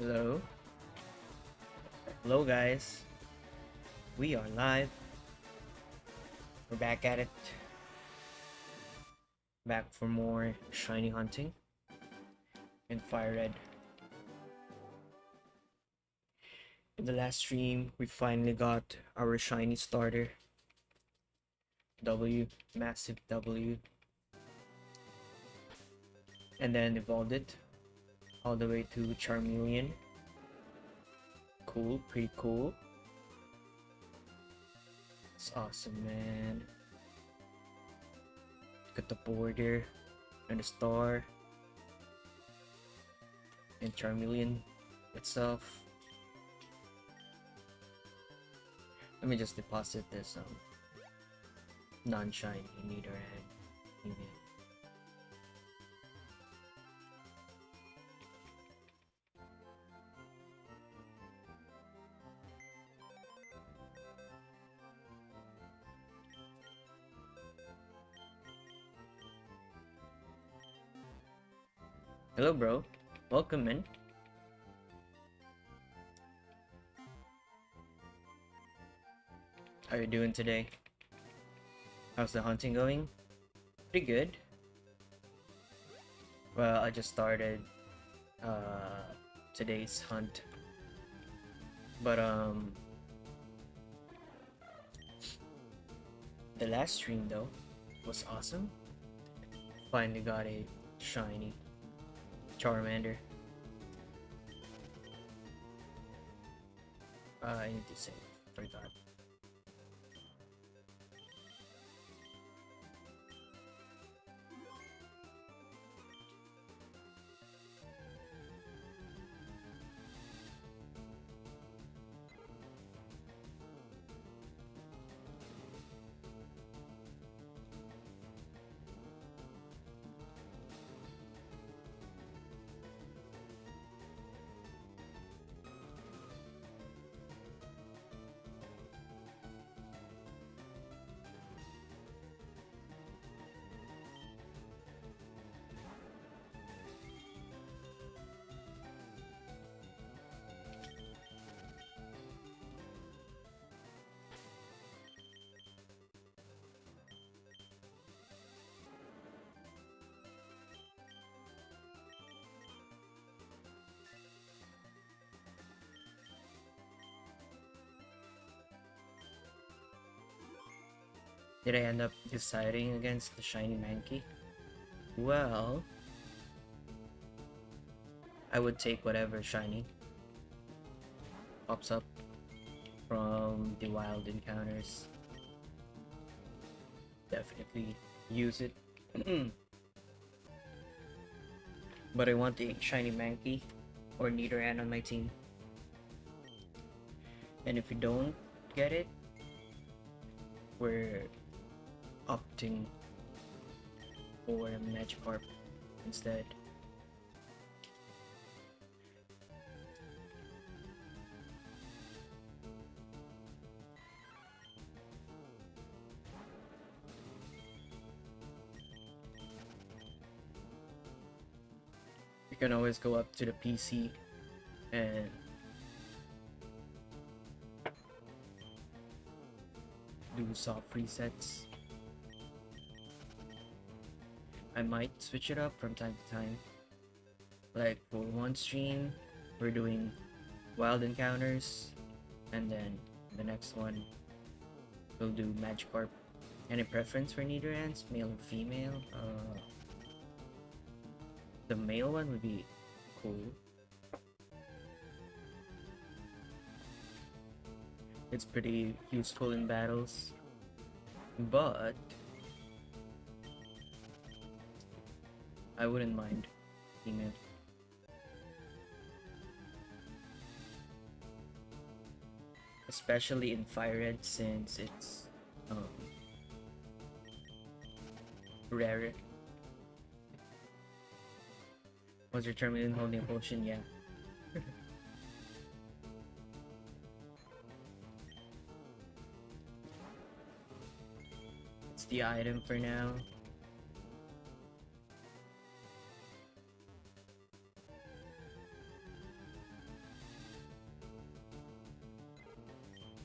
Hello. Hello, guys. We are live. We're back at it. Back for more shiny hunting in FireRed. In the last stream, we finally got our shiny starter. W. Massive W. And then evolved it all the way to Charmeleon. Cool, pretty cool. It's awesome, man. Look at the border and the star and Charmeleon itself. Let me just deposit this non-shiny Nidoran email. Hello, bro. Welcome in. How are you doing today? How's the hunting going? Pretty good. Well, I just started today's hunt. But the last stream though was awesome. Finally got a shiny Charmander. I need to save. Forgot. Did I end up deciding against the shiny Mankey? Well, I would take whatever shiny pops up from the wild encounters. Definitely use it. But I want the shiny Mankey or Nidoran on my team. And if you don't get it, we're opting for a Magikarp instead. You can always go up to the PC and do soft resets. I might switch it up from time to time. Like for one stream, we're doing wild encounters, and then the next one we'll do Magikarp. Any preference for Nidorans, male or female? The male one would be cool. It's pretty useful in battles, but I wouldn't mind female. Especially in FireRed since it's rarer. Was your Charmeleon holding a potion? Yeah. It's the item for now.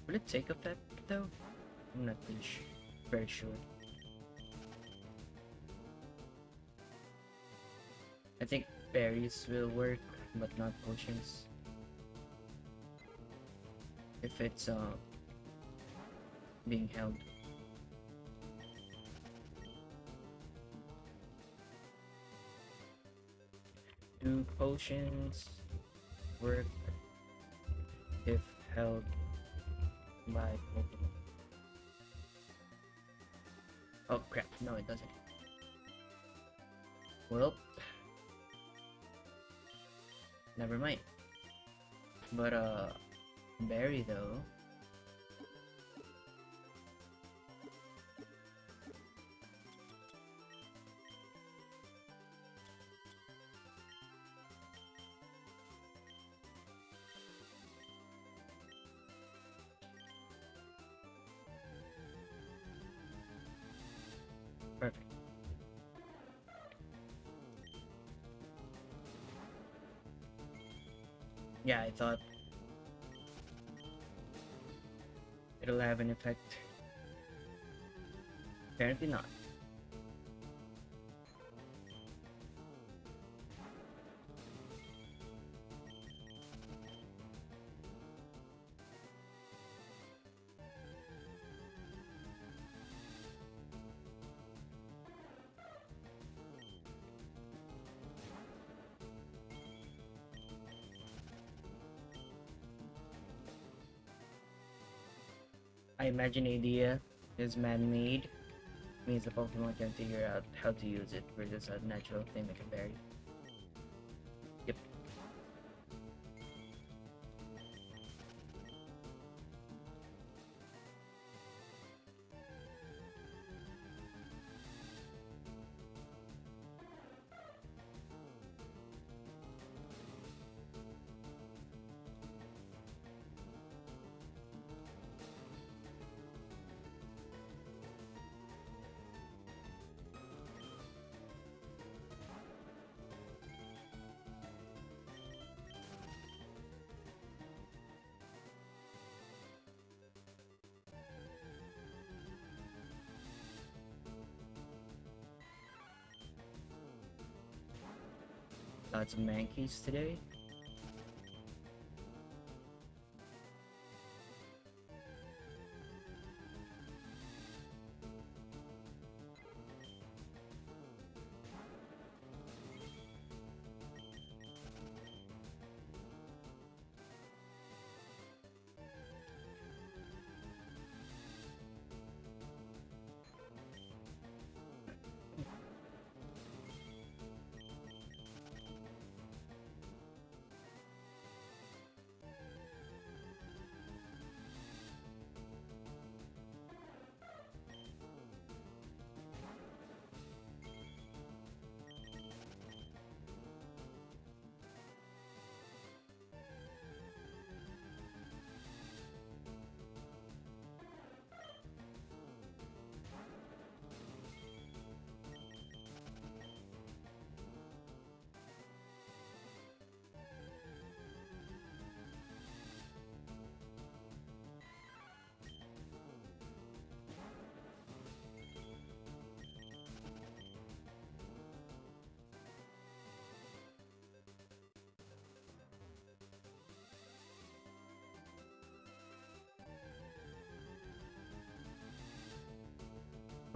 Will it take effect though? I'm not really very sure. I think berries will work, but not potions. If it's being held. Do potions work if held by Pokemon? Oh crap, no it doesn't. Well, never mind. But berry though. Perfect. Yeah, I thought it'll have an effect. Apparently not. I imagine idea is man-made, means the Pokemon can figure out how to use it versus a natural thing like a berry. Yep. Lots of Mankeys today.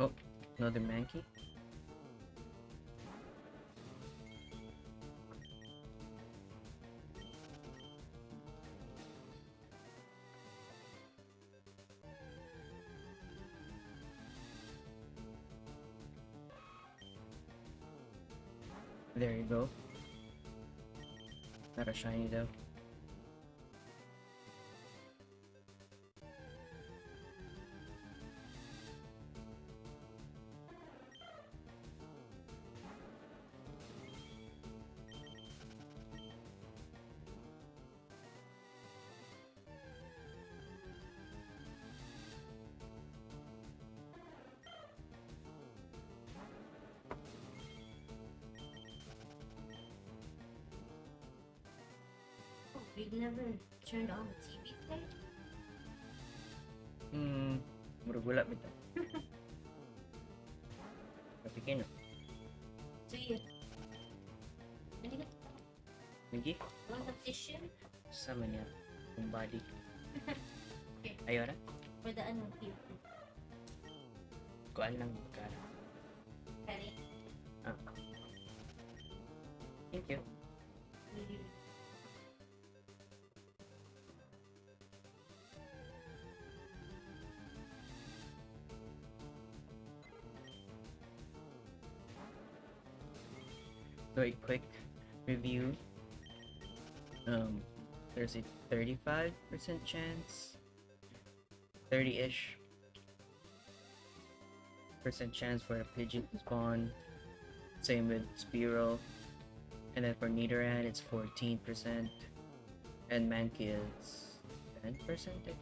Oh, another Mankey. There you go. Not a shiny though. We've never turned on the TV today? Murag wala bitaw. Kapikino. Sige. Manigat. Lagi? Ang tissue. Sama niya. Kung body. Okay. Ayaw na? For the ano, here. Kuan lang cara. Kari. Ah. Thank you. So a quick review. There's a 35% chance, 30-ish percent chance for a Pidgeot to spawn. Same with Spearow. And then for Nidoran, it's 14%. And Mankey is 10%, I think.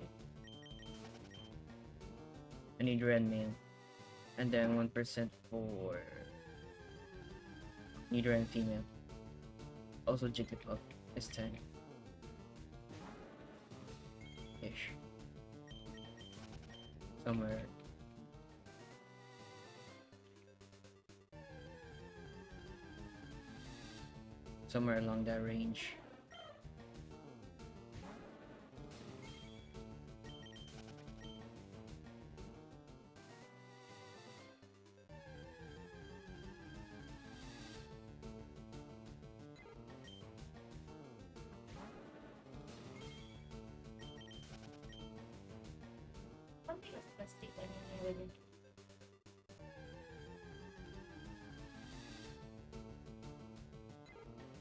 And Nidoran male. And then 1% for Nidoran female. Also Jigglypuff is 10. Ish. Somewhere. Somewhere along that range. Konti kasi plastic ano yung wala.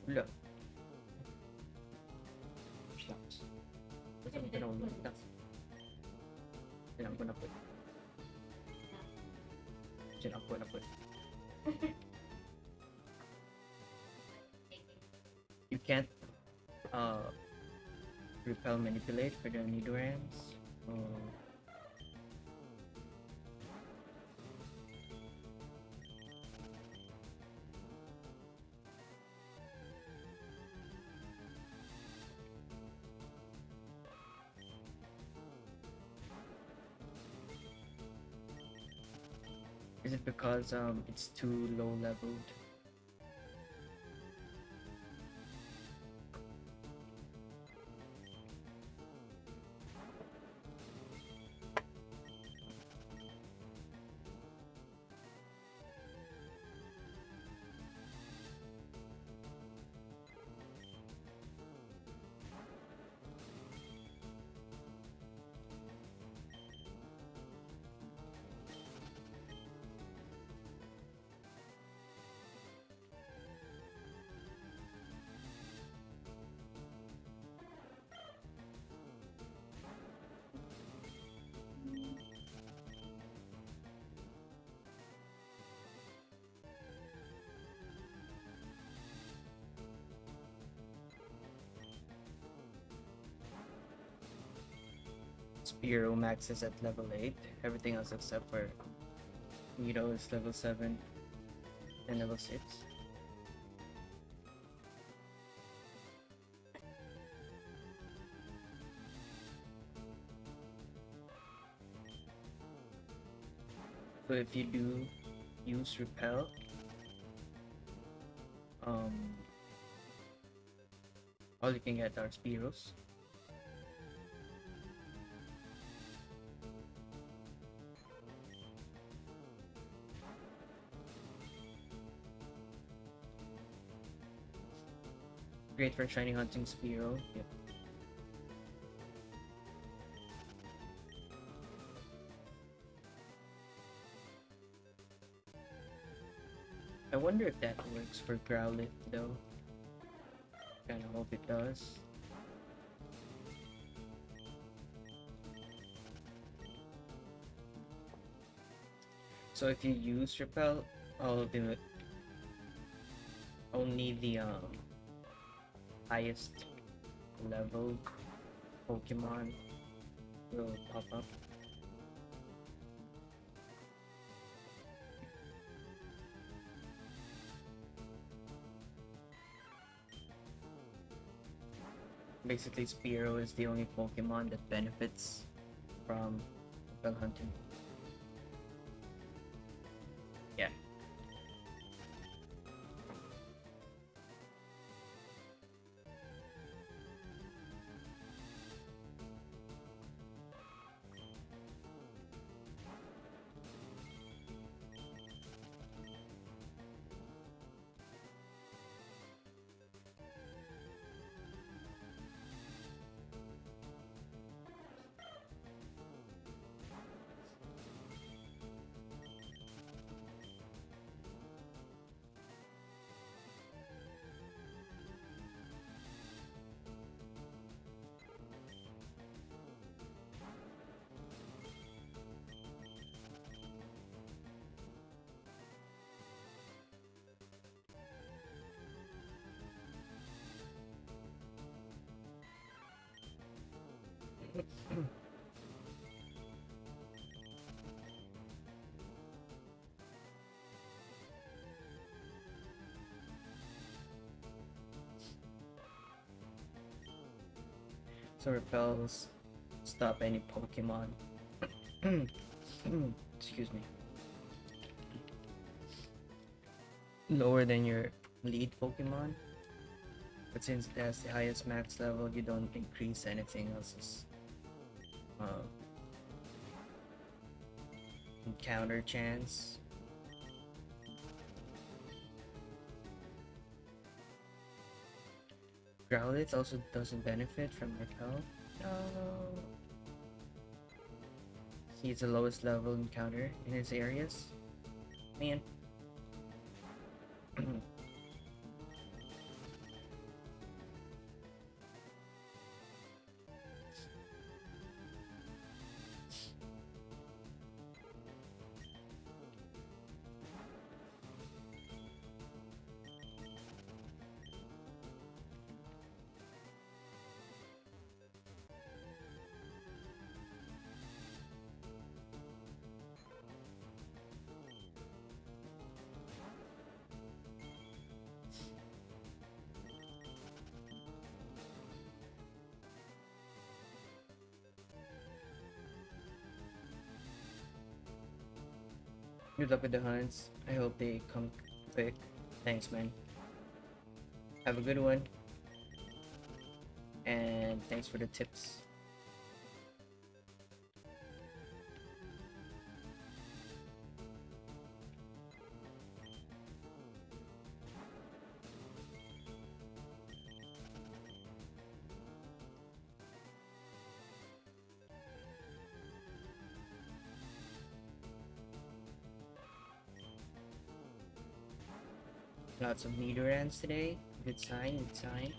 Wala. Shucks. Basta ko na ulit. Silang ko na po. Silang ko na po. You can't repel manipulate for the Nidorans. Is it because it's too low leveled? Spearow maxes at level 8. Everything else except for Nido is level 7 and level 6. So if you do use repel, all you can get are Spearows. Great for shiny hunting Spearow. Yep. I wonder if that works for Growlithe though. Kinda hope it does. So if you use Repel, only the highest level Pokemon will pop up. Basically, Spearow is the only Pokemon that benefits from repel hunting. Yeah. So repels stop any Pokemon. Excuse me. Lower than your lead Pokemon. But since it has the highest max level, you don't increase anything else's uh, encounter chance. Growlithe also doesn't benefit from repel. No. He's the lowest level encounter in his areas. Man. Good luck with the hunts. I hope they come quick. Thanks, man. Have a good one. And thanks for the tips. Lots of Nidorans today. Good sign, good sign.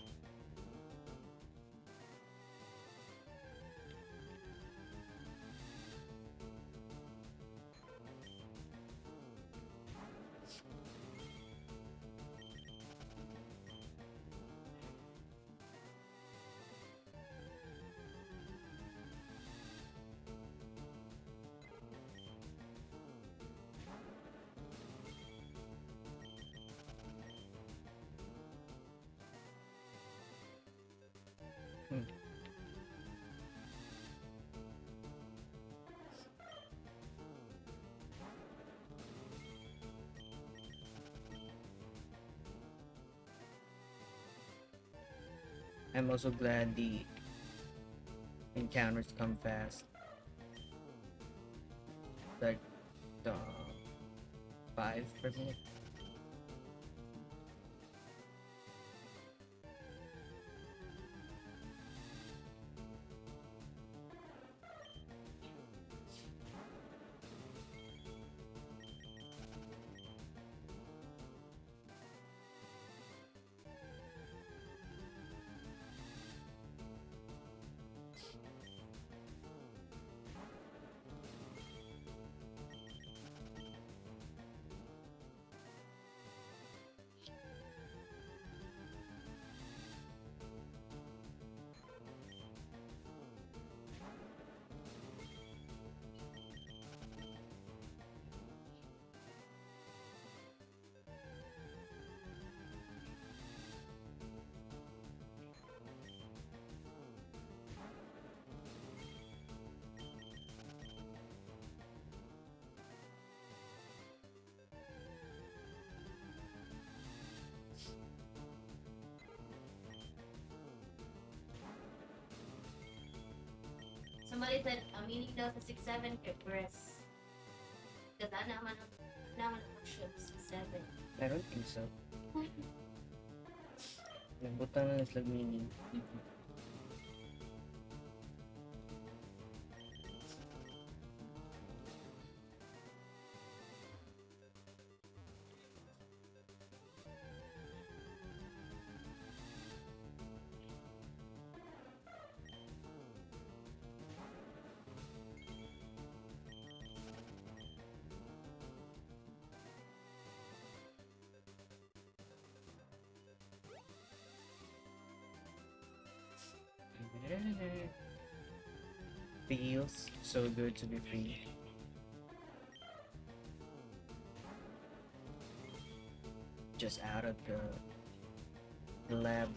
I'm also glad the encounters come fast. Like the 5 per minute. Somebody said, meaning daw sa 6'7" kay breast. Kasi naman ang shoot 6'7". I don't think so. Nagbutang na sila meaning. Feels so good to be free. Just out of the lab.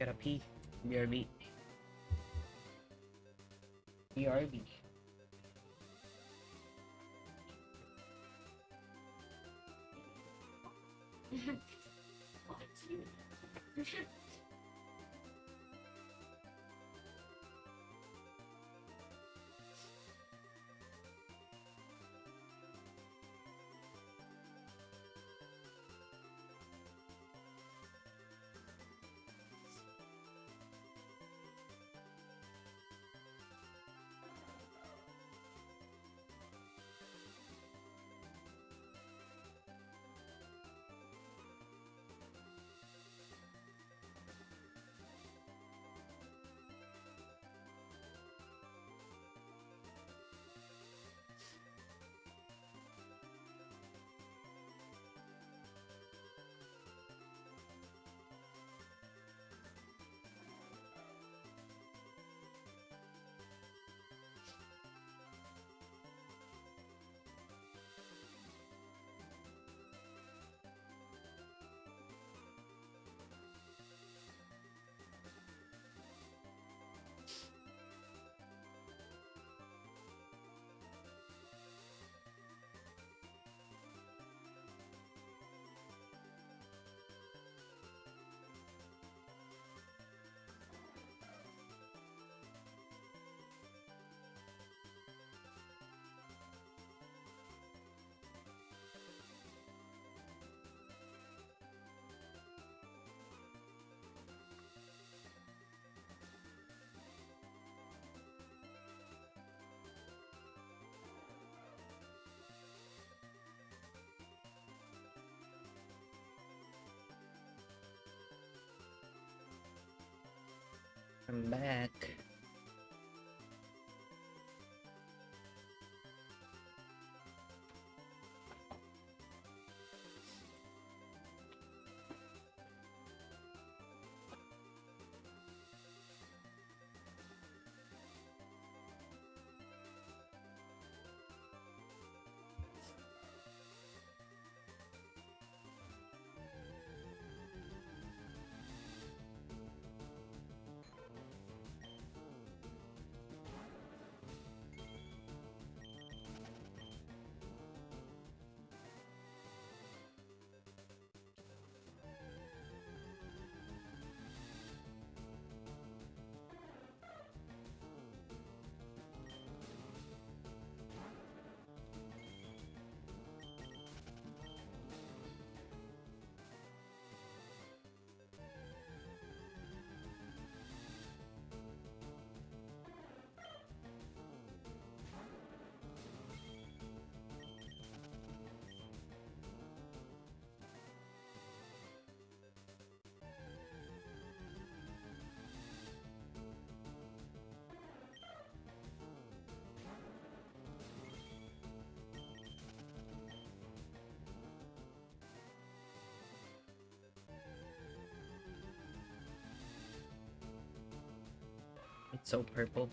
Gotta pee. BRB. BRB. I'm back. It's so purple.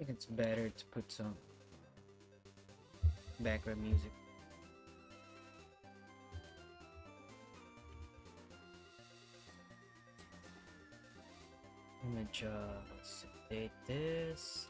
think it's better to put some background music. I'm gonna just update this.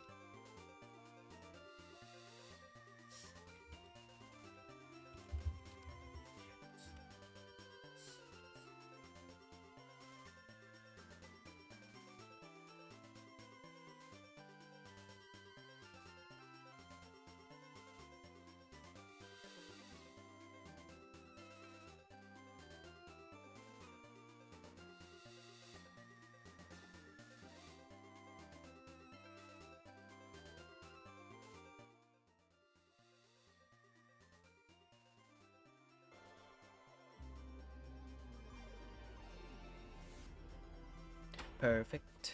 Perfect.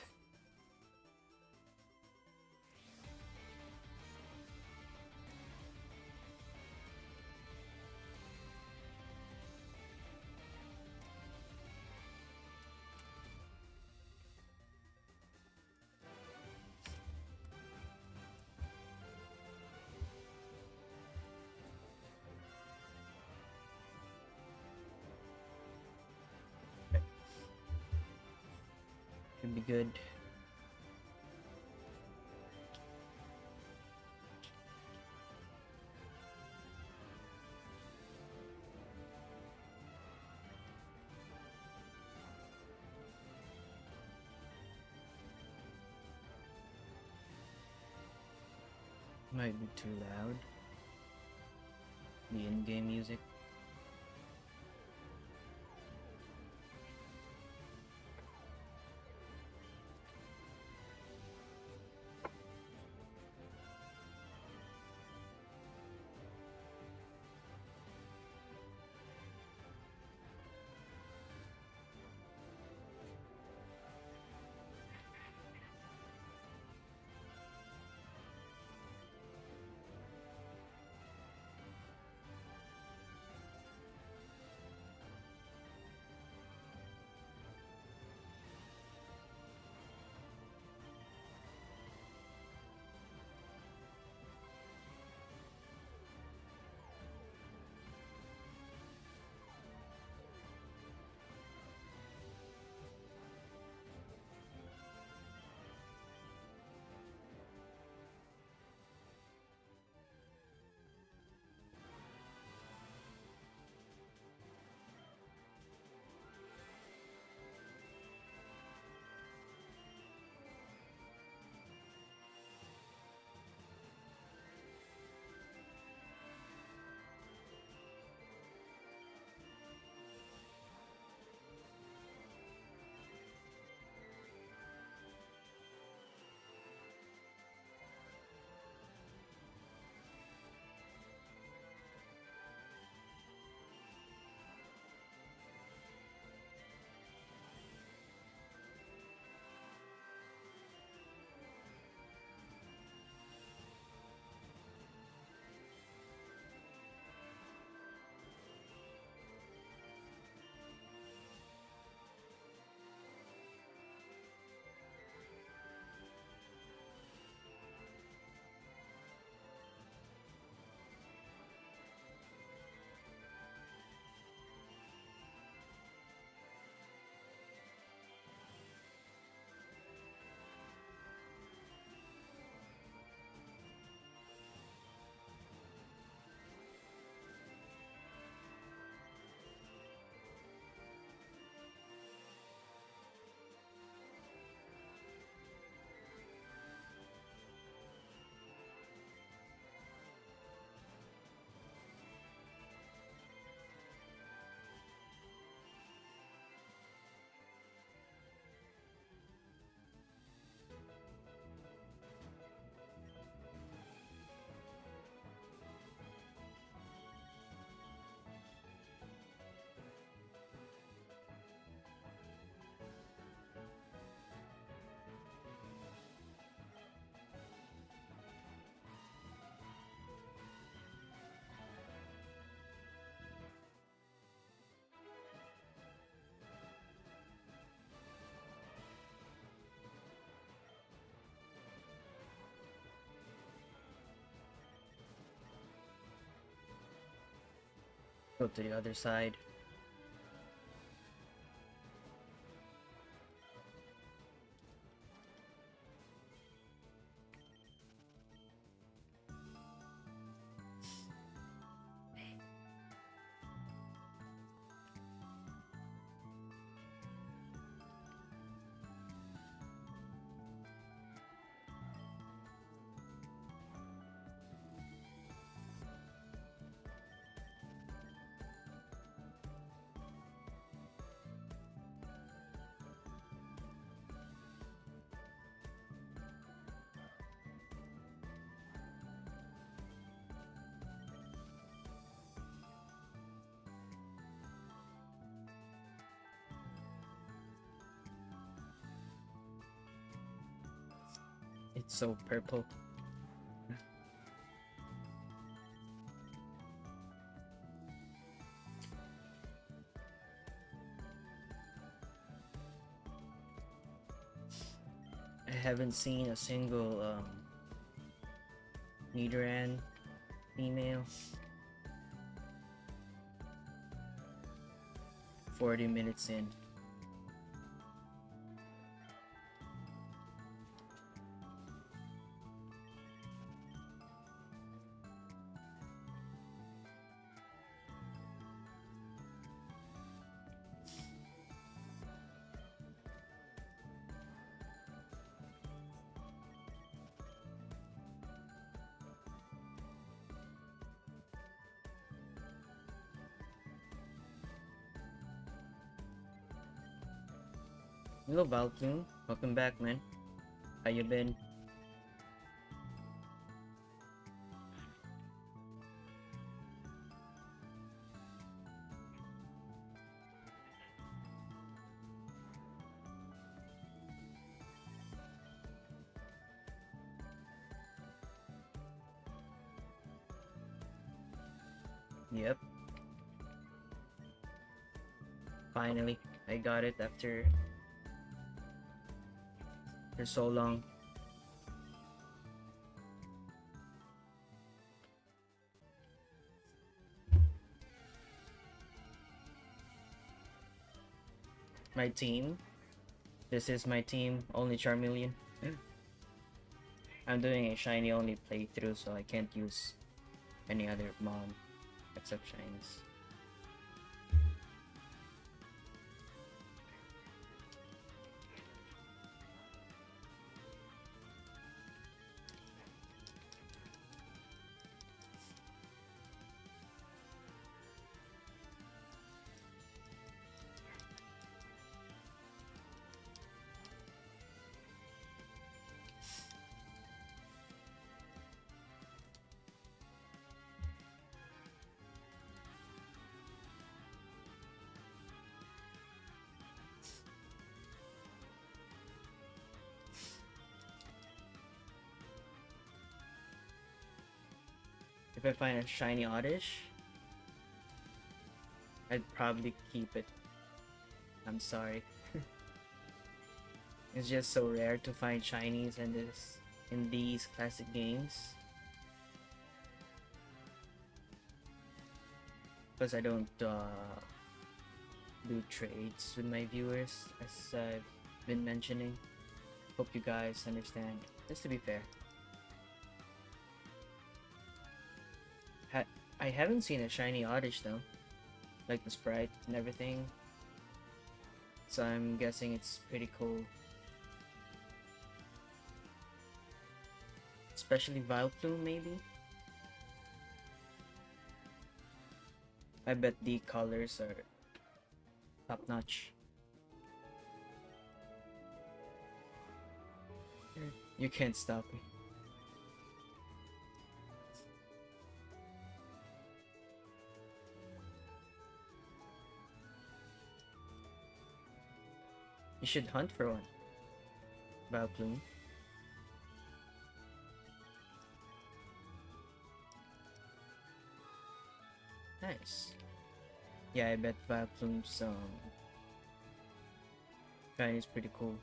Should be good. Might be too loud. The in-game music. Go to the other side. It's so purple. I haven't seen a single Nidoran female. 40 minutes in. Hello Valkyrie, welcome back man. How you been? Yep. Finally, I got it after so long. My team. This is my team, only Charmeleon. I'm doing a shiny only playthrough, so I can't use any other mod except shinies. If I find a shiny Oddish, I'd probably keep it. I'm sorry. It's just so rare to find shinies in these classic games. Because I don't do trades with my viewers, as I've been mentioning. Hope you guys understand. Just to be fair. I haven't seen a shiny Oddish though. Like the sprite and everything. So I'm guessing it's pretty cool. Especially Vileplume maybe? I bet the colors are top notch. You can't stop me. You should hunt for one. Vileplume. Nice. Yeah, I bet Vileplume's shiny is pretty cool.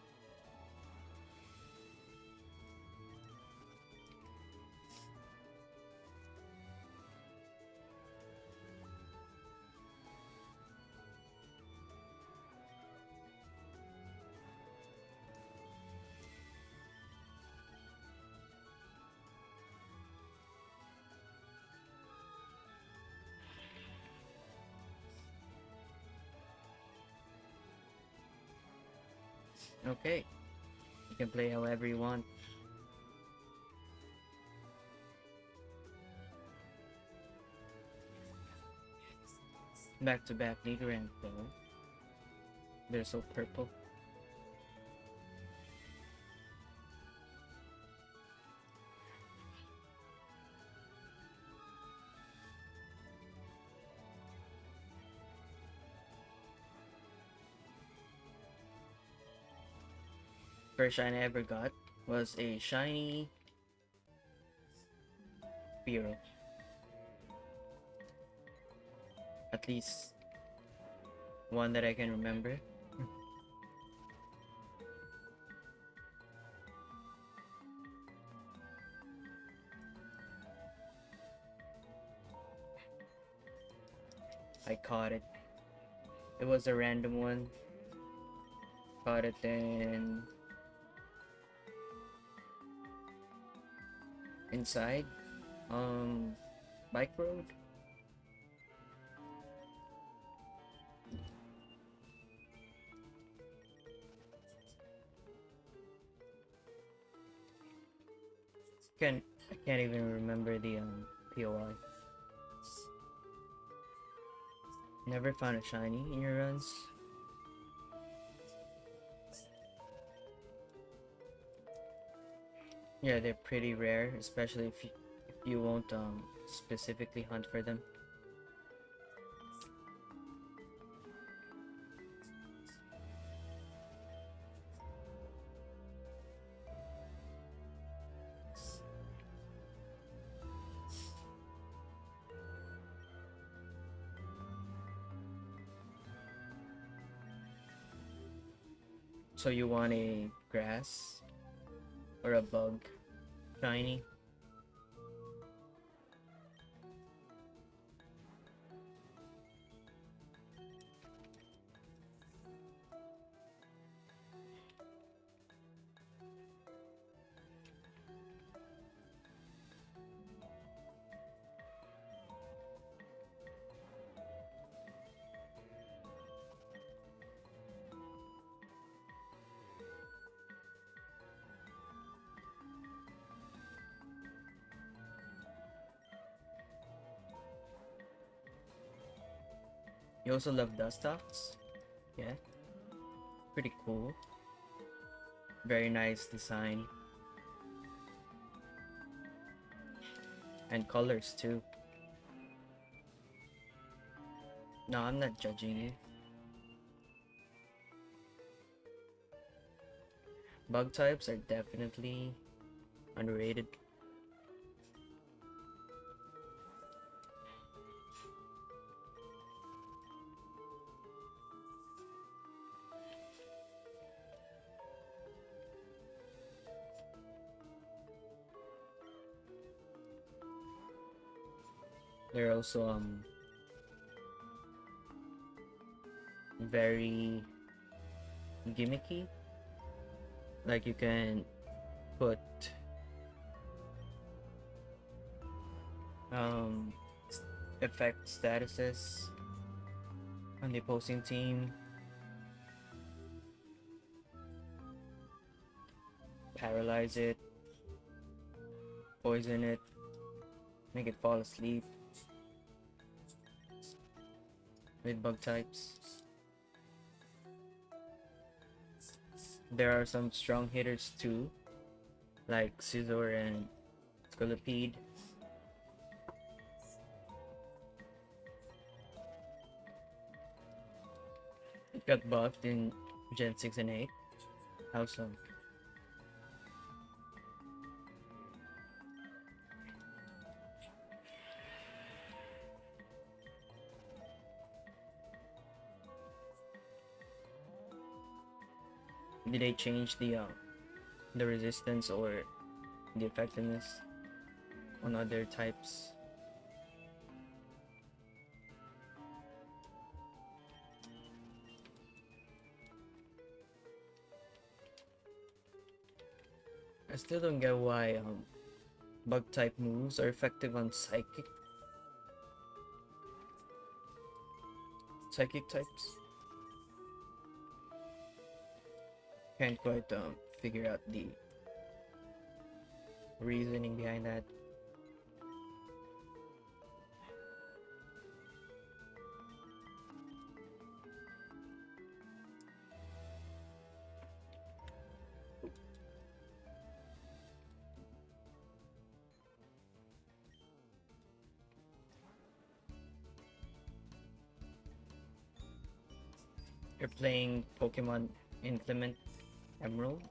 Okay, you can play however you want. Back to back Nidoran though. They're so purple. First shiny I ever got was a shiny Spearow. At least one that I can remember. I caught it. It was a random one. Caught it then inside bike road. I can't even remember the POI. Never found a shiny in your runs. Yeah, they're pretty rare, especially if you won't specifically hunt for them. So you want a grass or a bug shiny? You also love Dustox? Yeah. Pretty cool. Very nice design. And colors too. No, I'm not judging you. Bug types are definitely underrated. They're also very gimmicky. Like you can put um effect statuses on the opposing team, paralyze it, poison it, make it fall asleep with bug types. There are some strong hitters too, like Scizor and Scolipede. It got buffed in Gen 6 and 8. How so? Did they change the resistance or the effectiveness on other types? I still don't get why bug type moves are effective on psychic types. Can't quite figure out the reasoning behind that. You're playing Pokemon Implement Emerald.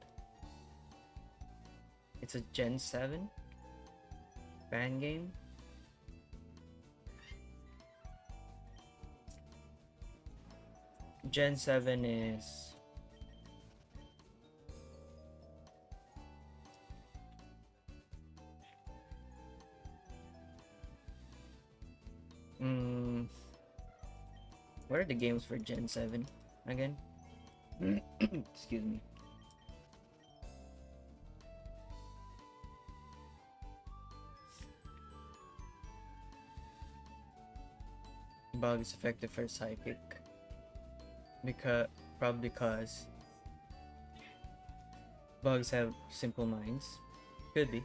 It's a Gen 7 fan game. Gen 7 is what are the games for Gen 7 again? Excuse me. Bug is effective for Psychic. Probably because bugs have simple minds. Could be.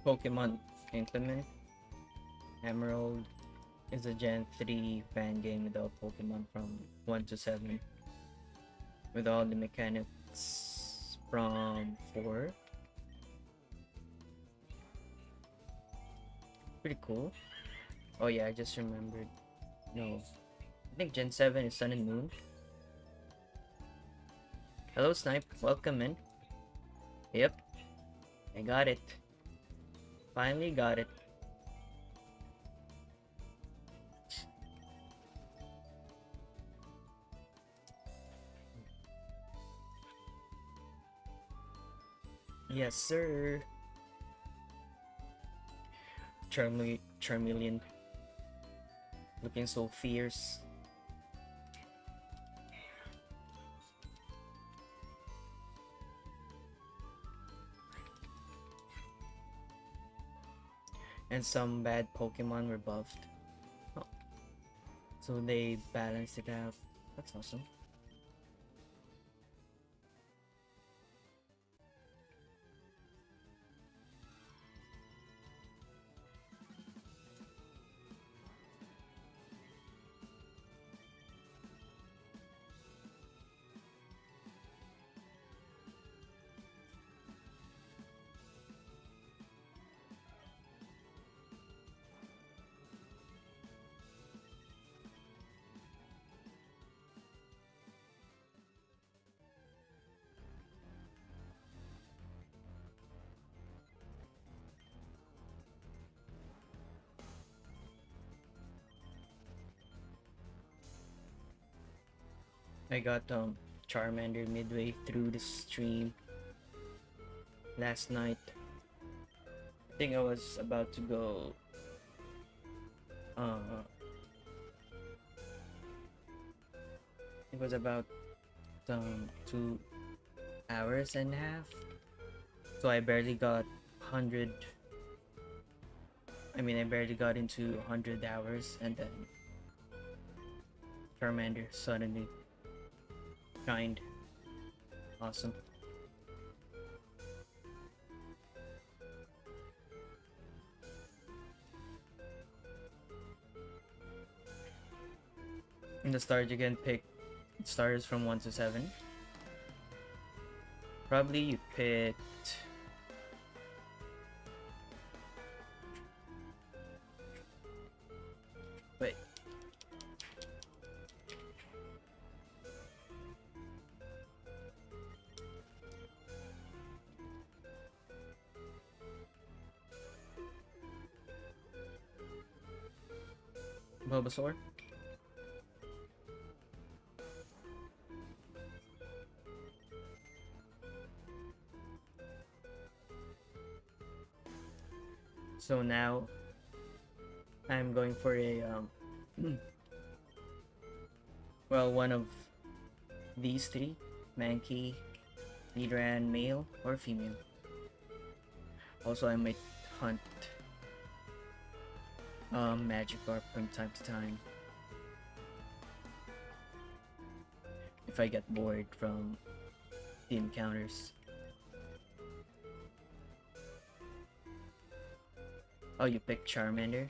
Pokemon Implement Emerald is a Gen 3 fan game with all Pokemon from 1 to 7, with all the mechanics from 4. Pretty cool. Oh yeah, I just remembered. No, I think Gen 7 is Sun and Moon. Hello Snipe, welcome in. Yep, I got it. Finally got it. Yes, sir. Charmeleon. Looking so fierce. And some bad Pokemon were buffed. Oh. So they balanced it out. That's awesome. I got Charmander midway through the stream last night. I think I was about to go it was about 2 hours and a half. So I barely got 100. I barely got into 100 hours, and then Charmander suddenly shined. Awesome. In the start, you can pick stars from 1 to 7. Probably you picked. Wait. Bulbasaur? So now I'm going for a well, one of these three: Mankey, Nidoran, male or female. Also, I might hunt Magikarp from time to time if I get bored from the encounters. Oh, you picked Charmander?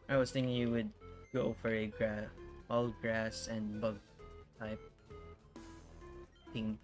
I was thinking you would go for a all grass and bug type thing.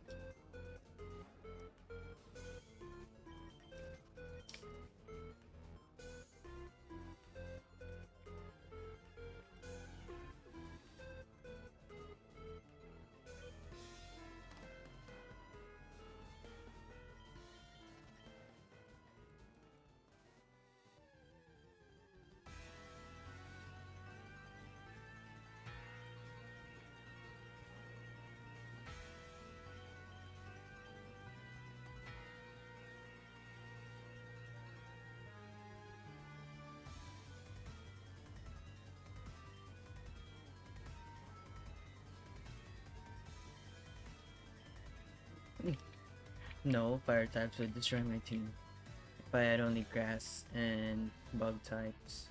No, fire types would destroy my team. If I had only grass and bug types.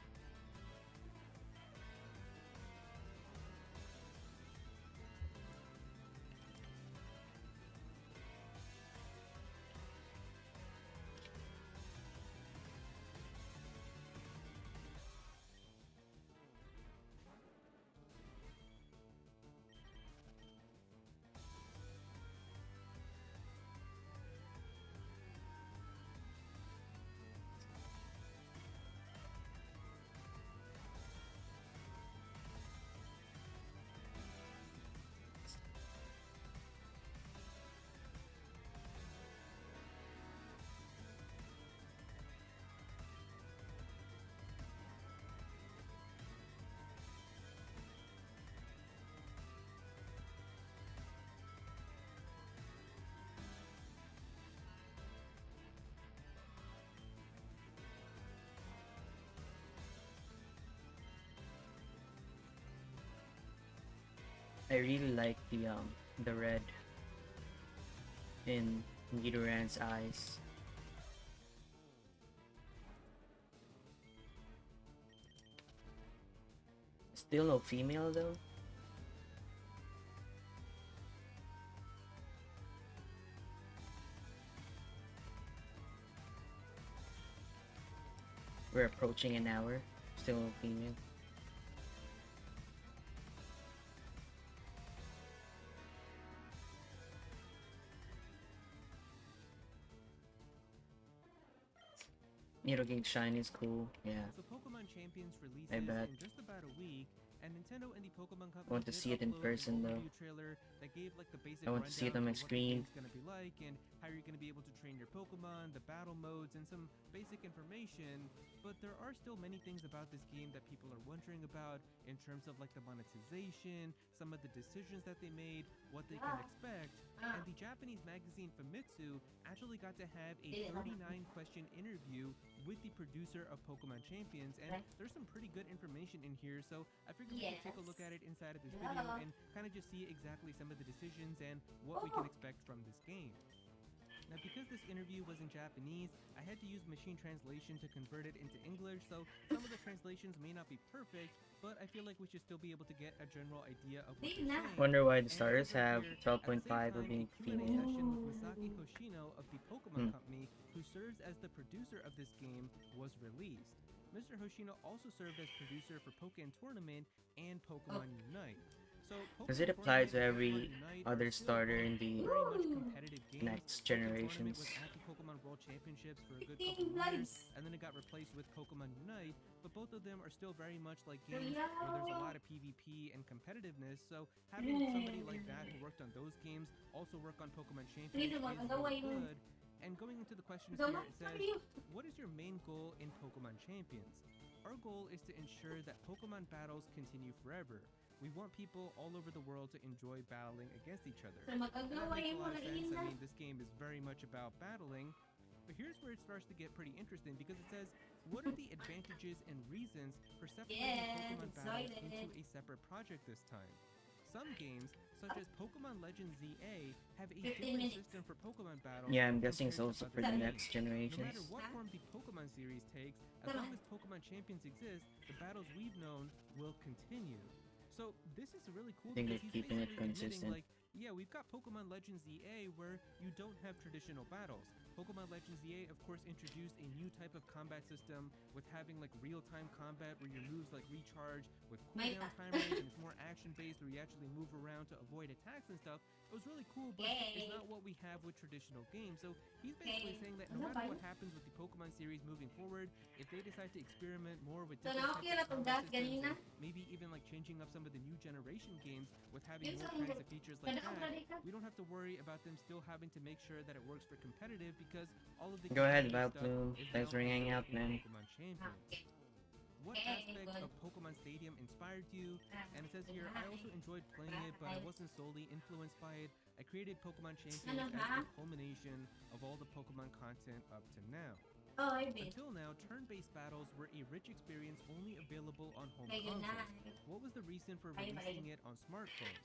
I really like the red in Nidoran's eyes. Still no female though. We're approaching an hour. Still no female. Nidoking Shine is cool, yeah. So Pokemon Champions releases I bet. in just about a week, and Nintendo and the Pokemon Company I want to did see it in upload person, an though. overview trailer that gave like the basic I want to see it on rundown my of what screen. the game's gonna be like and how you're gonna be able to train your Pokemon, the battle modes, and some basic information. But there are still many things about this game that people are wondering about in terms of like the monetization, some of the decisions that they made, what they can expect. And the Japanese magazine Famitsu actually got to have a 39-question interview with the producer of Pokemon Champions, and there's some pretty good information in here, so I figured we could take a look at it inside of this video and kind of just see exactly some of the decisions and what we can expect from this game. Now, because this interview was in Japanese, I had to use machine translation to convert it into English, so some of the translations may not be perfect, but I feel like we should still be able to get a general idea of what they're saying. Wonder why the And it starters says right have here, 12.5 at of the same being time, a Q&A female. session with Misaki Hoshino of the Pokemon Company, who serves as the producer of this game, was released. Mr. Hoshino also served as producer for Pokken Tournament and Pokemon Unite. So Does it Pokemon apply Tournament to and every Pokemon Unite other are still starter both in the very much competitive games. next Pokken Tournament generations? was at the Pokemon World Championships for a good couple of years, and then it got replaced with Pokemon Unite, but both of them are still very much like games where there's a lot of PvP and competitiveness, so having somebody like that who worked on those games also work on Pokemon Champions is really good. And going into the questions here, it says, what is your main goal in Pokemon Champions? Our goal is to ensure that Pokemon battles continue forever. We want people all over the world to enjoy battling against each other. And that makes a lot of sense. I mean, this game is very much about battling. But here's where it starts to get pretty interesting, because it says, what are the advantages and reasons for separating Pokemon battles into a separate project this time? Some games, such as Pokemon Legends ZA, have a different system for Pokemon battles. Yeah, I'm guessing it's compared to also for other the games. next No generations. matter what form the Pokemon series takes, as long as Pokemon Champions exist, the battles we've known will continue. So this is really cool I think because they're he's keeping it basically admitting, consistent. like, yeah, we've got Pokemon Legends ZA where you don't have traditional battles. Pokemon Legends ZA, of course, introduced a new type of combat system with having like real-time combat where your moves like recharge with cooldown timers, and it's more action-based where you actually move around to avoid attacks and stuff. It was really cool, but it's not what we have with traditional games. So he's basically saying that no matter what happens with the Pokemon series moving forward, if they decide to experiment more with different types of combat systems, and maybe even like changing up some of the new generation games with having more kinds of features like that, we don't have to worry about them still having to make sure that it works for competitive, because all of the Go ahead, competitive stuff Valplume. is Thanks now for hanging out, in man. Pokemon Champions. What aspect of Pokemon Stadium inspired you? And it says here, I also enjoyed playing it, but I wasn't solely influenced by it. I created Pokemon Champions as a culmination of all the Pokemon content up to now. Until now, turn-based battles were a rich experience only available on home consoles. What was the reason for releasing it on smartphones?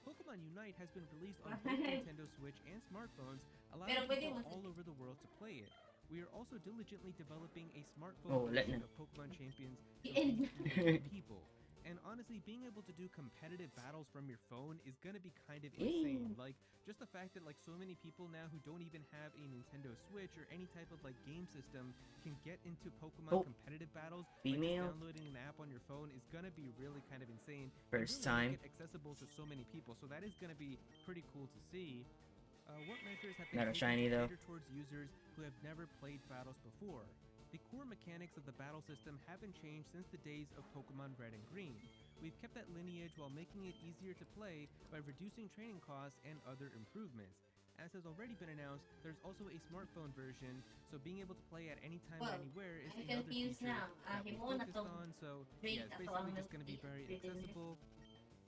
Pokemon Unite has been released on both Nintendo Switch and smartphones, allowing people all over the world to play it. We are also diligently developing a smartphone version of Pokemon Champions to reach more people. And honestly, being able to do competitive battles from your phone is gonna be kind of insane. Like, just the fact that like so many people now who don't even have a Nintendo Switch or any type of like game system can get into Pokemon competitive battles by just downloading an app on your phone is gonna be really kind of insane. First and really time. make it accessible to so many people. So that is gonna be pretty cool to see. What measures have Not a been shiny, taken to though. cater towards users who have never played battles before? The core mechanics of the battle system haven't changed since the days of Pokemon Red and Green. We've kept that lineage while making it easier to play by reducing training costs and other improvements. As has already been announced, there's also a smartphone version, so being able to play at any time and anywhere is another feature that we focused on. So yeah, it's basically just going to be very accessible.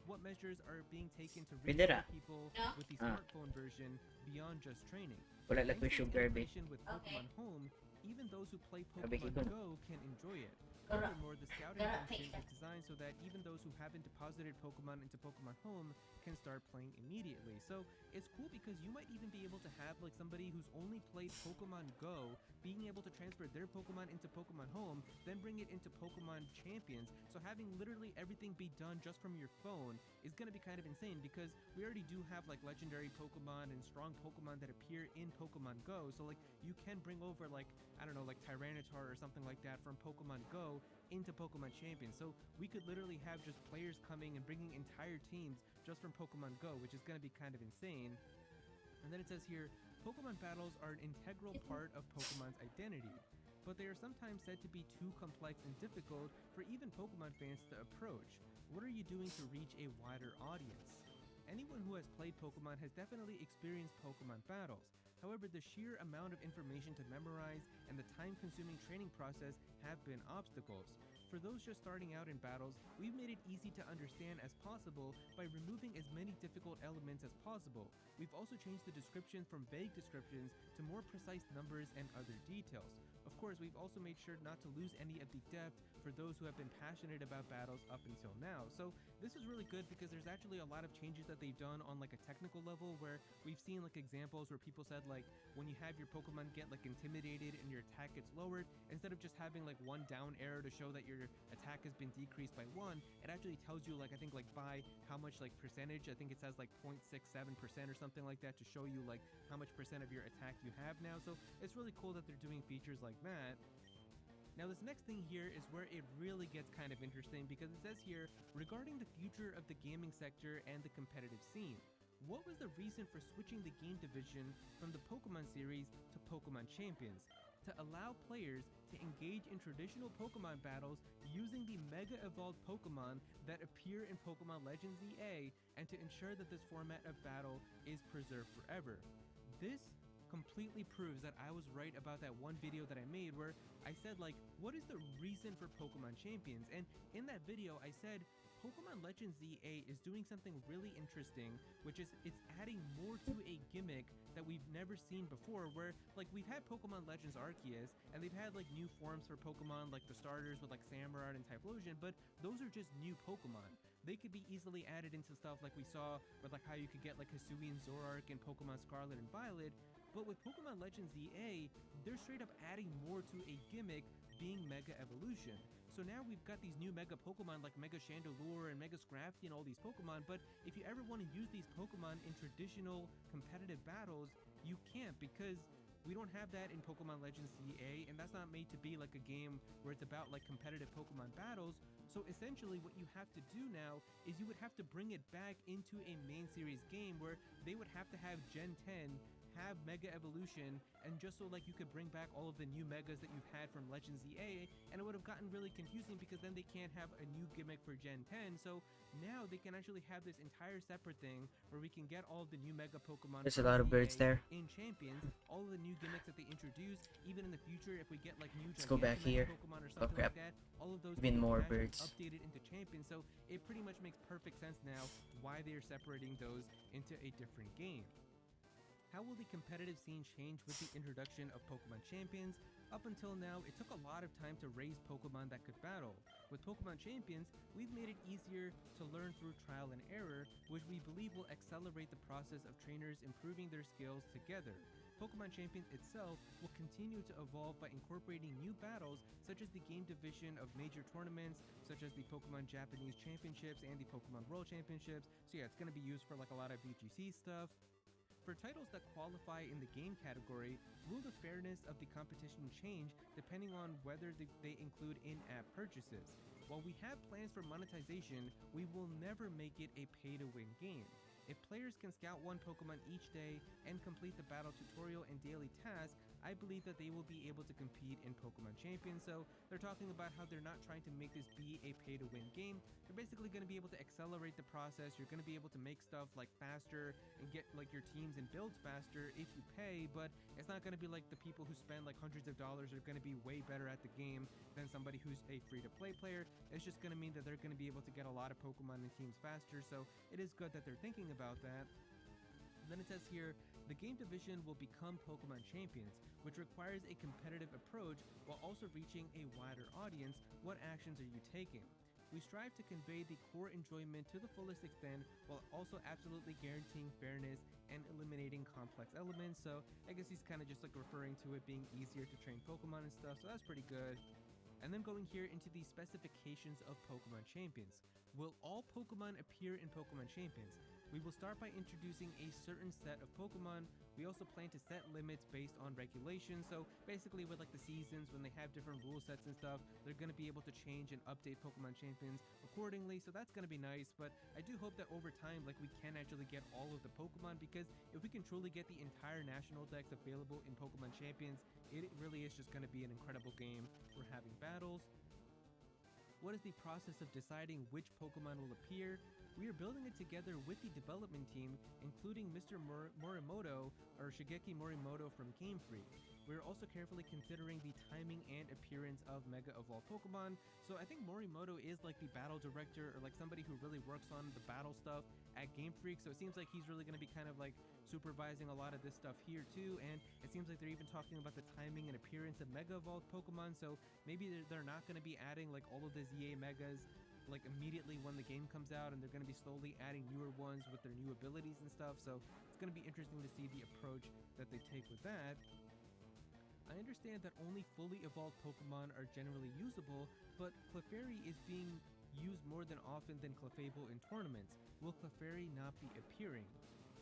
What measures are being taken to reach more people with the smartphone version beyond just training? Wala lang Thanks to its sugar, babe. integration with Pokemon Home, even those who play Pokemon Go can enjoy it. Furthermore, the scouting function is designed so that even those who haven't deposited Pokemon into Pokemon Home can start playing immediately. So it's cool because you might even be able to have like somebody who's only played Pokemon Go being able to transfer their Pokemon into Pokemon Home, then bring it into Pokemon Champions. So having literally everything be done just from your phone is going to be kind of insane, because we already do have like legendary Pokemon and strong Pokemon that appear in Pokemon Go. So like you can bring over like, I don't know, like Tyranitar or something like that from Pokemon Go into Pokemon Champions. So we could literally have just players coming and bringing entire teams just from Pokemon Go, which is going to be kind of insane. And then it says here, Pokemon battles are an integral part of Pokemon's identity, but they are sometimes said to be too complex and difficult for even Pokemon fans to approach. What are you doing to reach a wider audience? Anyone who has played Pokemon has definitely experienced Pokemon battles. However, the sheer amount of information to memorize and the time-consuming training process have been obstacles. For For those just starting out in battles, we've made it easy to understand as possible by removing as many difficult elements as possible. We've also changed the description from vague descriptions to more precise numbers and other details. Of course, we've also made sure not to lose any of the depth for those who have been passionate about battles up until now. So this is really good because there's actually a lot of changes that they've done on like a technical level, where we've seen like examples where people said like when you have your Pokemon get like intimidated and your attack gets lowered, instead of just having like one down arrow to show that your attack has been decreased by 1, it actually tells you like I think like by how much like percentage. I think it says like 0.67% or something like that to show you like how much percent of your attack you have now. So it's really cool that they're doing features like that. Now this next thing here is where it really gets kind of interesting, because it says here, regarding the future of the gaming sector and the competitive scene. What was the reason for switching the game division from the Pokemon series to Pokemon Champions? To allow players to engage in traditional Pokemon battles using the Mega Evolved Pokemon that appear in Pokemon Legends EA, and to ensure that this format of battle is preserved forever. This completely proves that I was right about that one video that I made where I said like, what is the reason for Pokemon Champions? And in that video I said Pokemon Legends ZA is doing something really interesting, which is it's adding more to a gimmick that we've never seen before, where like we've had Pokemon Legends Arceus and they've had like new forms for Pokemon, like the starters with like Samurott and Typhlosion, but those are just new Pokemon. They could be easily added into stuff like we saw with like how you could get like Hisuian Zoroark in Pokemon Scarlet and Violet. But with Pokemon Legends EA, they're straight up adding more to a gimmick, being Mega Evolution. So now we've got these new Mega Pokemon like Mega Chandelure and Mega Scrafty and all these Pokemon, but if you ever want to use these Pokemon in traditional competitive battles, you can't, because we don't have that in Pokemon Legends EA, and that's not made to be like a game where it's about like competitive Pokemon battles. So essentially what you have to do now is you would have to bring it back into a main series game where they would have to have Gen 10 have Mega Evolution, and just so like you could bring back all of the new Megas that you've had from Legends EA, and it would have gotten really confusing because then they can't have a new gimmick for Gen 10. So now they can actually have this entire separate thing where we can get all of the new Mega Pokemon. There's a lot of birds there. In Champions, all of the new gimmicks that they introduced, even in the future if we get like new Let's go back here. Pokemon or Oh something crap. like that, all of those Even can be more actually birds. updated into Champions. So it pretty much makes perfect sense now why they are separating those into a different game. How will the competitive scene change with the introduction of Pokemon Champions? Up until now, it took a lot of time to raise Pokemon that could battle. With Pokemon Champions, we've made it easier to learn through trial and error, which we believe will accelerate the process of trainers improving their skills together. Pokemon Champions itself will continue to evolve by incorporating new battles, such as the game division of major tournaments, such as the Pokemon Japanese Championships and the Pokemon World Championships. So yeah, it's going to be used for like a lot of VGC stuff. For titles that qualify in the game category, will the fairness of the competition change depending on whether they include in-app purchases? While we have plans for monetization, we will never make it a pay-to-win game. If players can scout one Pokemon each day and complete the battle tutorial and daily tasks, I believe that they will be able to compete in Pokemon Champions. So they're talking about how they're not trying to make this be a pay-to-win game. They're basically going to be able to accelerate the process. You're going to be able to make stuff like faster and get like your teams and builds faster if you pay, but it's not going to be like the people who spend like hundreds of dollars are going to be way better at the game than somebody who's a free-to-play player. It's just going to mean that they're going to be able to get a lot of Pokemon and teams faster, so it is good that they're thinking about that. Then it says here, the game division will become Pokemon Champions, which requires a competitive approach while also reaching a wider audience. What actions are you taking? We strive to convey the core enjoyment to the fullest extent while also absolutely guaranteeing fairness and eliminating complex elements. So I guess he's kind of just like referring to it being easier to train Pokemon and stuff, so that's pretty good. And then going here into the specifications of Pokemon Champions. Will all Pokemon appear in Pokemon Champions? We will start by introducing a certain set of Pokemon. We also plan to set limits based on regulations. So basically with like the seasons, when they have different rule sets and stuff, they're going to be able to change and update Pokemon Champions accordingly. So that's going to be nice. But I do hope that over time, like we can actually get all of the Pokemon, because if we can truly get the entire national decks available in Pokemon Champions, it really is just going to be an incredible game for having battles. What is the process of deciding which Pokemon will appear? We are building it together with the development team, including Mr. Morimoto, or Shigeki Morimoto from Game Freak. We're also carefully considering the timing and appearance of Mega Evolved Pokemon, so I think Morimoto is like the battle director or like somebody who really works on the battle stuff at Game Freak, so it seems like he's really going to be kind of like supervising a lot of this stuff here too, and it seems like they're even talking about the timing and appearance of Mega Evolved Pokemon, so maybe they're not going to be adding like all of the ZA Megas like immediately when the game comes out, and they're going to be slowly adding newer ones with their new abilities and stuff, so it's going to be interesting to see the approach that they take with that. I understand that only fully evolved Pokemon are generally usable, but Clefairy is being used more than often than Clefable in tournaments. Will Clefairy not be appearing?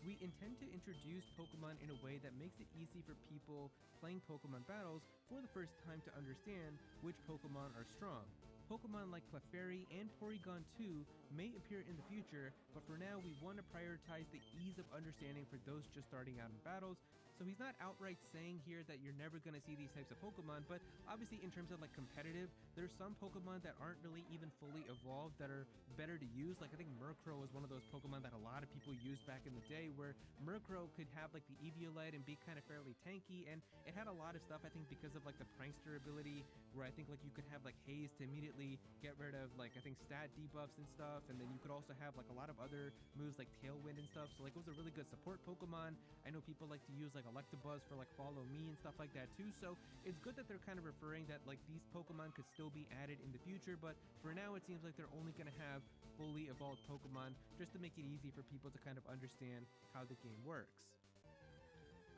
We intend to introduce Pokemon in a way that makes it easy for people playing Pokemon battles for the first time to understand which Pokemon are strong. Pokemon like Clefairy and Porygon 2 may appear in the future, but for now we want to prioritize the ease of understanding for those just starting out in battles. So he's not outright saying here that you're never going to see these types of Pokemon, but obviously in terms of like competitive, there's some Pokemon that aren't really even fully evolved that are better to use. Like I think Murkrow is one of those Pokemon that a lot of people used back in the day, where Murkrow could have like the Eviolite and be kind of fairly tanky, and it had a lot of stuff I think because of like the Prankster ability, where I think like you could have like Haze to immediately get rid of like I think stat debuffs and stuff, and then you could also have like a lot of other moves like Tailwind and stuff, so like it was a really good support Pokemon. I know people like to use like Electabuzz for like Follow Me and stuff like that too, so it's good that they're kind of referring that like these Pokemon could still be added in the future, but for now it seems like they're only going to have fully evolved Pokemon just to make it easy for people to kind of understand how the game works.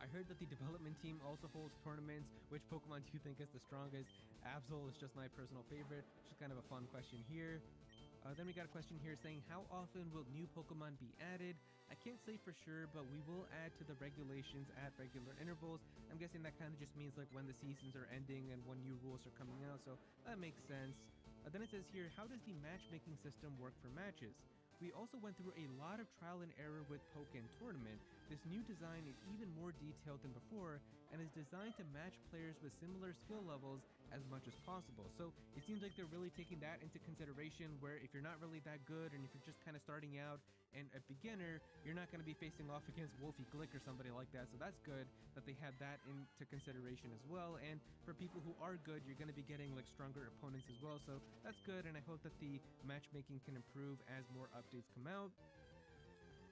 I heard that the development team also holds tournaments. Which Pokemon do you think is the strongest? Absol is just my personal favorite. Just kind of a fun question here. Then we got a question here saying, how often will new Pokemon be added? I can't say for sure, but we will add to the regulations at regular intervals. I'm guessing that kind of just means like when the seasons are ending and when new rules are coming out, so that makes sense. Then it says here, how does the matchmaking system work for matches? We also went through a lot of trial and error with Pokken Tournament. This new design is even more detailed than before and is designed to match players with similar skill levels as much as possible. So it seems like they're really taking that into consideration, where if you're not really that good and if you're just kind of starting out and a beginner, you're not going to be facing off against Wolfie Glick or somebody like that. So that's good that they had that into consideration as well. And for people who are good, you're going to be getting like stronger opponents as well. So that's good, and I hope that the matchmaking can improve as more updates come out.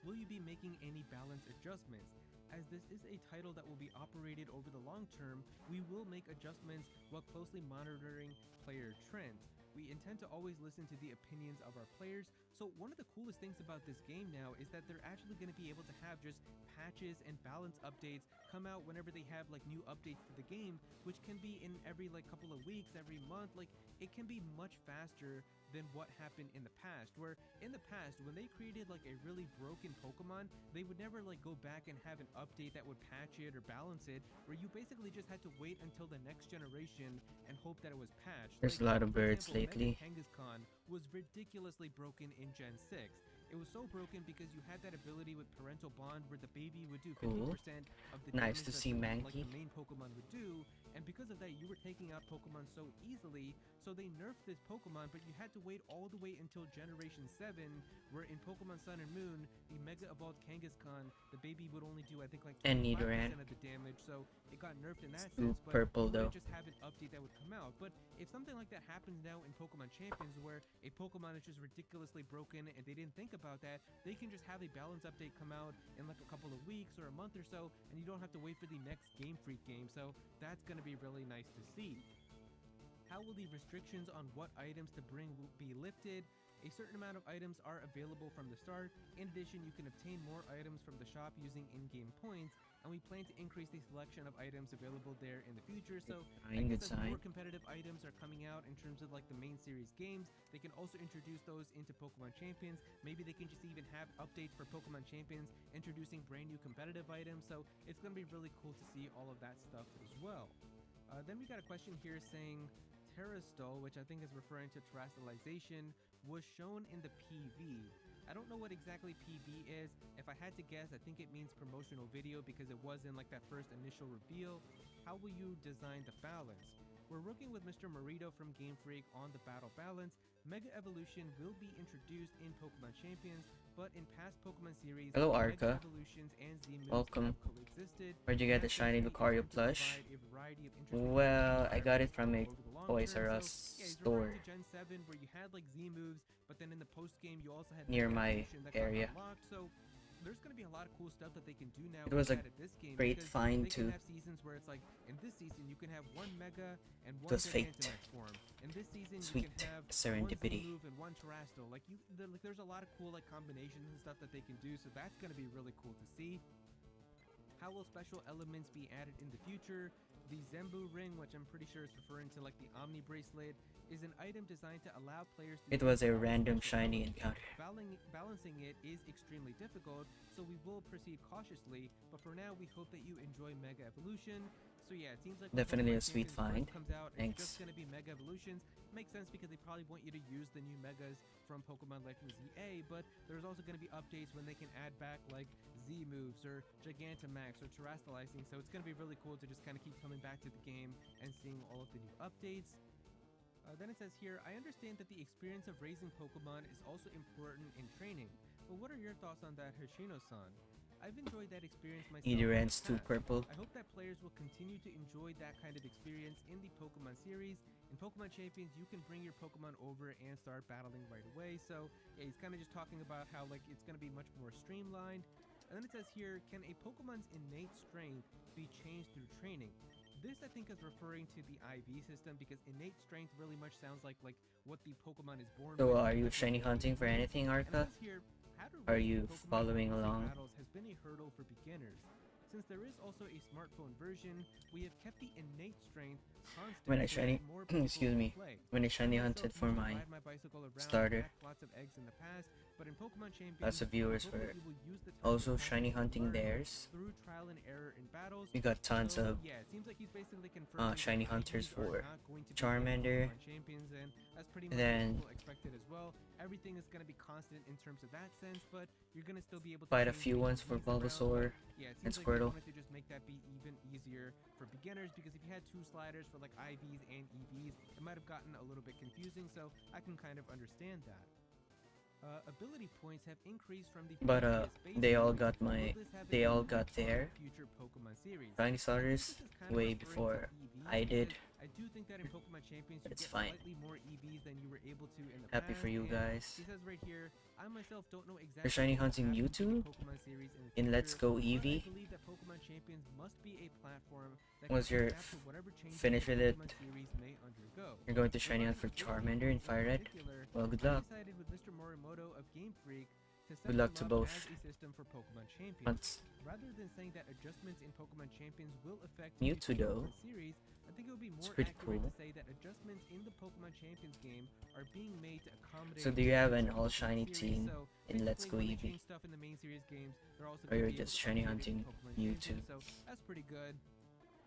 Will you be making any balance adjustments? As this is a title that will be operated over the long term, we will make adjustments while closely monitoring player trends. We intend to always listen to the opinions of our players, so one of the coolest things about this game now is that they're actually going to be able to have just patches and balance updates come out whenever they have like new updates to the game, which can be in every like couple of weeks, every month. Like it can be much faster than what happened in the past, where in the past when they created like a really broken Pokemon, they would never like go back and have an update that would patch it or balance it, where you basically just had to wait until the next generation and hope that it was patched. There's Like, a lot of for birds example, lately. Mega Kangaskhan was ridiculously broken in Gen 6. It was so broken because you had that ability with Parental Bond where the baby would do 50% Cool. of the Nice damage to that see the, Mankey. like the main Pokemon would do, and because of that you were taking out Pokemon so easily, so they nerfed this Pokemon, but you had to wait all the way until Generation 7, where in Pokemon Sun and Moon, the Mega Evolved Kangaskhan, the baby would only do I think like And 25% Nidoran. of the damage, so it got nerfed in that Ooh, sense, but purple you though. wouldn't just have an update that would come out. But if something like that happens now in Pokemon Champions, where a Pokemon is just ridiculously broken and they didn't think about that, they can just have a balance update come out in like a couple of weeks or a month or so, and you don't have to wait for the next Game Freak game, so that's going to be really nice to see. How will the restrictions on what items to bring be lifted? A certain amount of items are available from the start. In addition, you can obtain more items from the shop using in-game points, and we plan to increase the selection of items available there in the future. So I Good guess as sign. more competitive items are coming out in terms of like the main series games, they can also introduce those into Pokemon Champions. Maybe they can just even have updates for Pokemon Champions introducing brand new competitive items. So it's going to be really cool to see all of that stuff as well. Then we got a question here saying Terrastol, which I think is referring to terrestrialization, was shown in the PV. I don't know what exactly PV is. If I had to guess, I think it means promotional video because it was in like that first initial reveal. How will you design the balance? We're working with Mr. Morito from Game Freak on the battle balance. Mega Evolution will be introduced in Pokemon Champions, but in past Pokemon series, Hello, Mega Arca. Evolutions and Z moves Welcome. have coexisted. Where'd you get the That shiny makes the Lucario game to plush? provide a variety of interesting Well, I fire got it moves from a over the long Toys term. R So, Us yeah, he's store referring to Gen 7 where you had like Z moves, but then in the post game you also had near Mega my Evolution that got area. unlocked. So there's going to be a lot of cool stuff that they can do now It was with a that at this game, great because find they can too. have seasons where it's like in this season you can have one Mega and one was fate. Gigantamax form. In this season Sweet you can have serendipity. one Z move and one Terrestrial. Like there's a lot of cool like combinations and stuff that they can do. So that's going to be really cool to see. How will special elements be added in the future? The Zembu ring, which I'm pretty sure is referring to like the Omni bracelet, is an item designed to allow players to It use was a all random special shiny elements. encounter. Balancing it is extremely difficult, so we will proceed cautiously, but for now we hope that you enjoy Mega Evolution. So yeah, it seems like when Definitely a Pokemon sweet Champions find. first comes out, Thanks. it's just going to be Mega Evolutions. Makes sense because they probably want you to use the new Megas from Pokemon Legends ZA, but there's also going to be updates when they can add back like Z moves or Gigantamax or Terrestrializing, so it's going to be really cool to just kind of keep coming back to the game and seeing all of the new updates. Then it says here, I understand that the experience of raising Pokemon is also important in training, but what are your thoughts on that, Hoshino-san? I've enjoyed that experience myself. Nidoran's in the too past. purple. I hope that players will continue to enjoy that kind of experience in the Pokemon series. In Pokemon Champions, you can bring your Pokemon over and start battling right away. So yeah, he's kind of just talking about how like it's going to be much more streamlined. And then it says here, can a Pokemon's innate strength be changed through training? This I think is referring to the IV system because innate strength really much sounds like what the Pokemon is born So with. are you That's what shiny they hunting for use. anything, And it Arca? says here, how to Are raise you Pokemon following in along? battles has been a hurdle for beginners. Since there is also a smartphone version, we have kept the innate strength constant. When I so shiny, that more people excuse can me, play. when I shiny I myself hunted for used to my ride my bicycle around, starter. packed lots of eggs in the past, but in Pokemon Champions, Lots of viewers we hope that were you will use the time also to practice shiny and hunting learn theirs. through trial and error in battles. We got tons So, of yeah, it seems like he's basically confirming that shiny IVs hunters are for not going to be in Charmander. Pokemon Champions, and that's pretty And much then what people expected as well. Everything is going to be constant in terms of that sense, but you're going to still be able to quite a change few ones these for Vs around, Bulbasaur but yeah, it and seems like they Squirtle. wanted to just make that be even easier for beginners, because if you had two sliders for like IVs and EVs, it might have gotten a little bit confusing, so I can kind of understand that. Ability points have increased from the But previous they all base got game. my, Will this have they an all impact got on their future Pokemon series? shiny I think starters this is kind of way referring to before EVs, I did. because I do think that in Pokemon Champions you It's get fine. slightly more EVs than you were able to in the Happy past. for you and guys. He says right here, I myself don't know exactly You're shiny what will hunting happen to the Mewtwo Pokemon series in the in Let's future, Go but I Eevee. believe that Pokemon Champions must be a platform that Was can your adapt to whatever changes finish the with it? Pokemon series may undergo. You're going to shiny hunt for Regarding ability Charmander and points in FireRed? particular, Well, good I luck. decided with Mr. Morimoto of Game Freak to set Good luck them to up both as a system for Pokemon Champions. hunts. Rather than saying that adjustments in Pokemon Champions will affect Mewtwo, the though, Pokemon series, I think it would be it's more pretty accurate cool. to say that adjustments in the Pokemon Champions game are being made to accommodate So do you have an the all Pokemon shiny series. team So in Let's Go basically, when they Eevee? change stuff in the main series games, they're also Or gonna you're be able just to shiny update it in hunting Pokemon Mewtwo? Champions, so that's pretty good.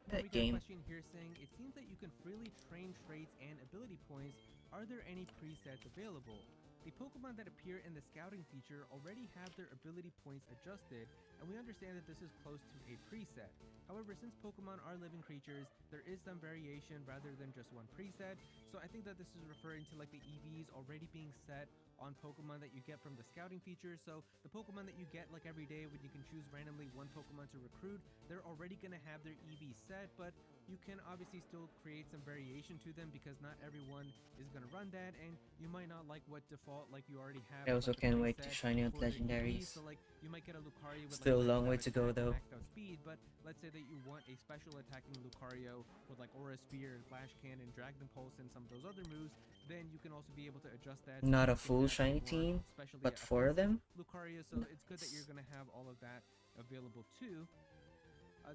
Then That we got game. a question here saying, it seems that you can freely train traits and ability points. Are there any presets available? The Pokemon that appear in the scouting feature already have their ability points adjusted, and we understand that this is close to a preset. However, since Pokemon are living creatures, there is some variation rather than just one preset, so I think that this is referring to like the EVs already being set on Pokemon that you get from the scouting feature. So the Pokemon that you get like every day when you can choose randomly one Pokemon to recruit, they're already going to have their EV set, but you can obviously still create some variation to them because not everyone is going to run that, and you might not like what default like you already have. I also like, the can't wait to preset shiny hunt for the EV. legendaries. So like you might get a Lucario with Still a like long way maxed to go, attack, though. maxed out speed, but let's say that you want a special attacking Lucario with like Aura Sphere and Flash Cannon, Dragon Pulse, and some of those other moves, then you can also be able to adjust that. to Not a make it full that shiny more team, specially but 4 of them? Lucario, so it's good that you're going to have all of that available too.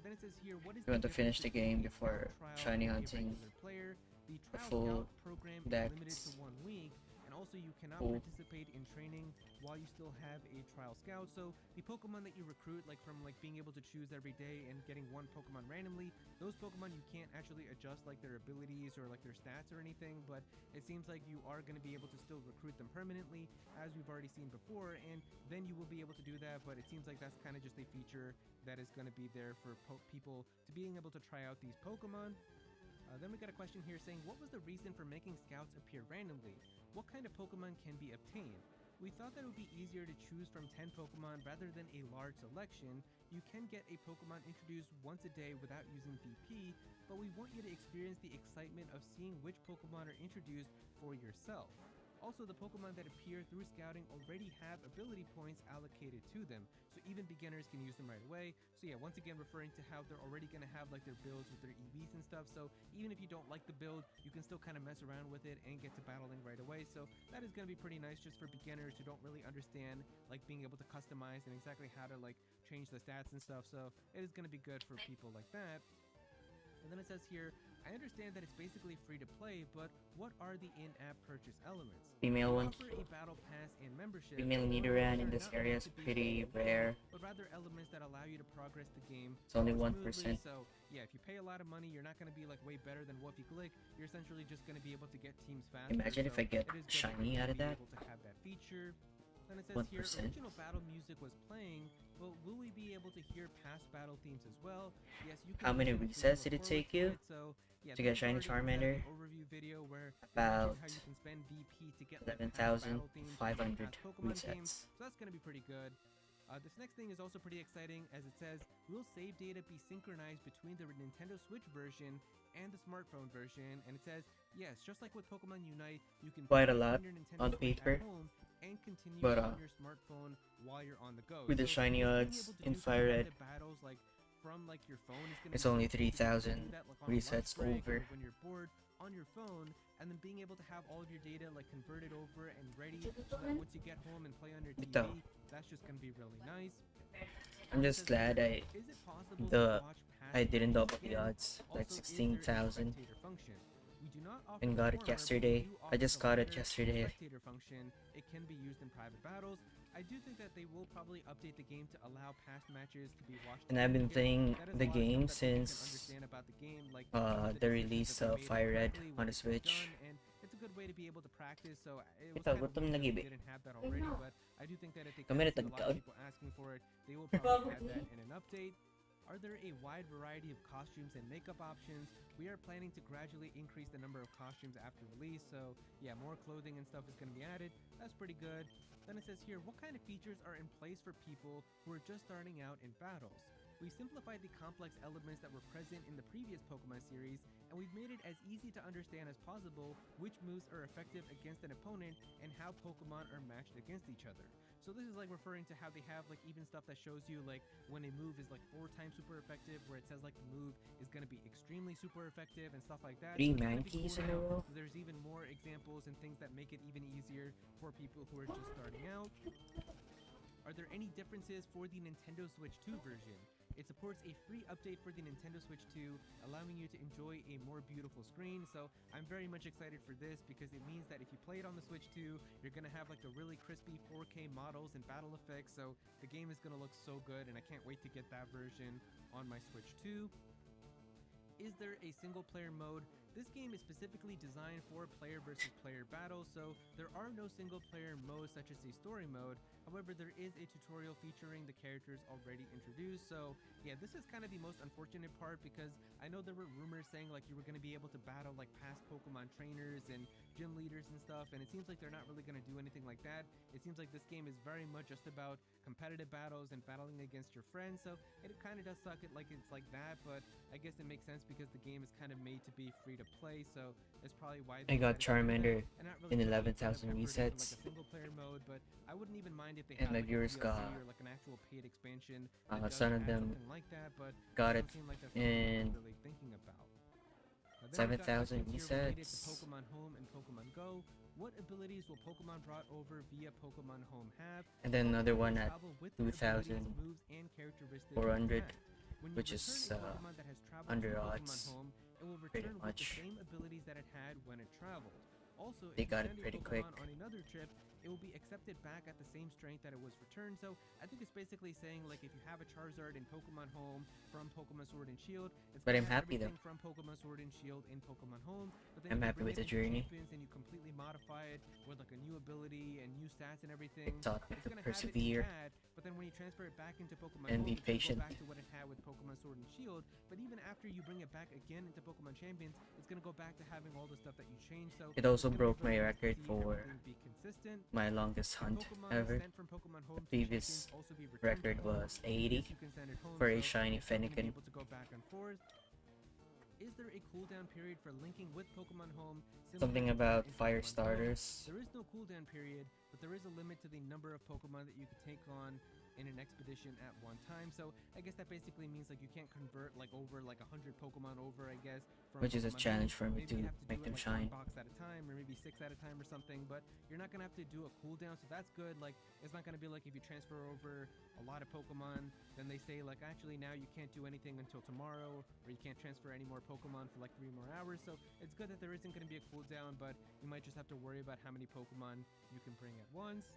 Then it says here, what is You want to finish the difference game between a before trial shiny and a hunting regular player? The the trial full scout program is decks. limited to 1 week, and also you cannot Cool. participate in training while you still have a trial scout. So the Pokemon that you recruit, like from like being able to choose every day and getting one Pokemon randomly, those Pokemon you can't actually adjust like their abilities or like their stats or anything, but it seems like you are going to be able to still recruit them permanently, as we've already seen before, and then you will be able to do that. But it seems like that's kind of just a feature that is going to be there for people to being able to try out these Pokemon. Then we got a question here saying, what was the reason for making scouts appear randomly? What kind of Pokemon can be obtained? We thought that it would be easier to choose from 10 Pokemon rather than a large selection. You can get a Pokemon introduced once a day without using VP, but we want you to experience the excitement of seeing which Pokemon are introduced for yourself. Also, the Pokemon that appear through scouting already have ability points allocated to them, so even beginners can use them right away. So yeah, once again referring to how they're already going to have like their builds with their EVs and stuff, so even if you don't like the build, you can still kind of mess around with it and get to battling right away. So that is going to be pretty nice just for beginners who don't really understand like being able to customize and exactly how to like change the stats and stuff. So it is going to be good for people like that. And then it says here, I understand that it's basically free to play, but what are the in-app purchase elements? Female one. Offer a battle pass and membership. Female Nidoran in this area is pretty rare. But rather elements that allow you to progress the game. It's only more 1%. smoothly. So yeah, if you pay a lot of money, you're not going to be like way better than Wolfie Glick. You're essentially just going to be able to get teams faster. Imagine if I get it is good shiny to out of be that. able to have that feature. Then it says here, 1%. original battle music was playing, but will we be able to hear past battle themes as well? Yes, you can. How many listen to resets did it record take for you it, so, yeah, to get this is shiny already inside of Charmander? the overview video where it About mentions how you can spend VP to get like, past battle themes from 11,500 past Pokemon games. resets. So that's going to be pretty good. This next thing is also pretty exciting, as it says, will save data be synchronized between the Nintendo Switch version and the smartphone version? And it says, yes, just like with Pokemon Unite, you can Quite a play lot on your Nintendo on Switch paper, at home and continue but, on your smartphone while you're on the go. with the So shiny just being odds able to in do FireRed, competitive battles like from like your phone is gonna it's be only great because you can 3,000 do that, like, on a lunch resets break or over. when you're bored on your phone, and then being able to have all of your data like converted over and ready so that once you get home and play on your TV, Ito. that's just gonna be really nice. I'm just glad Is it possible the to watch past I didn't double the games? odds, like Also, is there a 16,000, spectator function? We do not offer and the got it former, but we yesterday. do I offer just the got it latter, yesterday. spectator function. It can be used in private battles. I do think that they will probably update the game to allow past matches to be watched. And I've been playing That is the a lot of game stuff that people can since understand about the game, like the decisions that release they of made FireRed incorrectly, on what the they could've Switch. done, and it's a good way to be able to practice. So it was Ito, kind of gutom weird na that they gibi. didn't have that already, but I do think that if they Kami kind of see a lot of natagkag. people asking for it, they will probably add that in an update. Are there a wide variety of costumes and makeup options? We are planning to gradually increase the number of costumes after release, so yeah, more clothing and stuff is going to be added. That's pretty good. Then it says here, what kind of features are in place for people who are just starting out in battles? We simplified the complex elements that were present in the previous Pokemon series, and we've made it as easy to understand as possible which moves are effective against an opponent and how Pokemon are matched against each other. So this is like referring to how they have like even stuff that shows you like when a move is like 4 times super effective, where it says like the move is going to be extremely super effective and stuff like that. 3 So it's gonna be Mankeys cool in a now. row. There's even more examples and things that make it even easier for people who are just starting out. Are there any differences for the Nintendo Switch 2 version? It supports a free update for the Nintendo Switch 2, allowing you to enjoy a more beautiful screen. So I'm very much excited for this because it means that if you play it on the Switch 2, you're going to have like the really crispy 4K models and battle effects. So the game is going to look so good, and I can't wait to get that version on my Switch 2. Is there a single player mode? This game is specifically designed for player versus player battles, so there are no single player modes such as a story mode. However, there is a tutorial featuring the characters already introduced. So yeah, this is kind of the most unfortunate part because I know there were rumors saying like you were going to be able to battle like past Pokemon trainers and gym leaders and stuff, and it seems like they're not really going to do anything like that. It seems like this game is very much just about competitive battles and battling against your friends, so it kind of does suck it like it's like that, but I guess it makes sense because the game is kind of made to be free to play, so that's probably why I got Charmander in in 11,000 resets. like a single player mode, but I wouldn't even mind if they And had my like viewers a DLC got, or like an actual paid expansion that does some of add them something like that, but got it it doesn't seem like that's something in they're really thinking about. Then we've got 7,000 questions here related to resets. Pokemon Home and Pokemon Go. What abilities will Pokemon brought over via Pokemon Home have? And then another Pokemon one at travel with their abilities, 2,400, moves, and characteristics intact. When you which is return a Pokemon that has traveled under to Pokemon odds, Home, it will pretty return with the much. same abilities that it had when it traveled. Also, They if got you it send pretty a quick. Pokemon on another trip, it will be accepted back at the same strength that it was returned. So I think it's basically saying like if you have a Charizard in Pokemon Home from Pokemon Sword and Shield, it's But gonna I'm have happy, though. everything from Pokemon Sword and Shield in Pokemon Home. But then I'm if you happy bring with it the into journey. Champions and you completely modify it with like a new ability and new stats and everything, Taught me it's to gonna have it persevere bad, but then when you transfer it back into Pokemon and Home, be it's gonna patient. go back to what it had with Pokemon Sword and Shield, but even after you bring it back again into Pokemon Champions, it's gonna go back to having all the stuff that you changed. So It also it's gonna be broke my very nice to record see for everything be consistent. my longest hunt Pokemon ever. sent from Pokemon Home The to previous Champions also be returned to record home. was 80 Yes, you can send it home, for a so shiny it's still gonna be Fennekin. able to go back and forth. Is there a cooldown period for linking with Pokemon Home? Similar Something to about in fire Pokemon Go? starters. There is no cooldown period, but there is a limit to the number of Pokemon that you can take on in an expedition at one time. So I guess that basically means like you can't convert like over like 100 Pokemon over, I guess. From Which is a Pokemon challenge Home. for me Maybe you to have to make do it them like shine. one box at a time, or maybe 6 at a time or something. But you're not gonna have to do a cooldown, so that's good. Like it's not gonna be like if you transfer over a lot of Pokemon, then they say like actually now you can't do anything until tomorrow, or you can't transfer any more Pokemon for like 3 more hours. So it's good that there isn't gonna be a cooldown, but you might just have to worry about how many Pokemon you can bring at once.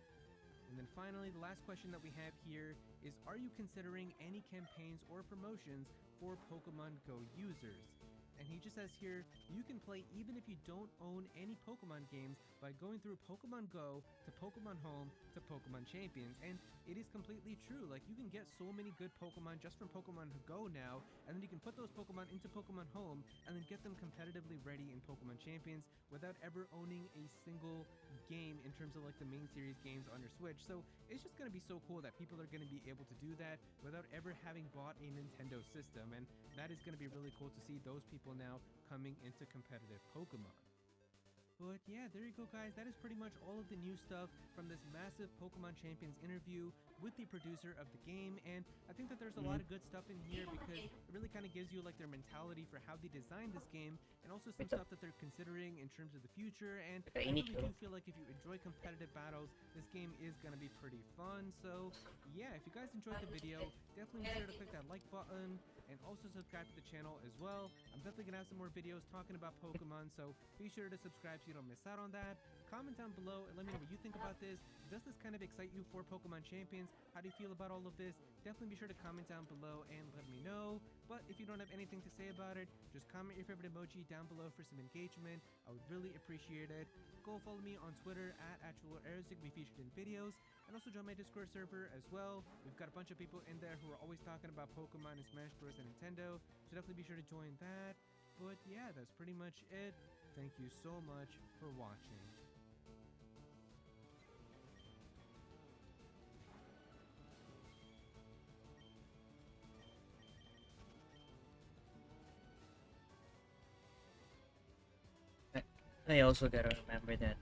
And then finally, the last question that we have here is, are you considering any campaigns or promotions for Pokemon Go users? And he just says here, you can play even if you don't own any Pokemon games by going through Pokemon Go to Pokemon Home to Pokemon Champions. And it is completely true. Like, you can get so many good Pokemon just from Pokemon Go now, and then you can put those Pokemon into Pokemon Home and then get them competitively ready in Pokemon Champions without ever owning a single game in terms of like the main series games on your Switch. So it's just going to be so cool that people are going to be able to do that without ever having bought a Nintendo system, and that is going to be really cool to see those people now coming into competitive Pokemon. But yeah, there you go guys, that is pretty much all of the new stuff from this massive Pokemon Champions interview with the producer of the game, and I think that there's a lot of good stuff in here because it really kind of gives you like their mentality for how they designed this game, and also some stuff that they're considering in terms of the future. And I really do feel like if you enjoy competitive battles, this game is going to be pretty fun. So yeah, if you guys enjoyed the video, definitely be sure to click that like button and also subscribe to the channel as well. I'm definitely gonna have some more videos talking about Pokemon, so be sure to subscribe so you don't miss out on that. Comment down below and let me know what you think about this. Does this kind of excite you for Pokemon Champions? How do you feel about all of this? Definitely be sure to comment down below and let me know. But if you don't have anything to say about it, just comment your favorite emoji down below for some engagement. I would really appreciate it. Go follow me on Twitter at @ActualAirzik, be featured in videos, and also join my Discord server as well. We've got a bunch of people in there who are always talking about Pokemon and Smash Bros. And Nintendo, so definitely be sure to join that. But yeah, that's pretty much it. Thank you so much for watching. I also gotta remember that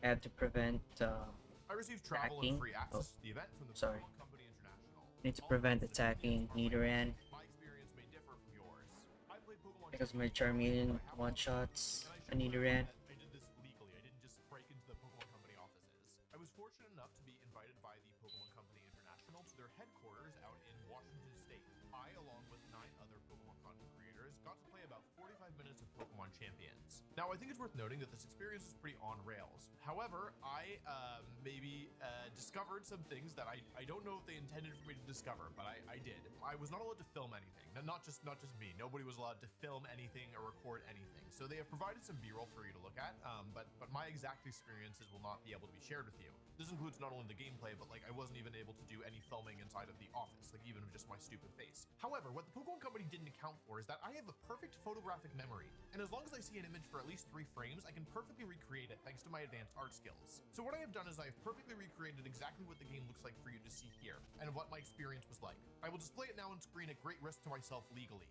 I have to prevent I received travel attacking. and free access to the event from the Sorry. Pokemon Company International. Need to prevent attacking Nidoran My experience may differ from yours. I played Pokemon because my Champions Charmeleon one-shots a and I should Nidoran. point out that I did this legally. I didn't just break into the Pokemon Company offices. I was fortunate enough to be invited by the Pokemon Company International to their headquarters out in Washington State. I, along with 9 other Pokemon content creators, got to play about 45 minutes of Pokemon Champions. Now, I think it's worth noting that this experience was pretty on rails. However, I maybe discovered some things that I don't know if they intended for me to discover, but I did. I was not allowed to film anything. Not just me. Nobody was allowed to film anything or record anything. So they have provided some B-roll for you to look at, but my exact experiences will not be able to be shared with you. This includes not only the gameplay, but like I wasn't even able to do any filming inside of the office, like even of just my stupid face. However, what the Pokemon Company didn't account for is that I have a perfect photographic memory, and as long as I see an image for at least 3 frames, I can perfectly recreate it thanks to my advanced art skills. So what I have done is I have perfectly recreated exactly what the game looks like for you to see here, and what my experience was like. I will display it now on screen at great risk to myself legally.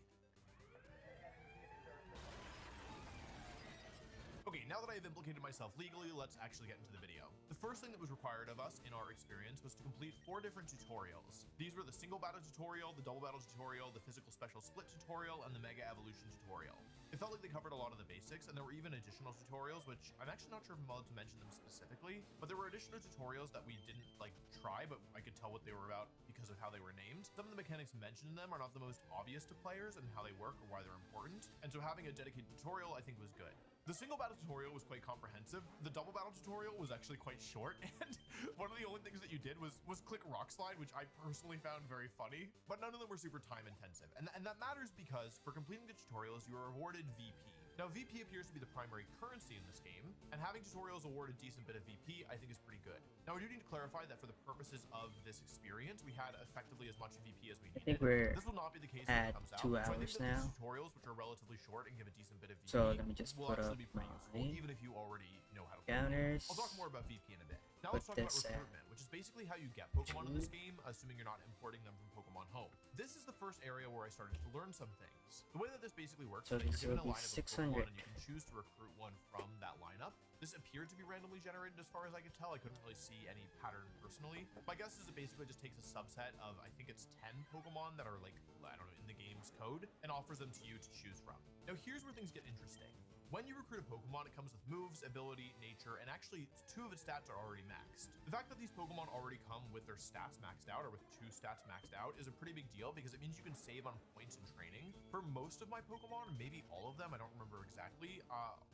Okay, now that I have implicated myself legally, let's actually get into the video. The first thing that was required of us in our experience was to complete 4 different tutorials. These were the single battle tutorial, the double battle tutorial, the physical special split tutorial, and the mega evolution tutorial. It felt like they covered a lot of the basics, and there were even additional tutorials, which I'm actually not sure if I'm allowed to mention them specifically, but there were additional tutorials that we didn't like try, but I could tell what they were about because of how they were named. Some of the mechanics mentioned in them are not the most obvious to players and how they work or why they're important, and so having a dedicated tutorial I think was good. The single battle tutorial was quite comprehensive. The double battle tutorial was actually quite short, and one of the only things that you did was click rock slide, which I personally found very funny, but none of them were super time intensive. And that matters because for completing the tutorials, you are awarded VP. Now, VP appears to be the primary currency in this game, and having tutorials award a decent bit of VP I think is pretty good. Now, I do need to clarify that for the purposes of this experience, we had effectively as much VP as we I think needed. we're This will not be the case when at it comes out, 2 so I think hours that now. these tutorials, which are relatively short and give a decent bit of VP, So let me just will put actually up be pretty useful, my even if you already know how to play it. counters. I'll talk more about VP in a bit. Now Put let's talk about this at recruitment, which is basically how you get Pokemon in this game, assuming you're not importing them from Pokemon Home. This is the first area where I started to learn some things. The way that this basically works So is that this you're given will a be lineup of Pokemon 600. and you can choose to recruit one from that lineup. This appeared to be randomly generated as far as I could tell. I couldn't really see any pattern personally. My guess is it basically just takes a subset of, I think it's 10 Pokemon that are like, I don't know, in the game's code and offers them to you to choose from. Now here's where things get interesting. When you recruit a Pokemon, it comes with moves, ability, nature, and actually 2 of its stats are already maxed. The fact that these Pokemon already come with their stats maxed out, or with 2 stats maxed out, is a pretty big deal because it means you can save on points in training. For most of my Pokemon, maybe all of them, I don't remember exactly,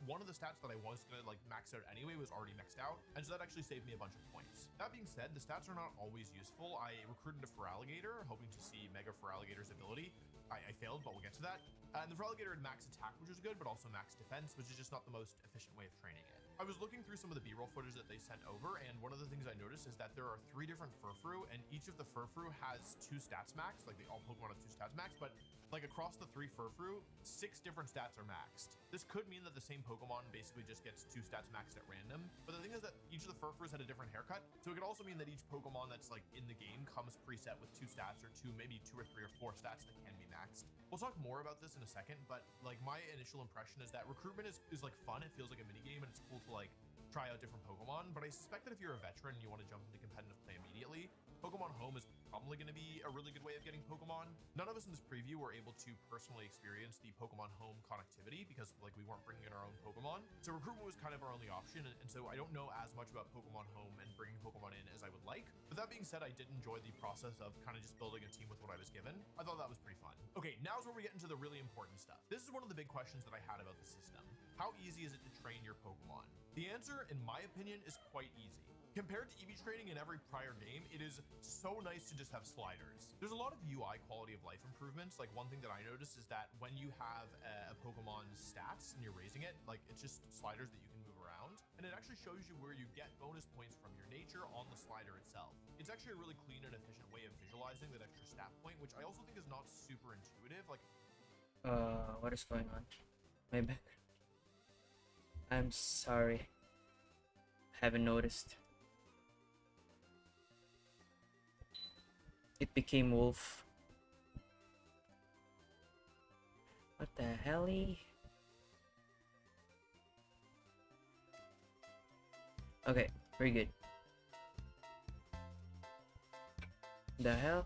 one of the stats that I was gonna like max out anyway was already maxed out, and so that actually saved me a bunch of points. That being said, the stats are not always useful. I recruited a Feraligatr, hoping to see Mega Feraligator's ability. I failed, but we'll get to that. And the Feraligatr had max attack, which is good, but also max defense, which is just not the most efficient way of training it. I was looking through some of the B-roll footage that they sent over, and one of the things I noticed is that there are 3 different Furfrou, and each of the Furfrou has 2 stats max, like all Pokemon have 2 stats max, but like across the 3 Furfrou, 6 different stats are maxed. This could mean that the same Pokemon basically just gets 2 stats maxed at random, but the thing is that each of the Furfrous had a different haircut, so it could also mean that each Pokemon that's like in the game comes preset with 2 stats, or 2, maybe 2 or 3 or 4 stats that can be maxed. We'll talk more about this in a second, but like my initial impression is that recruitment is like fun. It feels like a mini game, and it's cool to like try out different Pokemon, but I suspect that if you're a veteran and you want to jump into competitive play immediately, Pokemon Home is probably going to be a really good way of getting Pokemon. None of us in this preview were able to personally experience the Pokemon Home connectivity because like we weren't bringing in our own Pokemon. So recruitment was kind of our only option, and so I don't know as much about Pokemon Home and bringing Pokemon in as I would like. But that being said, I did enjoy the process of kind of just building a team with what I was given. I thought that was pretty fun. Okay, now's where we get into the really important stuff. This is one of the big questions that I had about the system. How easy is it to train your Pokemon? The answer, in my opinion, is quite easy. Compared to EV training in every prior game, it is so nice to just have sliders. There's a lot of UI quality of life improvements. Like one thing that I noticed is that when you have a Pokemon's stats and you're raising it, like it's just sliders that you can move around, and it actually shows you where you get bonus points from your nature on the slider itself. It's actually a really clean and efficient way of visualizing that extra stat point, which I also think is not super intuitive. Like, what is going on? My back. I'm sorry. Haven't noticed. It became wolf. What the helly? Okay, very good. The hell?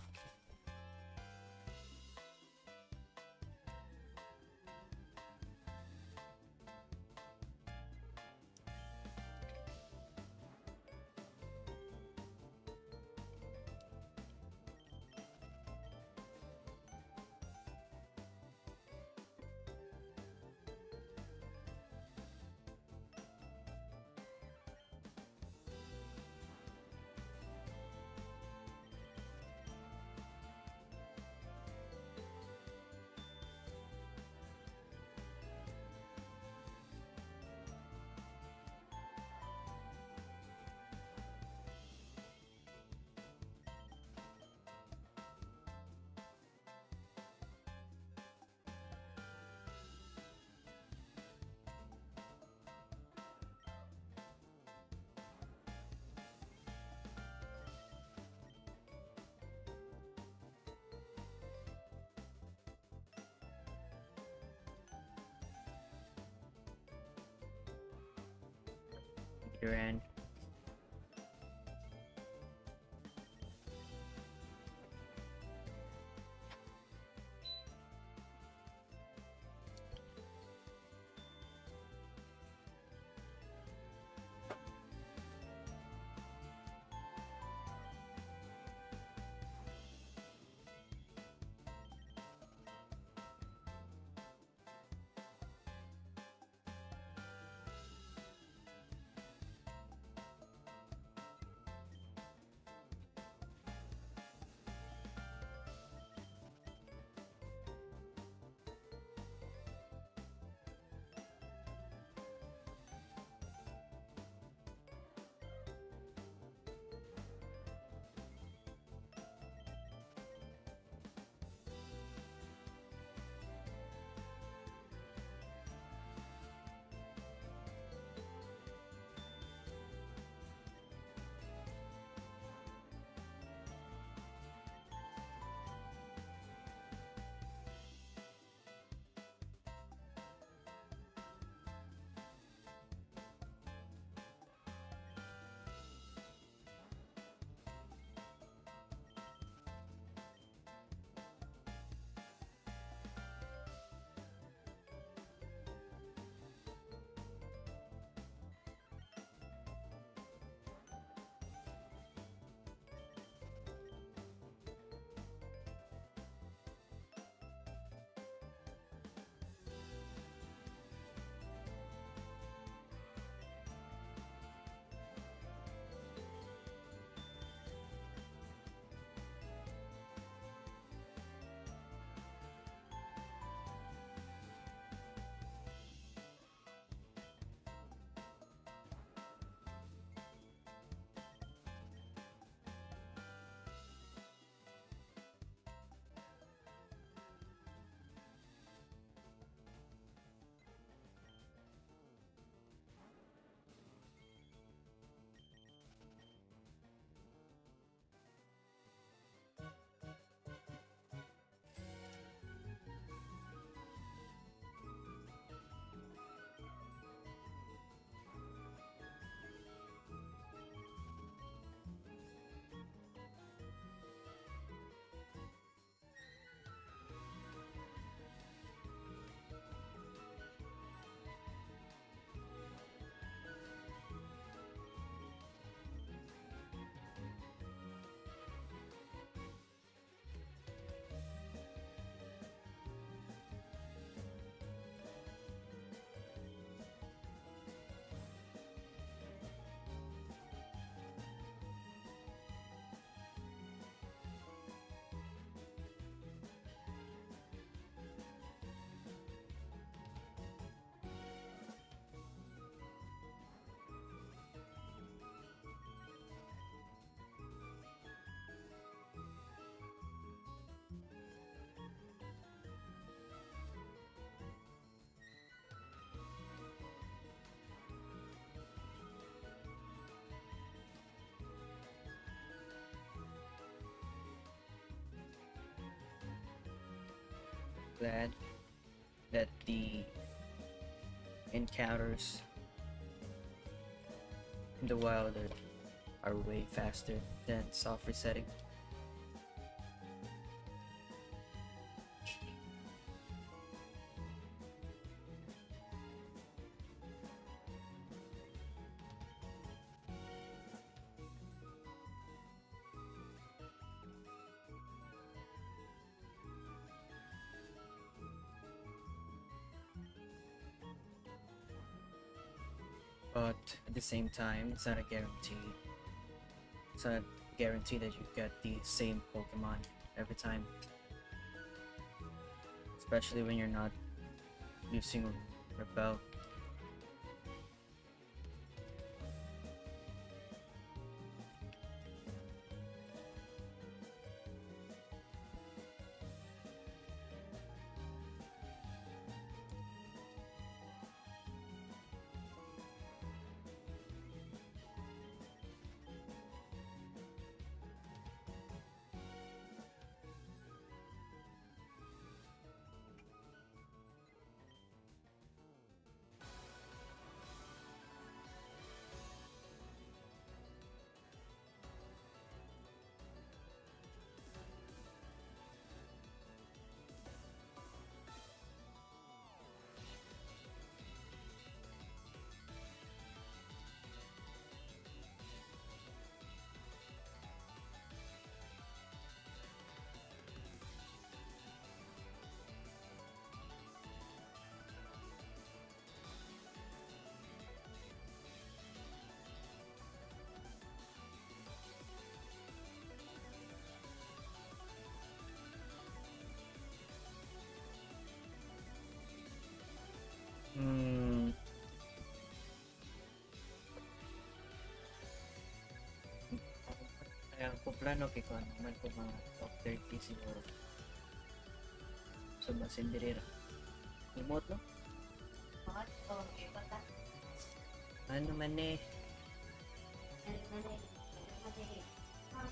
Nidoran. glad that the encounters in the wild are way faster than soft resetting. But at the same time, it's not a guarantee. It's not a guarantee that you get the same Pokemon every time. Especially when you're not using Repel. Hmm. Kaya ko plano kay ko naman ko mga top 30 siguro. So ba Cinderella? Remote no? Bakit? Oh, okay, bata. Ano man eh. Ano na eh. Ano na eh. Ha?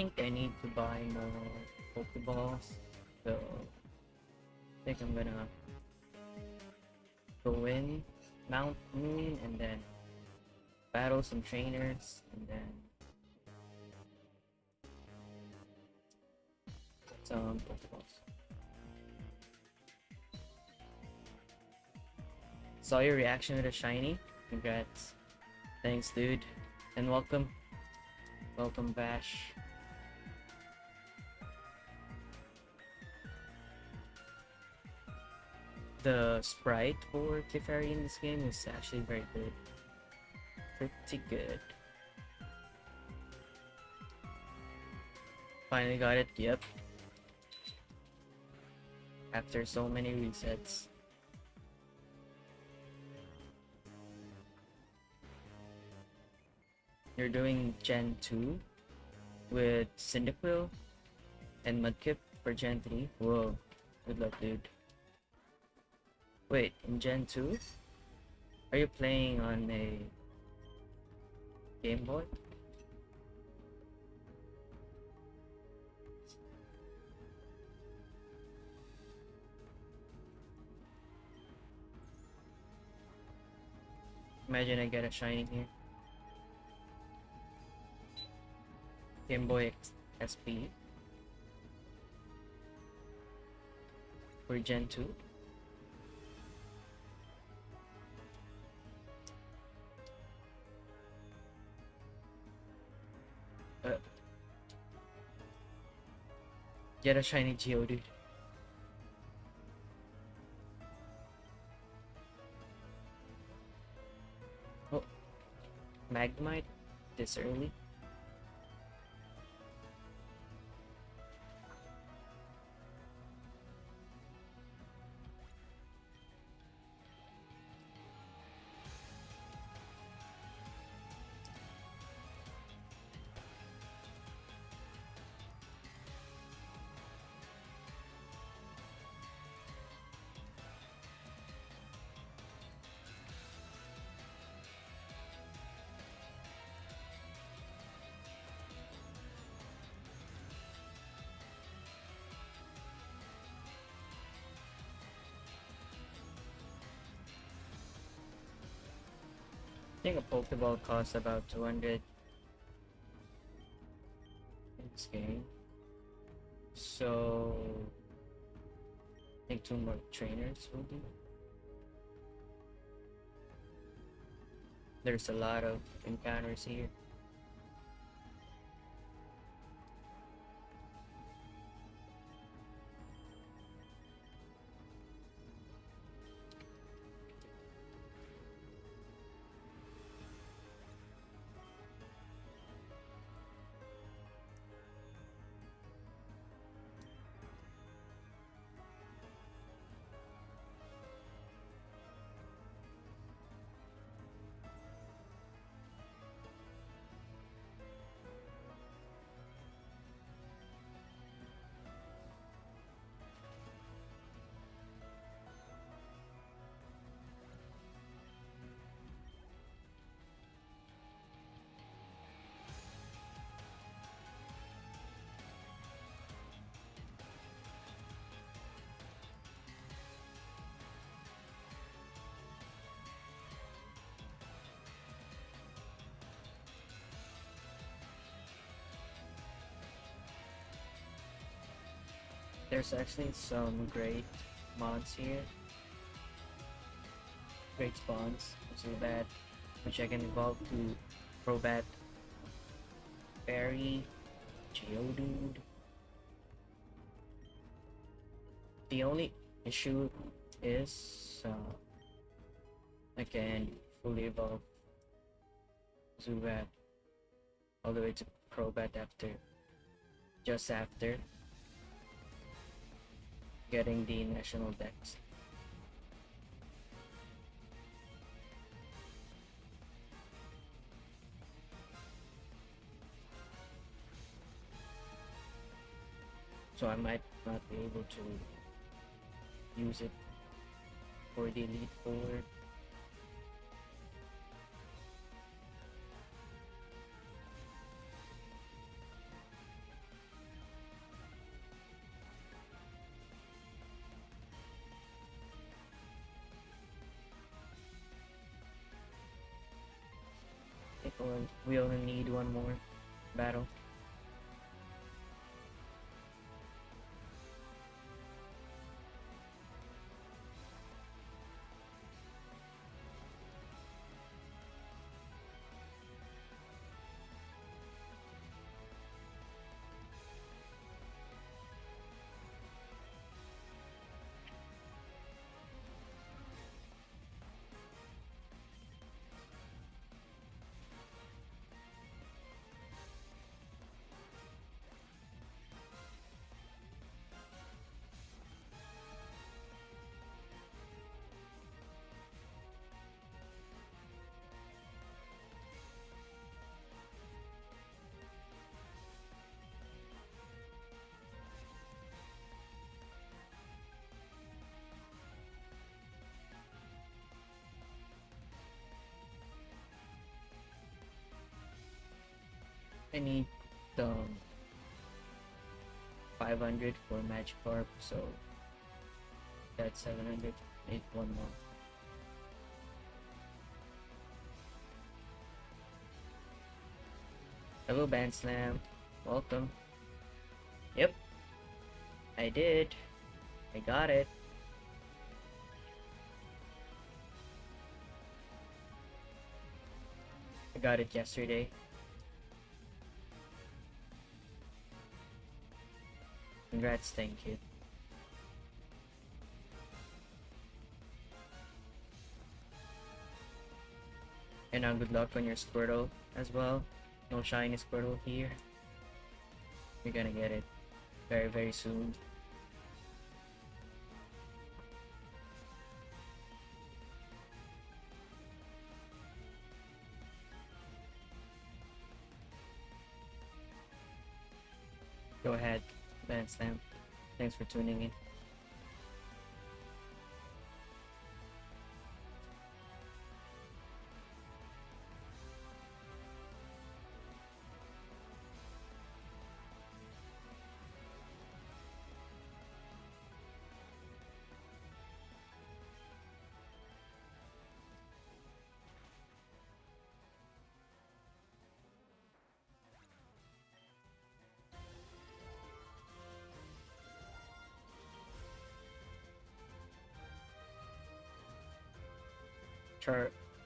think I need to buy more Pokeballs. So I think I'm gonna go in Mount Moon and then battle some trainers and then some Pokeballs. Saw your reaction to the shiny. Congrats. Thanks, dude. And welcome. Welcome, Bash. The sprite for Kefari in this game is actually very good. Pretty good. Finally got it, yep. After so many resets. You're doing Gen 2 with Cyndaquil and Mudkip for Gen 3? Whoa, good luck, dude. Wait, in Gen 2? Are you playing on a Game Boy? Imagine I get a shiny here. Game Boy SP for Gen 2. Get a shiny Geodude. Oh, Magnemite this early. I think a Pokeball costs about 200 in this game. So I think 2 more trainers will do. There's a lot of encounters here. There's actually some great mods here. Great spawns, so that which I can evolve to Crobat, Fairy, Geodude. The only issue is I can fully evolve Zubat all the way to Crobat just after getting the national dex. So I might not be able to use it for the Elite Four. we only need one more battle. I need um 500 for Magikarp, so that's 700. Need one more. Hello, Band Slam. Welcome. Yep, I did. I got it. I got it yesterday. Congrats, thank you. And good luck on your Squirtle as well. No shiny Squirtle here. You're gonna get it very, very soon. Go ahead, Band Slam. Thanks for tuning in.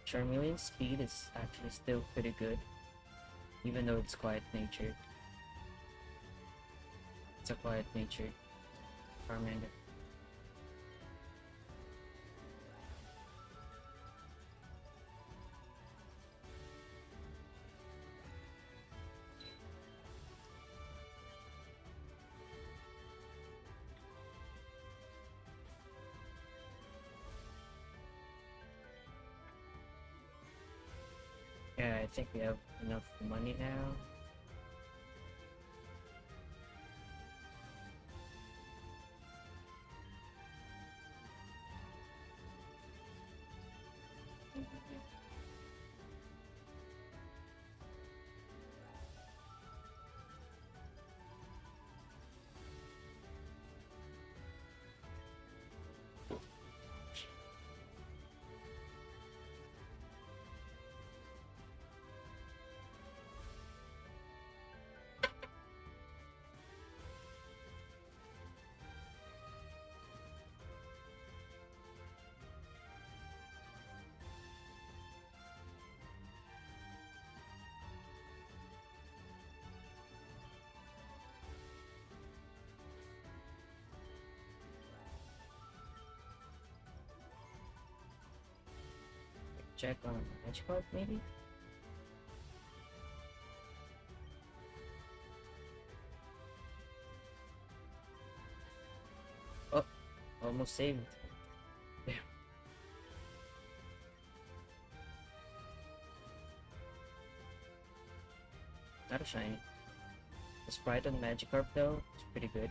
Charmeleon's speed is actually still pretty good, even though it's quiet natured. It's a quiet natured Charmander. Yeah, I think we have enough money now. Check on Magikarp maybe? Oh, almost saved. Damn. Not a shiny. The sprite on Magikarp though is pretty good.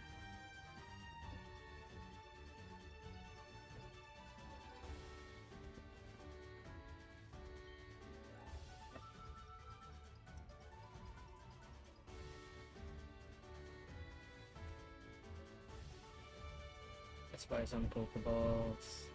Let's buy some Pokeballs.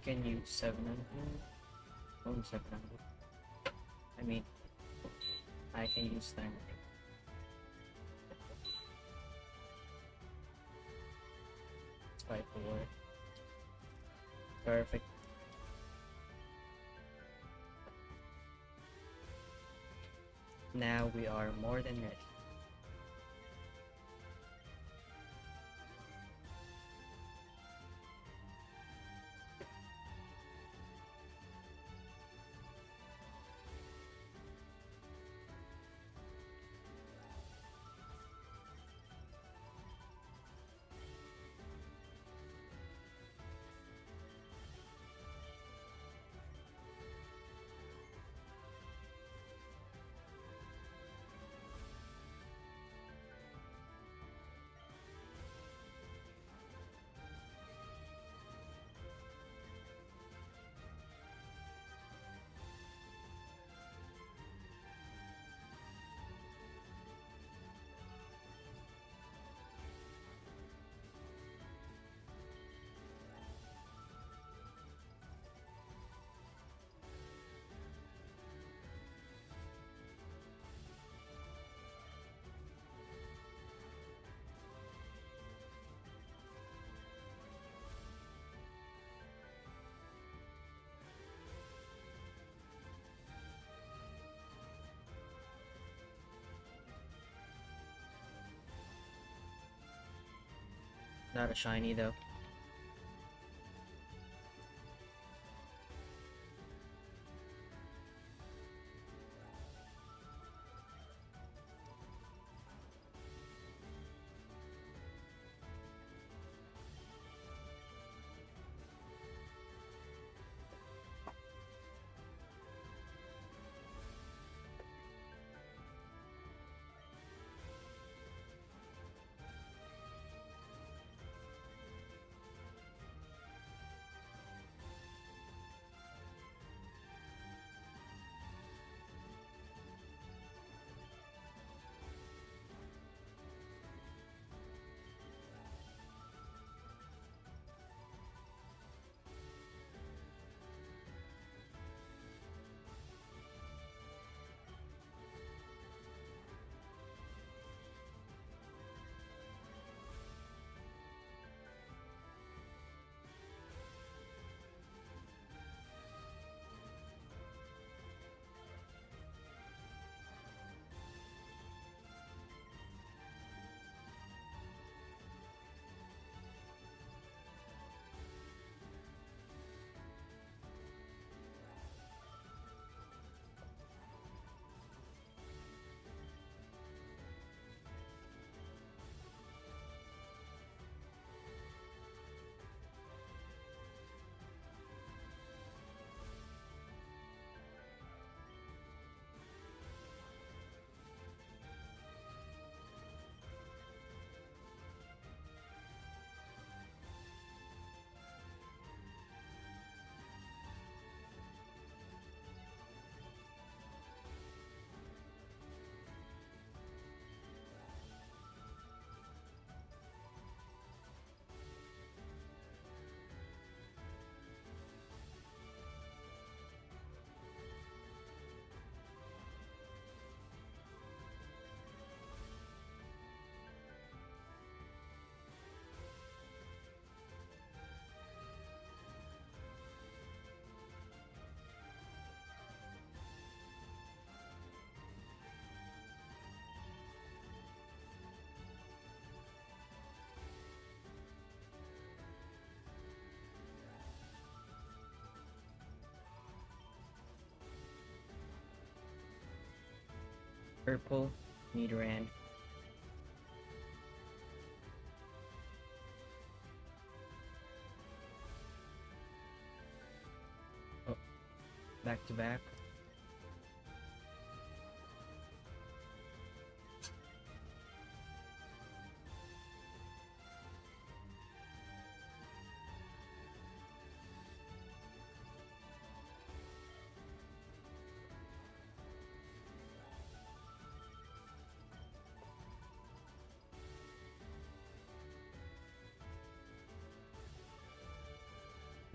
can use 700. Only 700. I mean, I can use 900. It's 5-4. Perfect. Now we are more than ready. Not a shiny though. Purple Nidoran. Oh, back to back.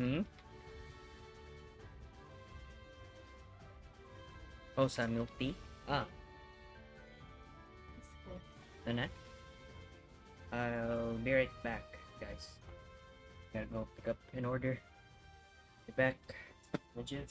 Hmm? Oh, sa milk tea? Ah, It's cool. ito na. I'll be right back, guys. Gotta go pick up an order. Be back. Legit.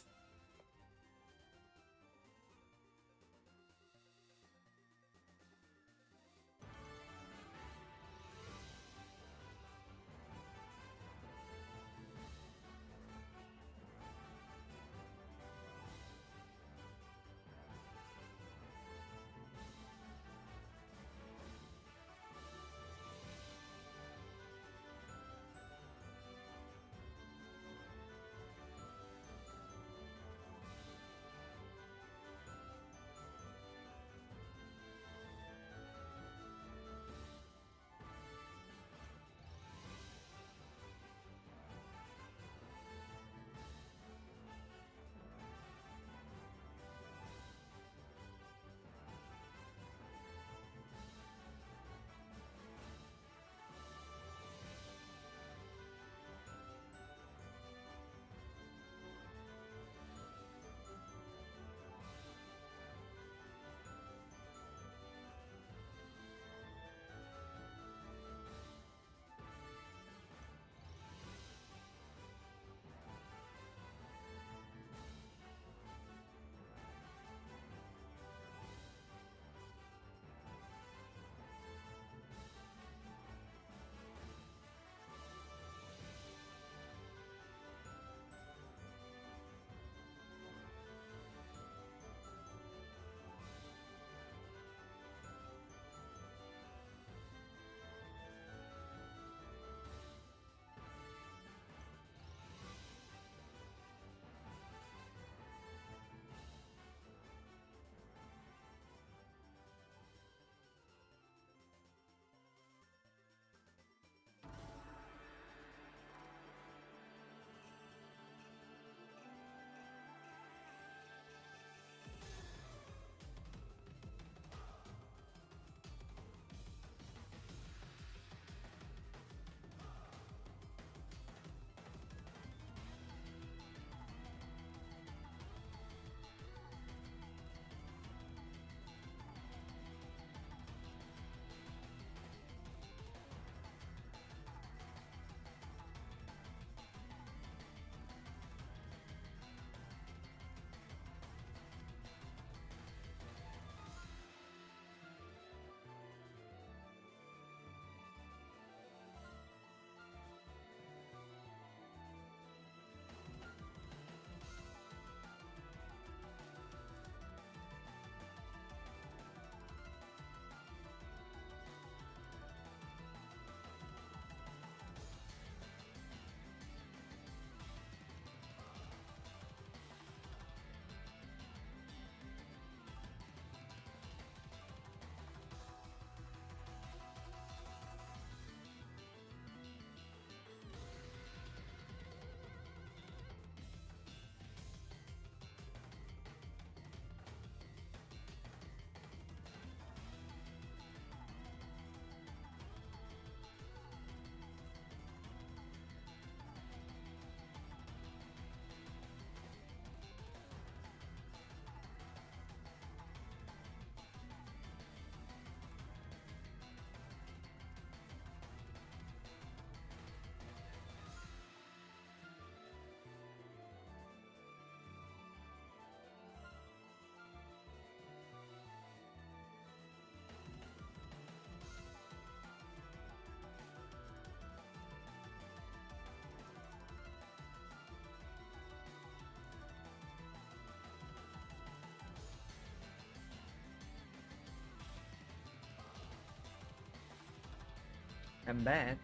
I'm back.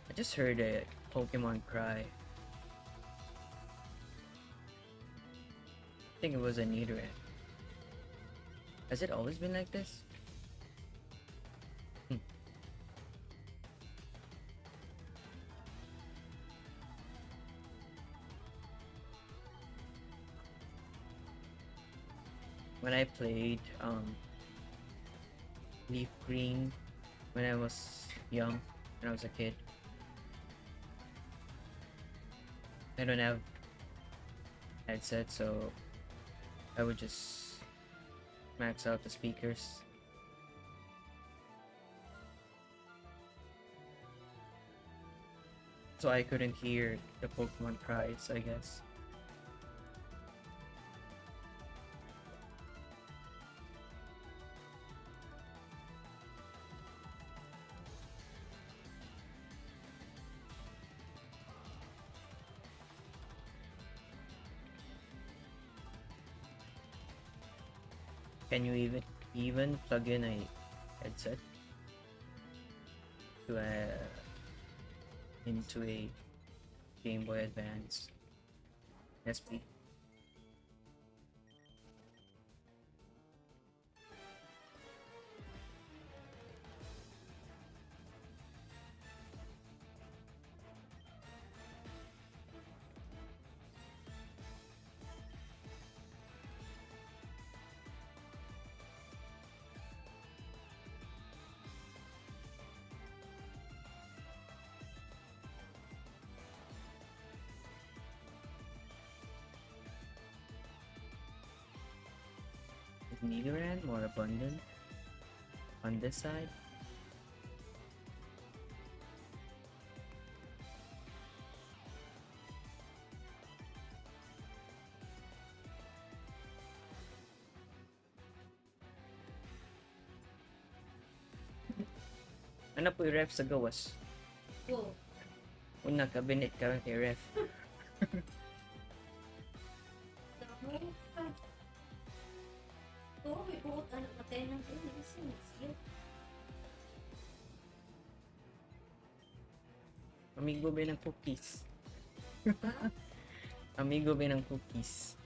I just heard a Pokemon cry. I think it was a Nidoran. Has it always been like this? When I played Leaf Green when I was young, when I was a kid, I don't have headset, so I would just max out the speakers. So I couldn't hear the Pokemon cries, I guess. Can you even plug in a headset to into a Game Boy Advance SP? Is Nidoran more abundant on this side? Ano po yung ref sa gawas? Go. Una, kabinet ka kay ref. Oo, may buot anak na tayo ng tayo. Sige. Amigo ba ng cookies? Ha? Amigo ba ng cookies?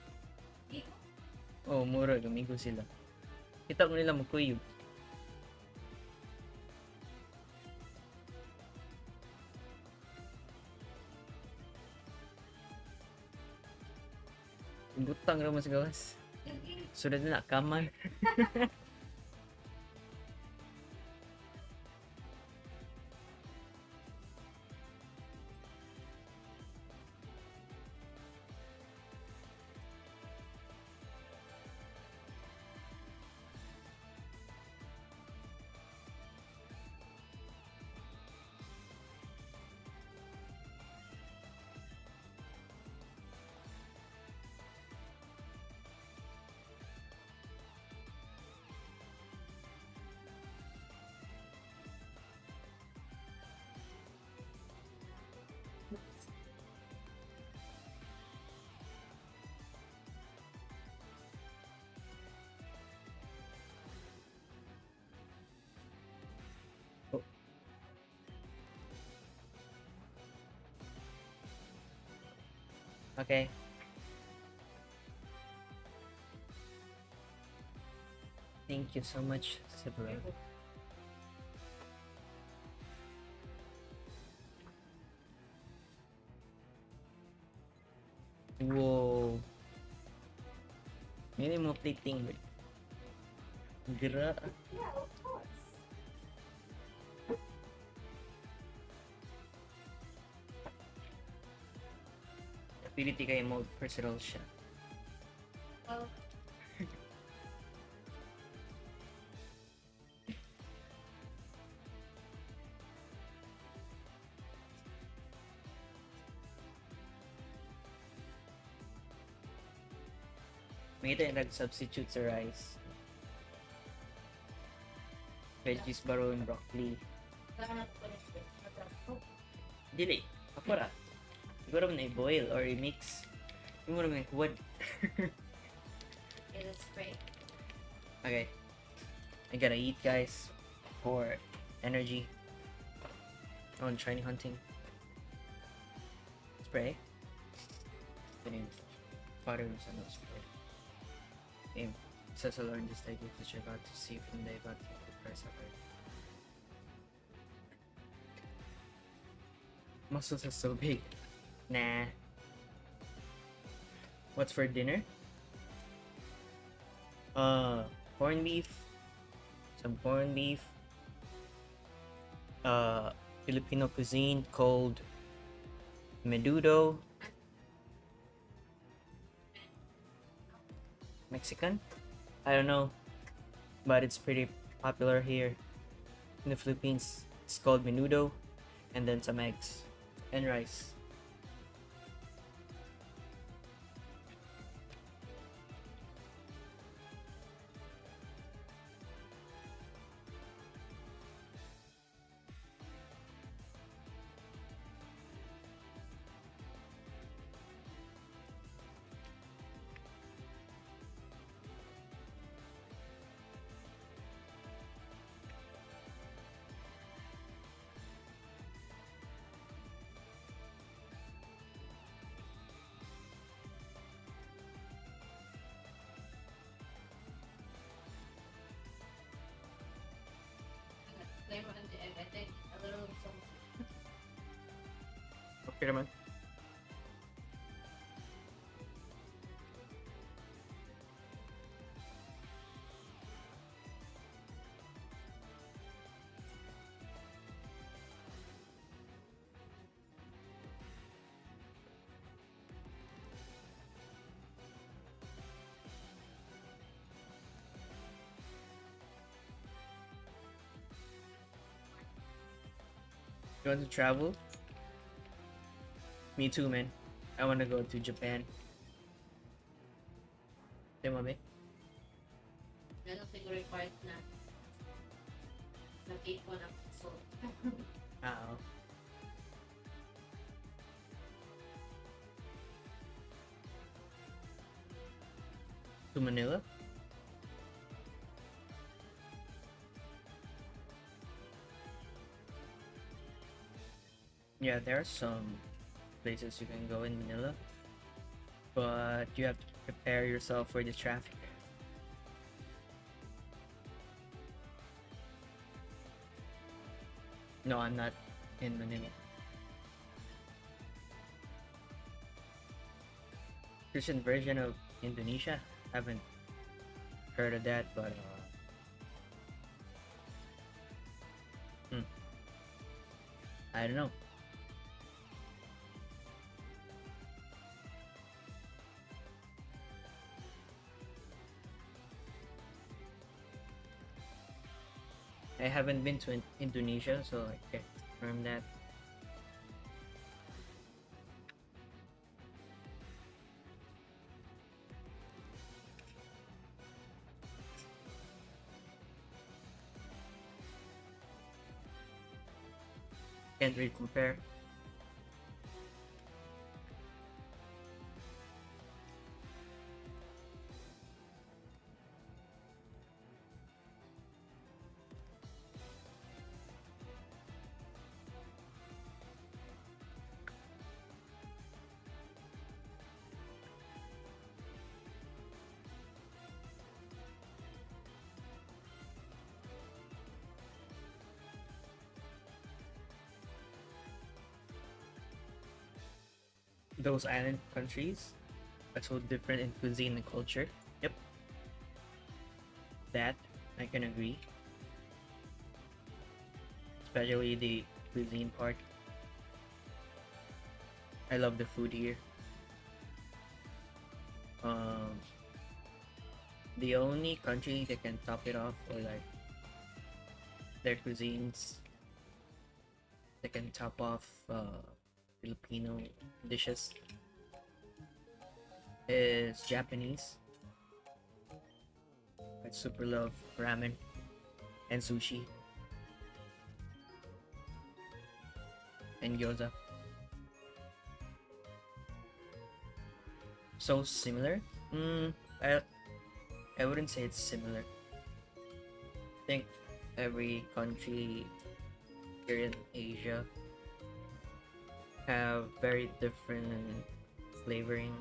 Ikaw? Oh, mura, amigo sila. Kita mo nila magkuyog. Butang raman sa gawas. Lagi. Sudah na kaman. Okay. Thank you so much, Sibra. Wow. Ini mo plating. Gra. Yeah, of course. Ability kayo mode personal siya. Oh, Makita yung nag-substitute sa rice. Veggies, baron, broccoli. kahanap ko na siya. Oh, Dili. Ako ra. Siguro mo na i-boil or i-mix. Yung mo naman kuwad. okay, let's spray. Okay. I gotta eat, guys. For energy. On training hunting. Spray. Then water sa no spray. Okay. Says a learn this technique which you're about to see from the about to press up. Muscles are so big. Nah. What's for dinner? Corned beef. Some corned beef. Filipino cuisine called menudo. Mexican. I don't know, but it's pretty popular here in the Philippines. It's called menudo, and then some eggs and rice. Flavor on the egg, I think a little salty. Okay naman. You want to travel? Me too, man. I want to go to Japan. Tama ba? Ano siguro required na nag-eat ko ng salt. Oo. To Manila? Yeah, there are some places you can go in Manila, but you have to prepare yourself for the traffic. No, I'm not in Manila. Christian version of Indonesia. Haven't heard of that, but I don't know. I haven't been to Indonesia, so I can't confirm that. Can't really compare. Those island countries are so different in cuisine and culture. Yep. That I can agree. Especially the cuisine part. I love the food here. The only country that can top it off, or like their cuisines that can top off Filipino dishes, is Japanese. I super love ramen and sushi and gyoza. So similar? I wouldn't say it's similar. I think every country here in Asia have very different flavoring.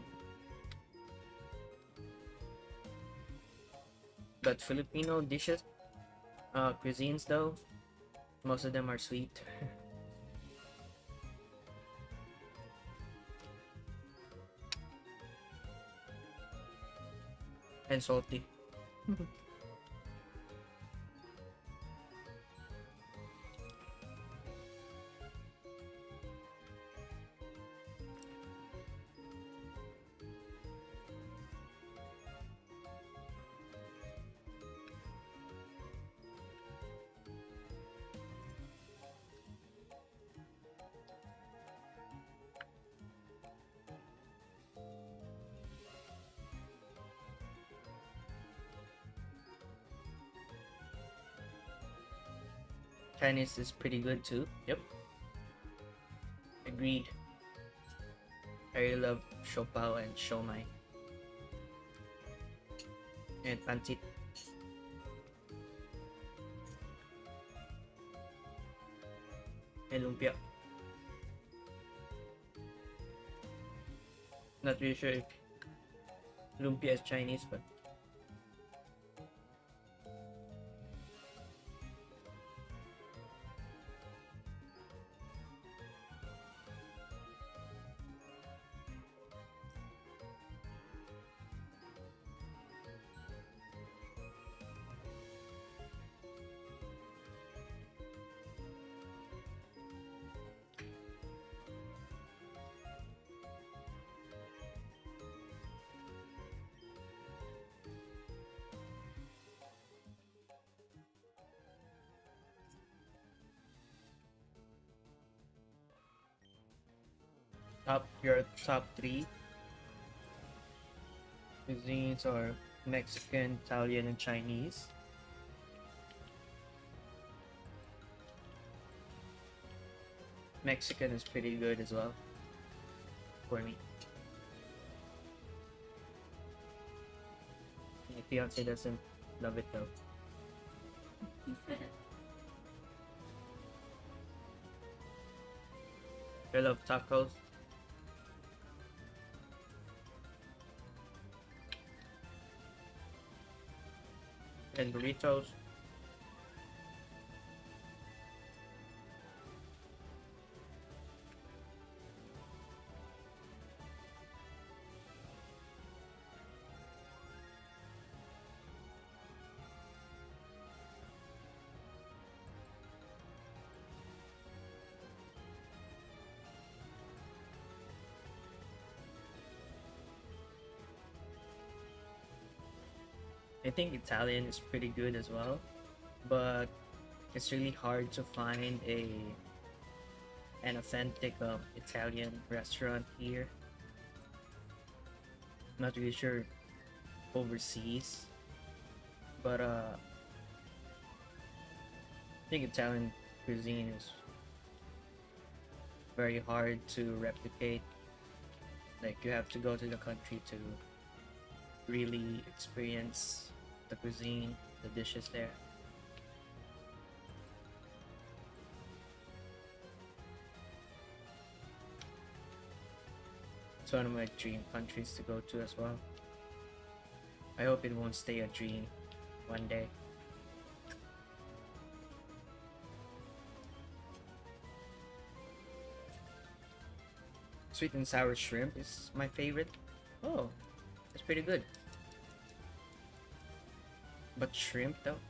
But Filipino dishes, cuisines though, most of them are sweet. And salty. Chinese is pretty good too. Yep. Agreed. I really love siopao and siomai. And pancit. And lumpia. Not really sure if lumpia is Chinese, but your top three cuisines are Mexican, Italian, and Chinese. Mexican is pretty good as well for me. My fiance doesn't love it though. I love tacos. And burritos. I think Italian is pretty good as well, but it's really hard to find an authentic Italian restaurant here. Not really sure overseas, but I think Italian cuisine is very hard to replicate. Like you have to go to the country to really experience the cuisine, the dishes there. It's one of my dream countries to go to as well. I hope it won't stay a dream one day. Sweet and sour shrimp is my favorite. Oh, that's pretty good. But shrimp though?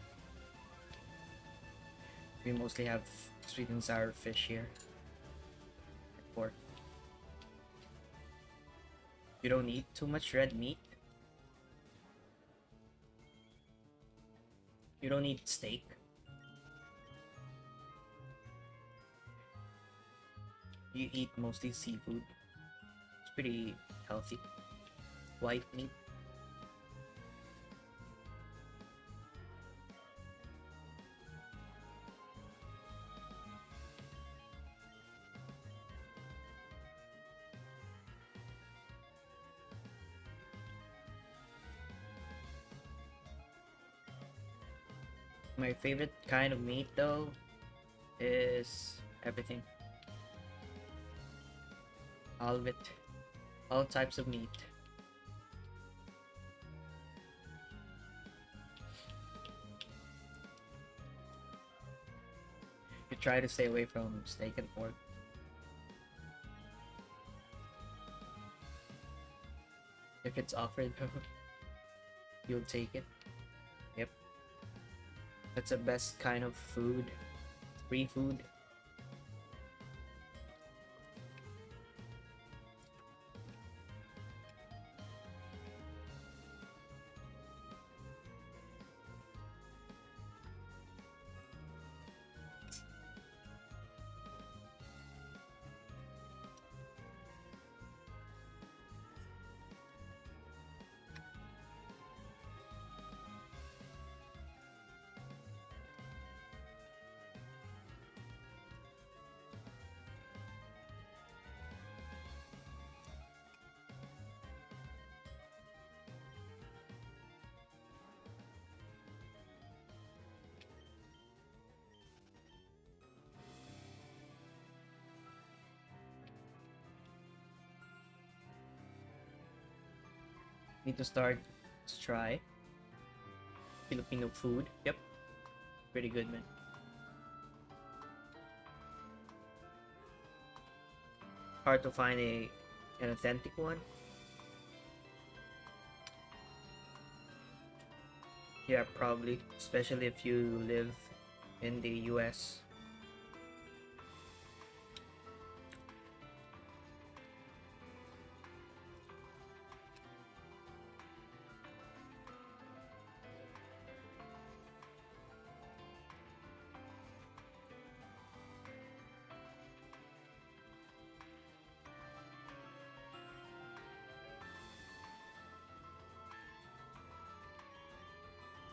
We mostly have sweet and sour fish here. And pork. You don't eat too much red meat? You don't eat steak? You eat mostly seafood. It's pretty healthy. White meat. My favorite kind of meat though is everything. All of it. All types of meat. You try to stay away from steak and pork. If it's offered though, you'll take it. Yep. That's the best kind of food. Free food. Need to start to try Filipino food. Yep, pretty good, man. Hard to find an authentic one. Yeah, probably, especially if you live in the US.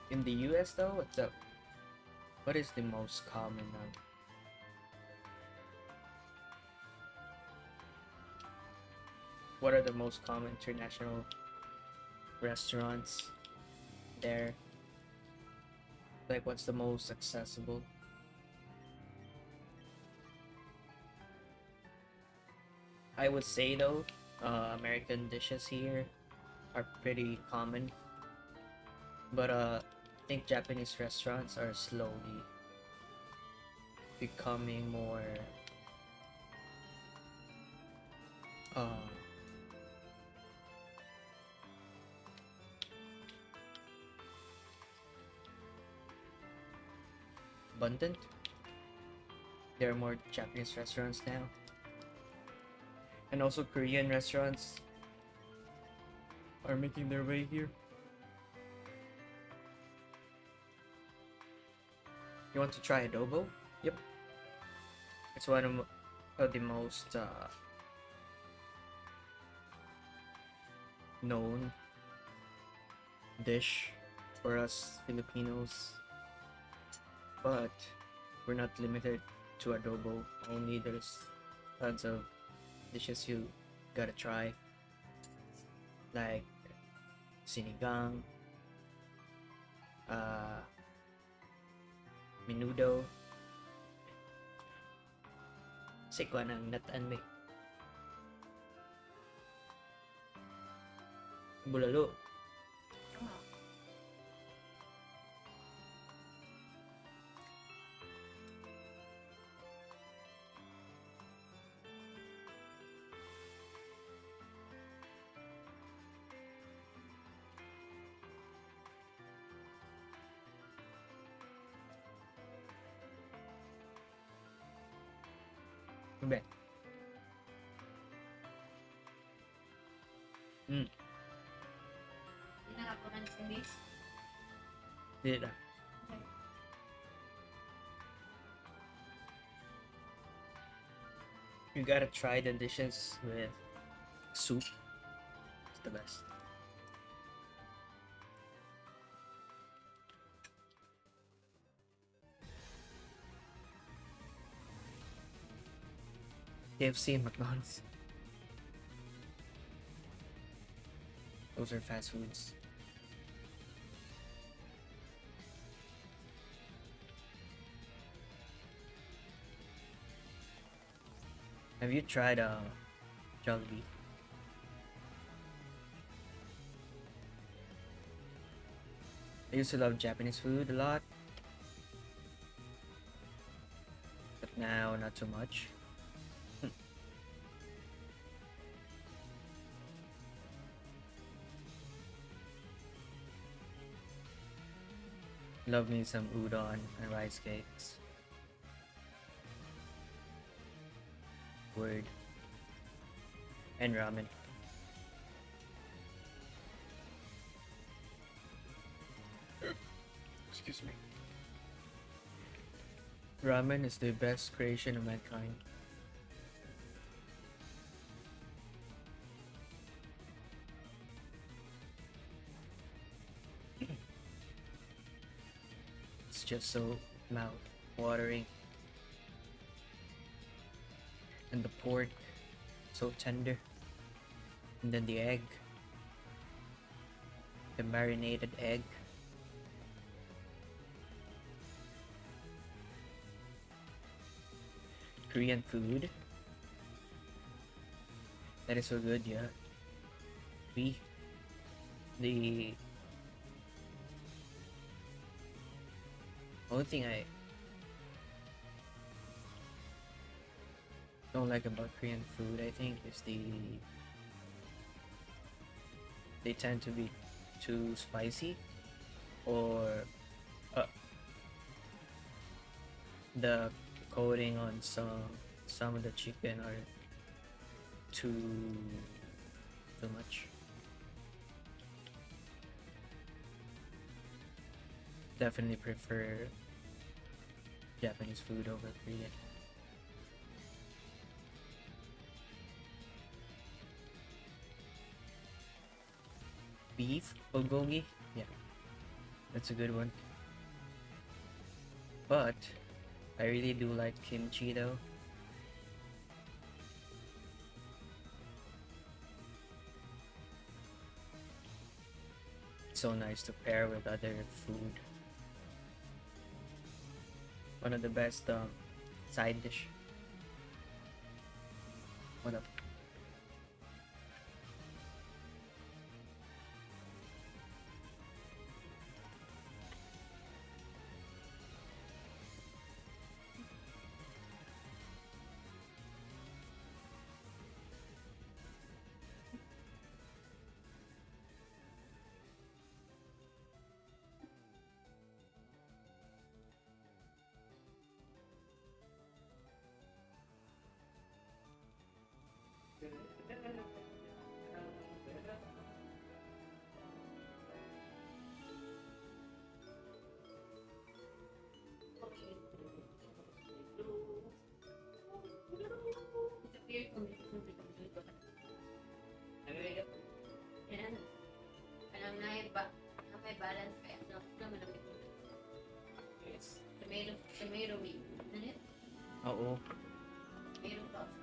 In the US though, what is the most common what are the most common international restaurants there? Like, what's the most accessible? I would say though, American dishes here are pretty common, but I think Japanese restaurants are slowly becoming more abundant. There are more Japanese restaurants now, and also Korean restaurants are making their way here. You want to try adobo? Yep, it's one of the most known dish for us Filipinos, but we're not limited to adobo only. There's tons of dishes you gotta try, like sinigang, menudo. Sikwa ng nataan may bulalo. Be. Hindi nakakunan sa base. Did na. Okay. You gotta try the dishes with soup. It's the best. KFC and McDonald's. Those are fast foods. Have you tried Jollibee? I used to love Japanese food a lot, but now not so much. Love me some udon and rice cakes. Word. And ramen. Excuse me. Ramen is the best creation of mankind. It's just so mouth-watering. And the pork, so tender. And then the egg. The marinated egg. Korean food. That is so good, yeah. The only thing I don't like about Korean food, I think, is they tend to be too spicy, or uh, the coating on some of the chicken are too much. Definitely prefer Japanese food over Korean. Beef bulgogi, yeah, that's a good one. But I really do like kimchi though. It's so nice to pair with other food. One of the best side dish. What up? Okay. It's a weird combination between two. Yan. Alam na yung na may balance kaya no, naman ang ito. Yes. Tomato meat. Ano yun? Oo. Tomato sauce.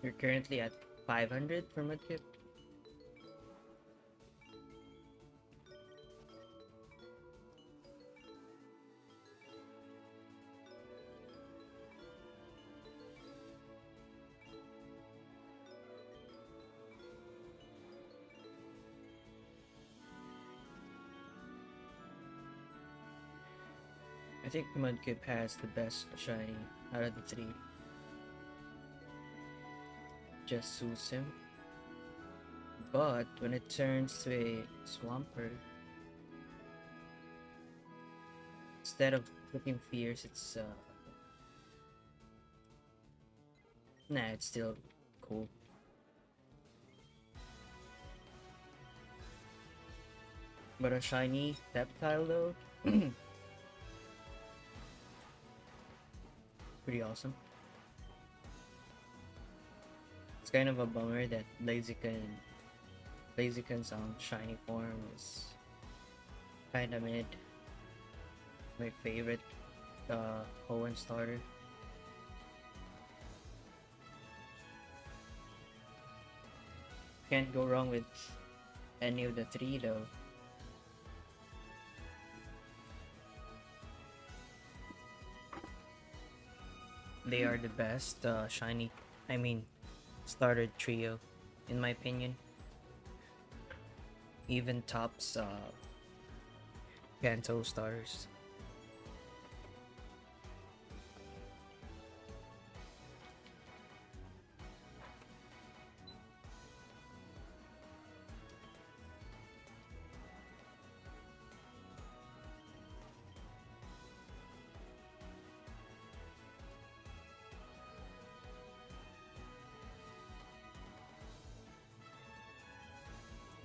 You're currently at 500 for Mudkip. I think Mudkip has the best shiny out of the three. Just suits him. But when it turns to a Swampert, instead of looking fierce, it's nah, it's still cool. But a shiny Reptile though, pretty awesome. It's kind of a bummer that Blaziken's shiny form is kind of mid. My favorite Hoenn starter. Can't go wrong with any of the three though. They are the best starter trio in my opinion. Even tops Kanto starters.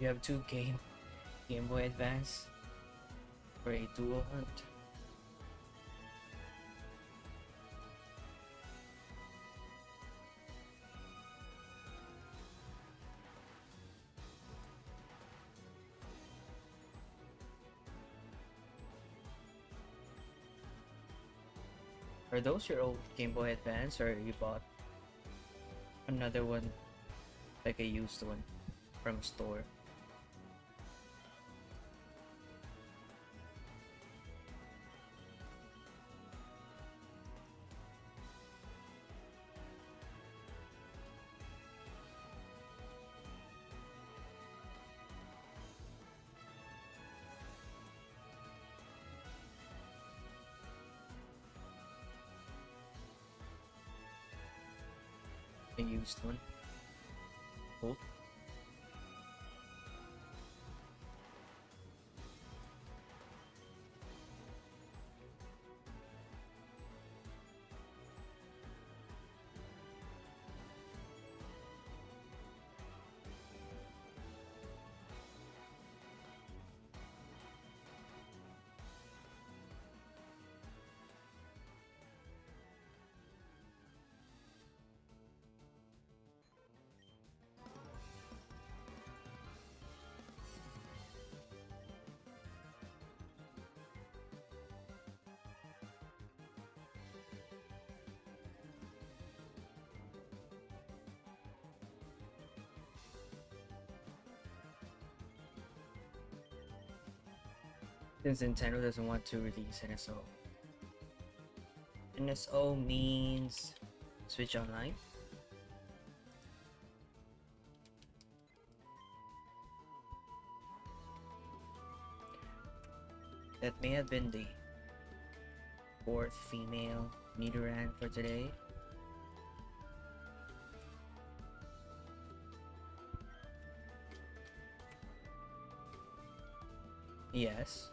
You have two Game Boy Advance for a dual hunt. Are those your old Game Boy Advance or you bought another one, like a used one from a store? A used one. Cool. Since Nintendo doesn't want to release NSO. NSO means Switch Online. That may have been the fourth female Nidoran for today. Yes.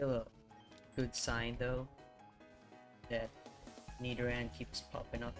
Still a good sign though that Nidoran keeps popping up.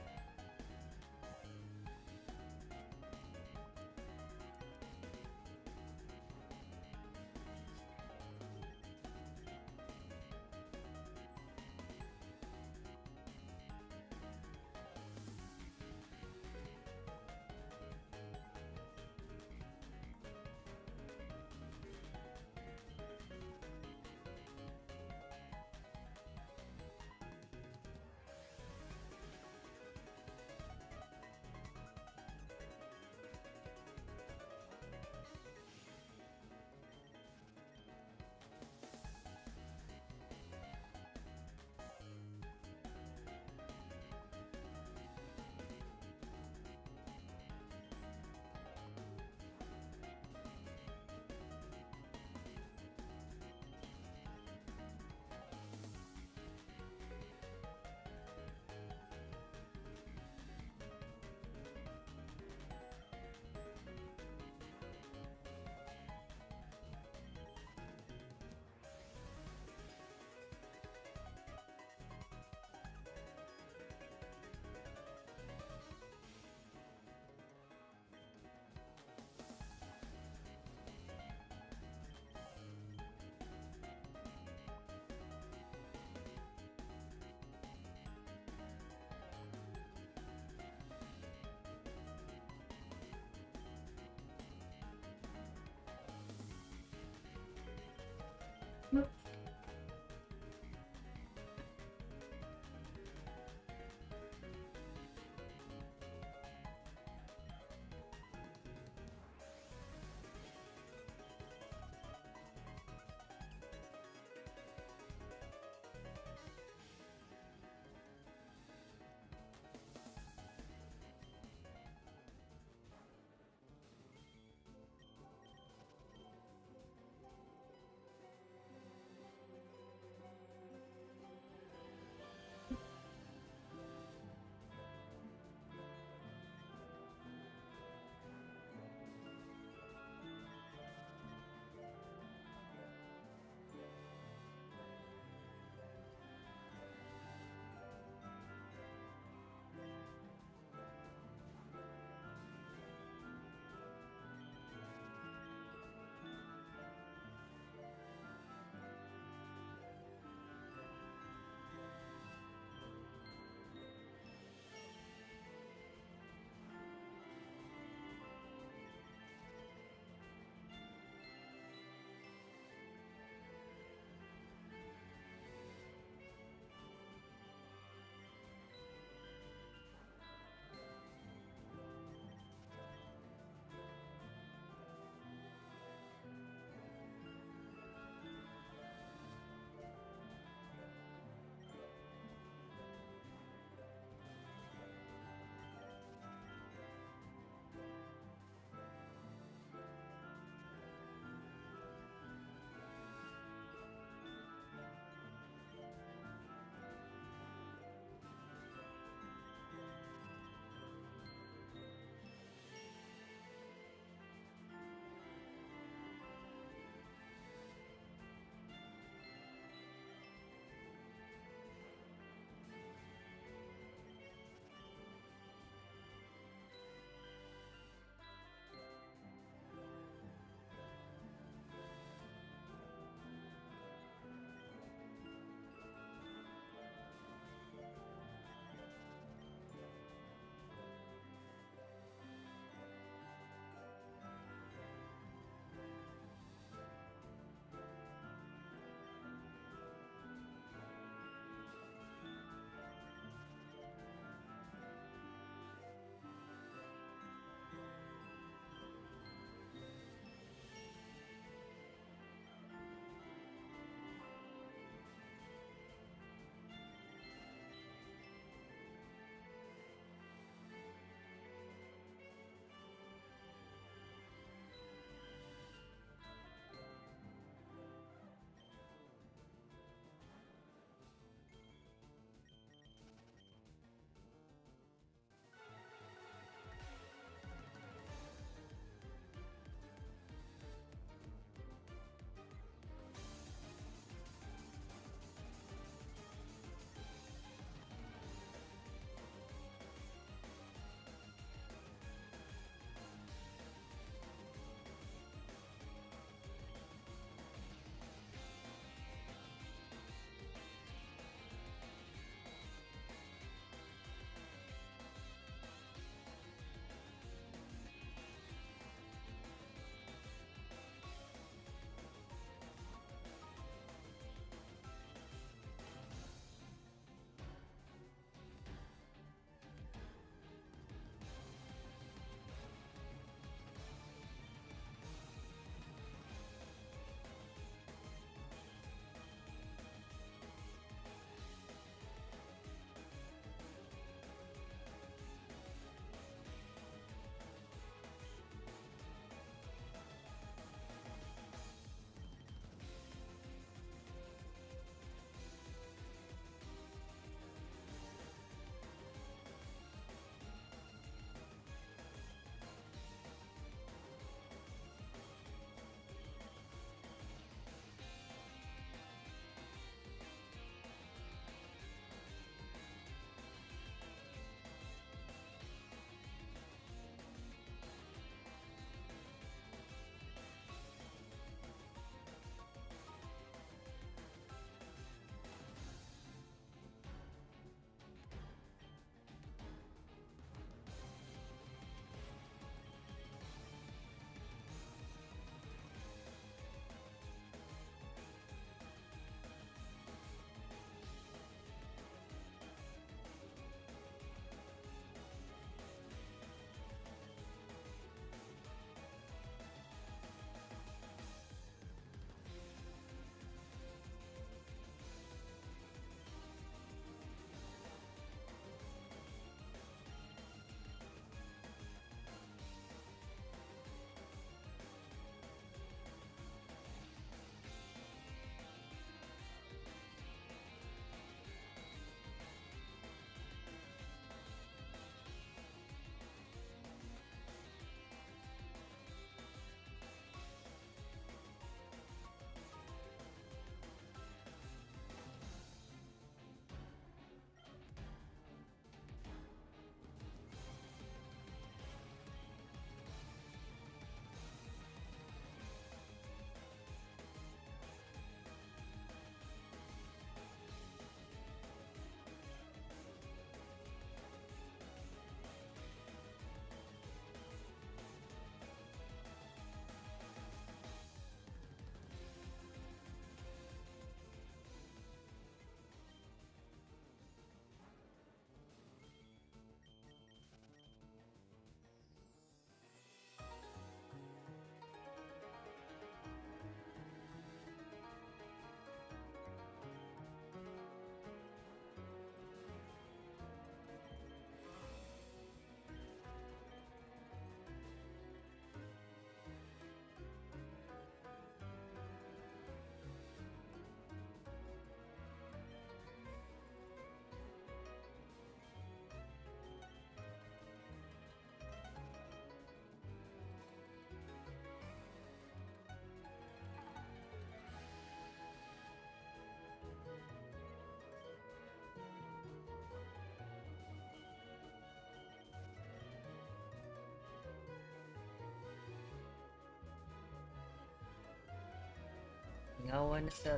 Nangawa na sa...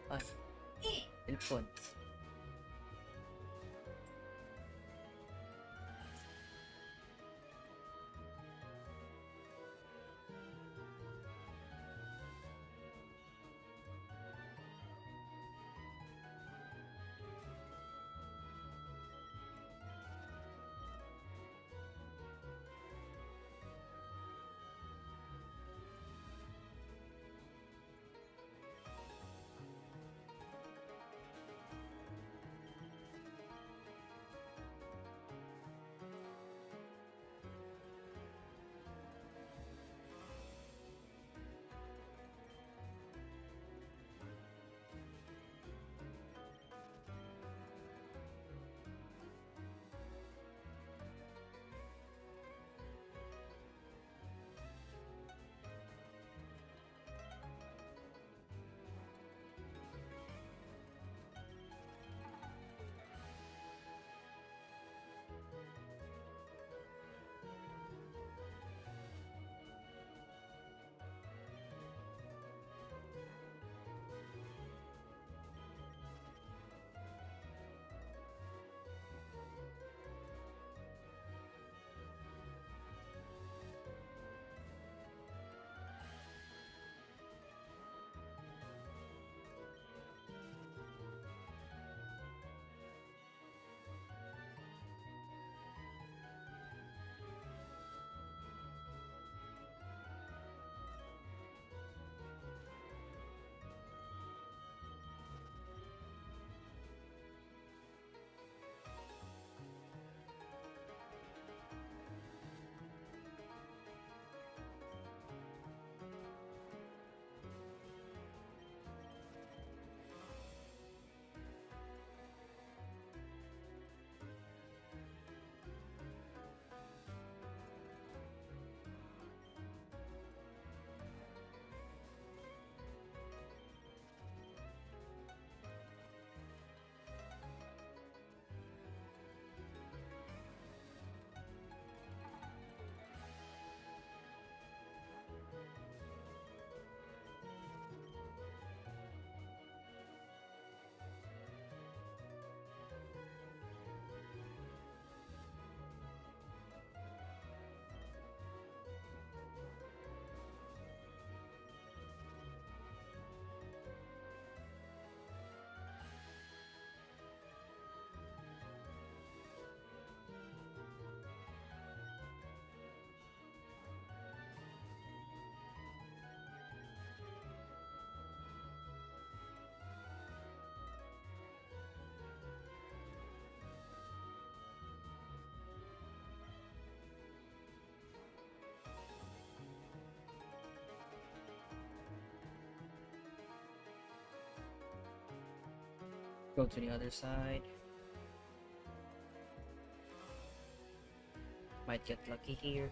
Ay, telepon. Go to the other side. Might get lucky here.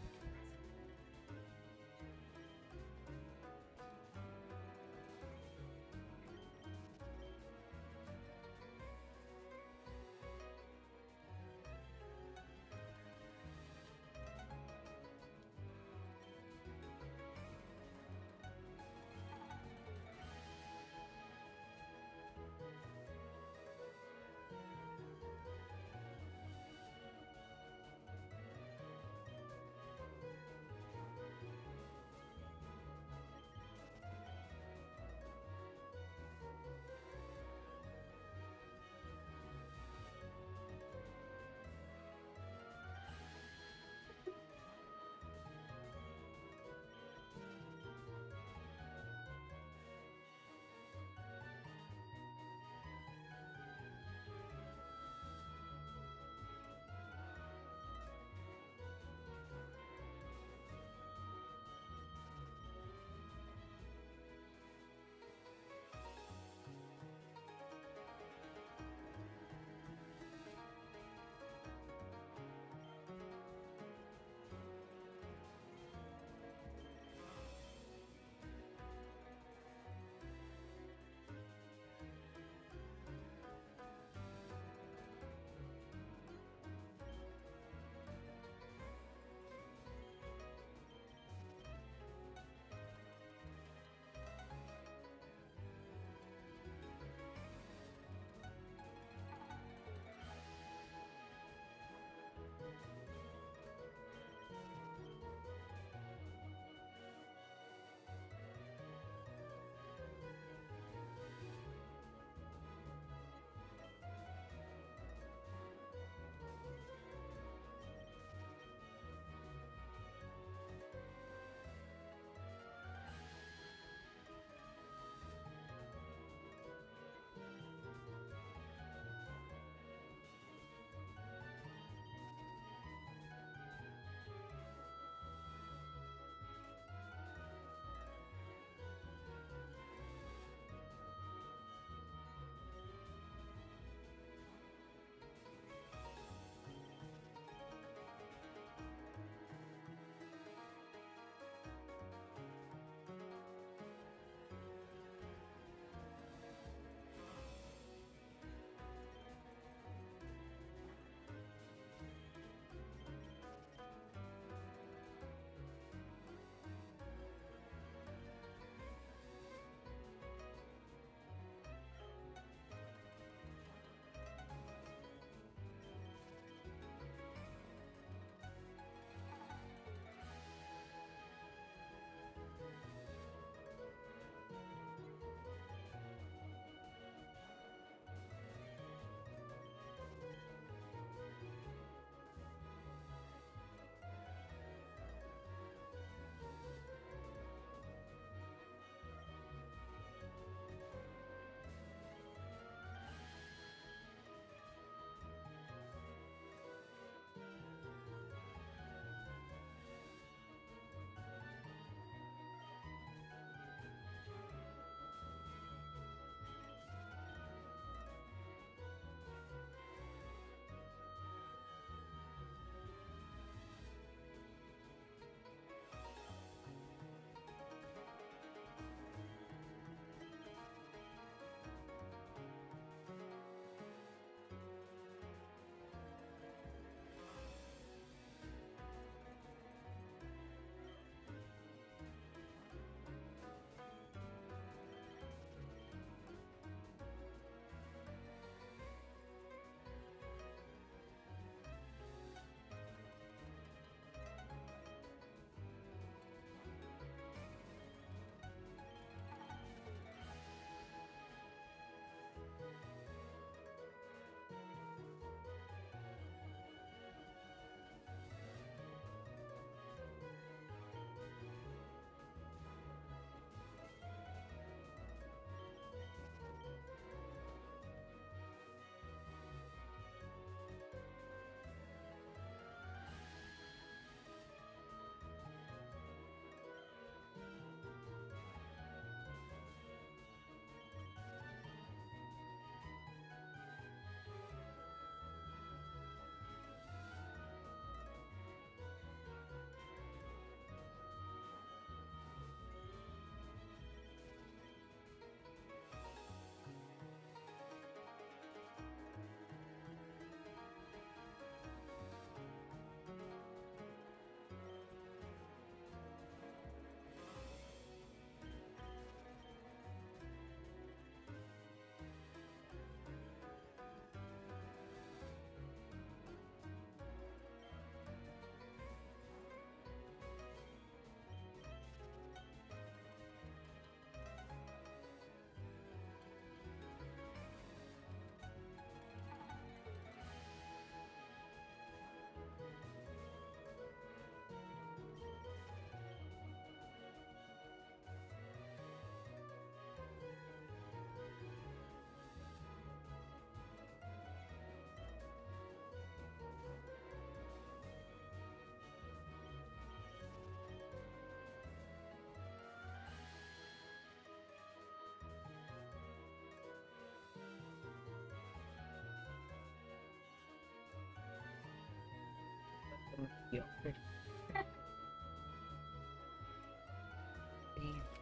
Yeah.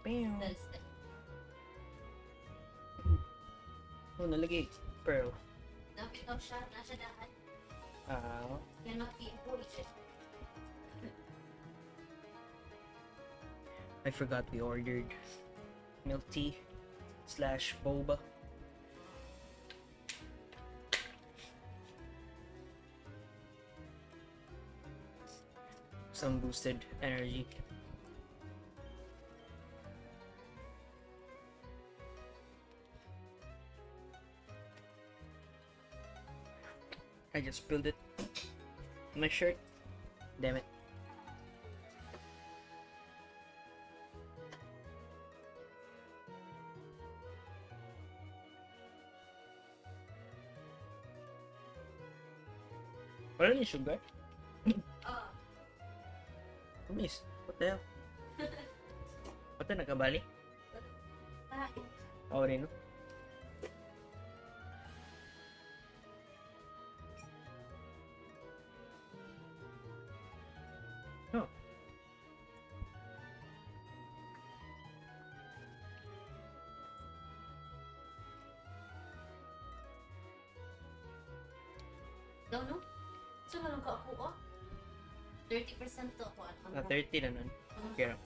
Bam. That's the Oh, nalagay. Pearl. napitaw siya, nasa daan. Ah, Cannot be avoided. I forgot we ordered milk tea / boba. Some boosted energy. I just spilled it on my shirt. Damn it. Wala na yung sugar. Oh, Miss, what the hell? What the nakabali? kain. Oo rin, no? Oh. Daw, no? So, malong ka ako, oh. 30% to ako. Na 30 na nun. Kaya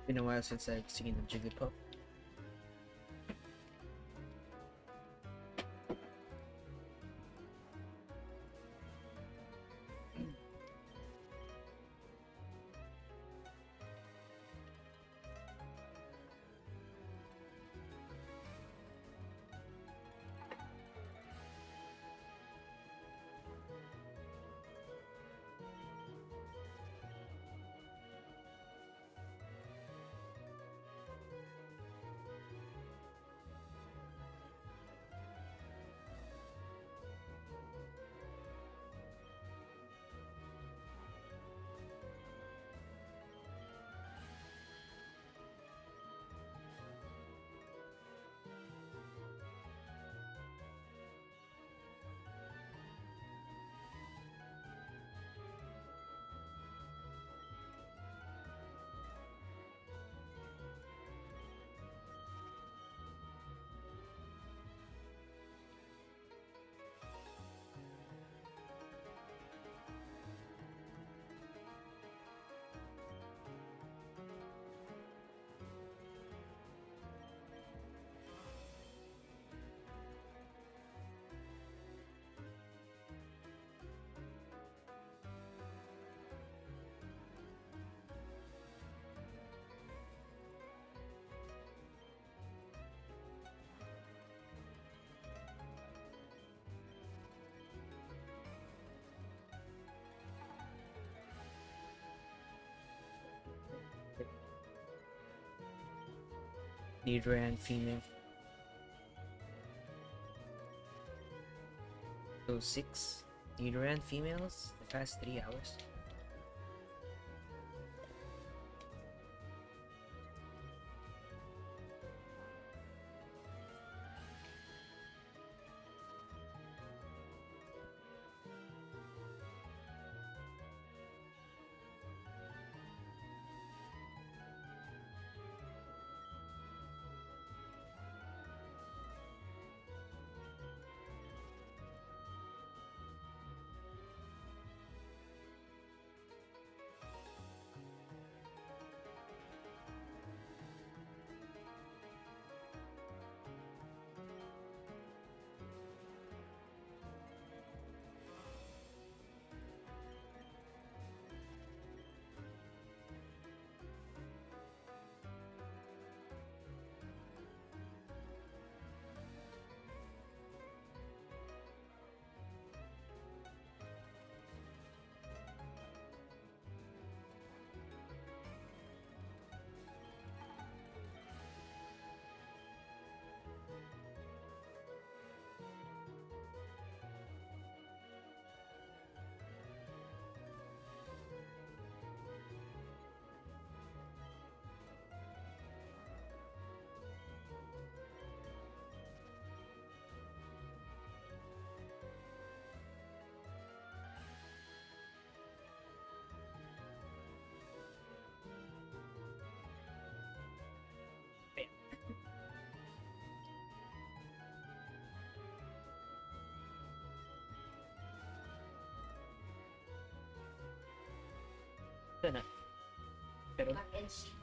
Been a while since I've seen a Jigglypuff. Nidoran female. So 6 Nidoran females the past 3 hours. Ito na. Pero Mac and cheese.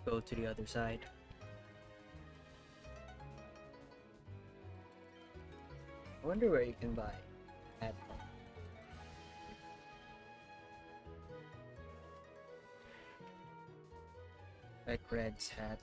go to the other side. I wonder where you can buy hat. Like Red's hat.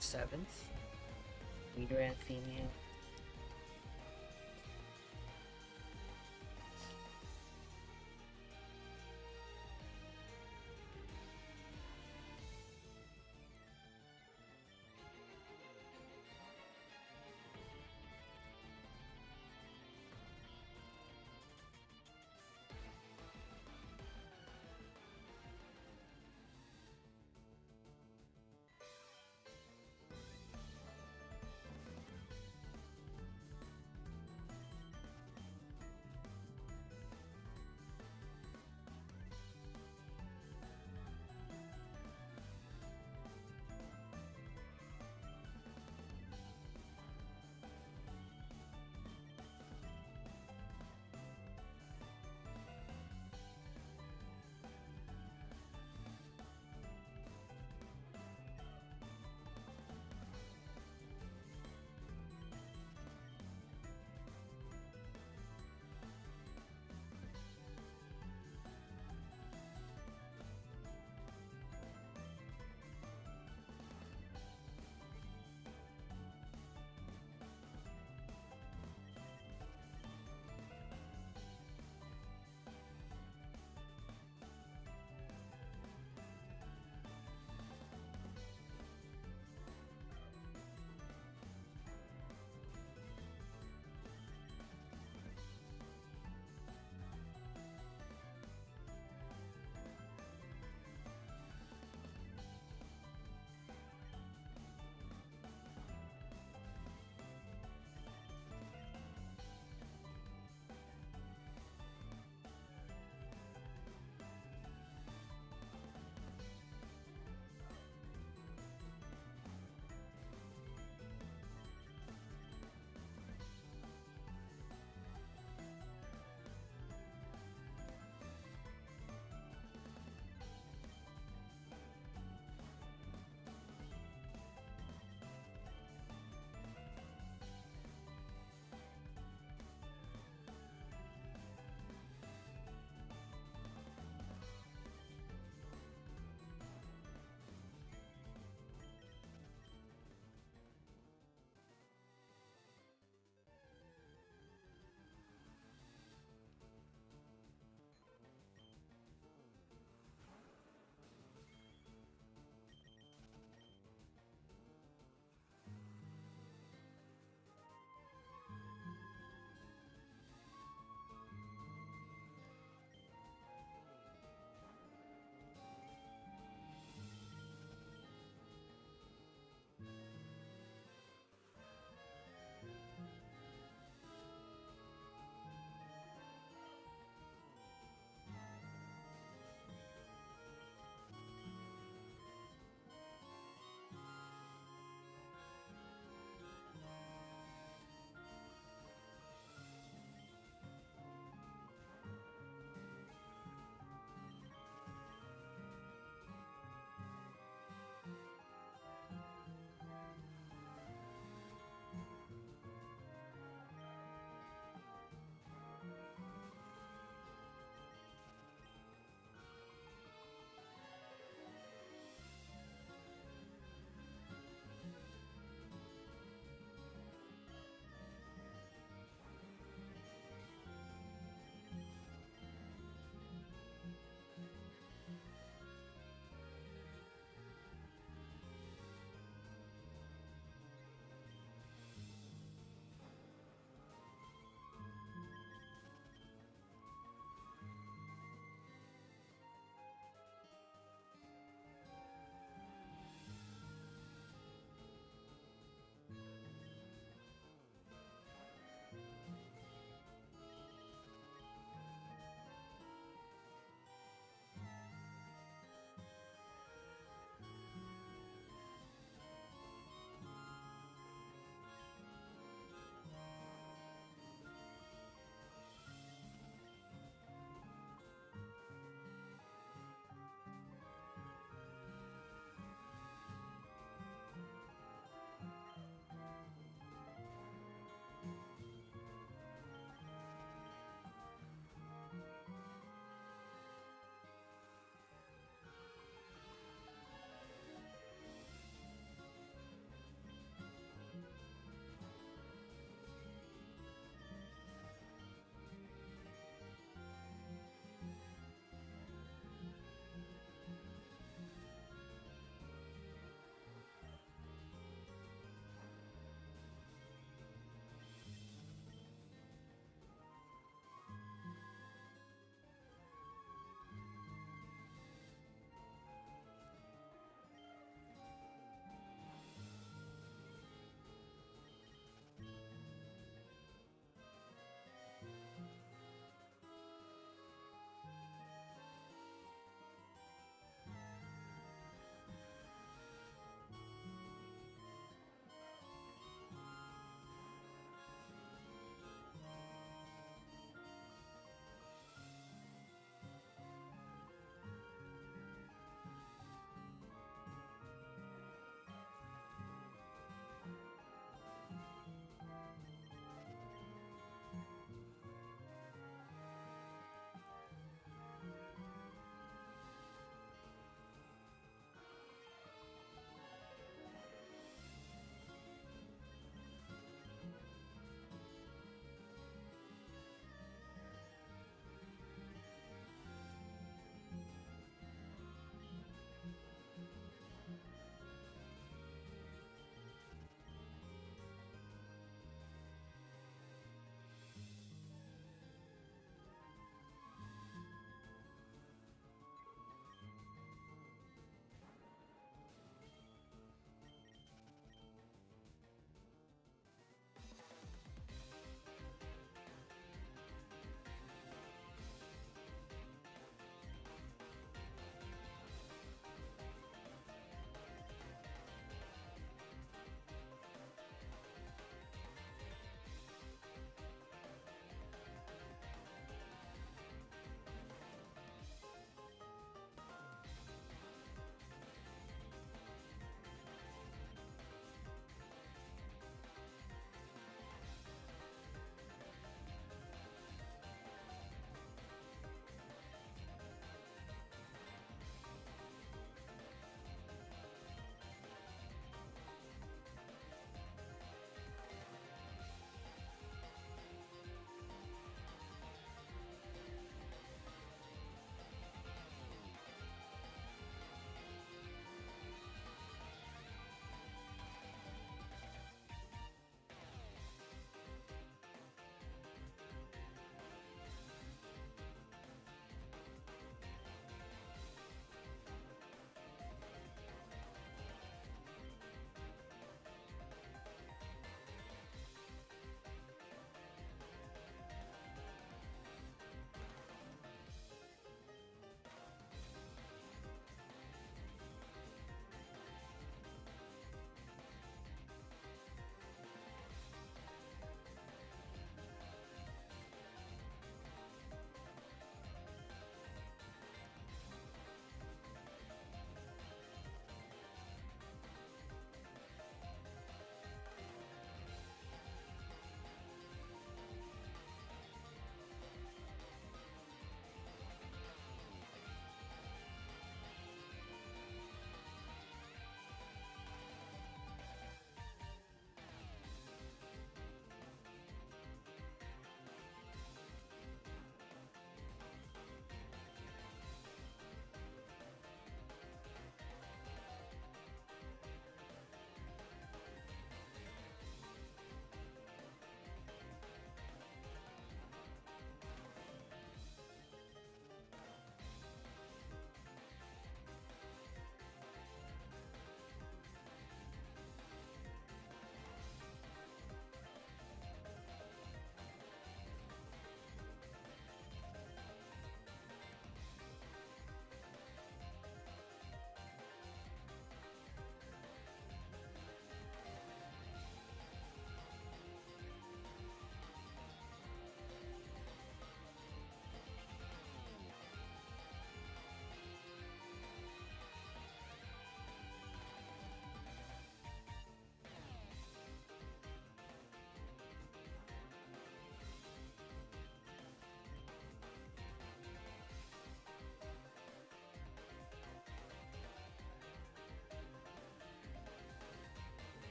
7th. Nidoran female.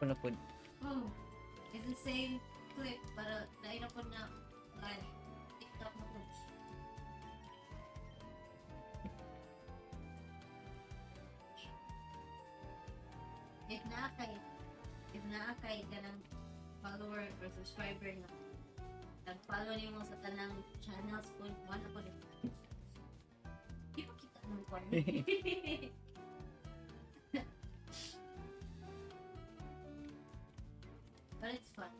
ko na po. Oh, it's the same clip, pero dahil na po na TikTok na po. If naakay ka ng follower or subscriber na nag-follow niyo mo sa tanang channels po, wala po din. Di pa kita ng kwan. But it's fun.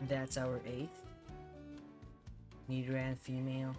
That's our 8th. Nidoran female.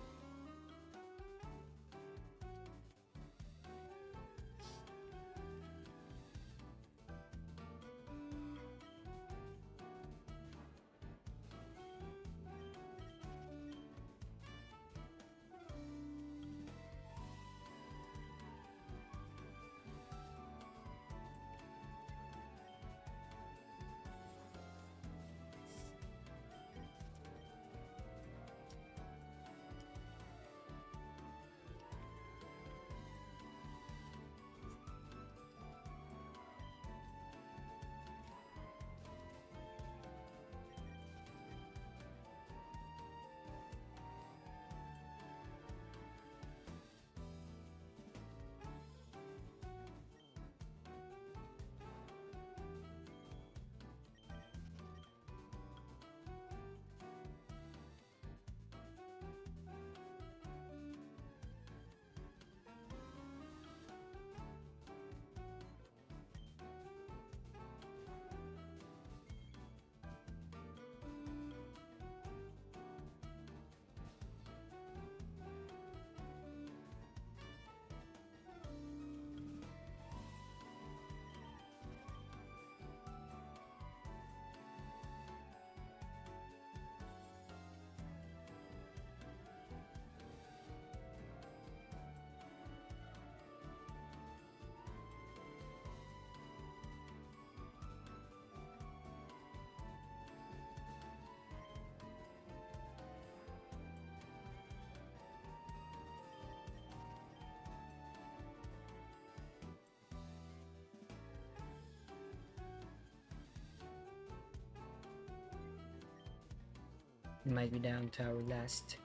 We might be down to our last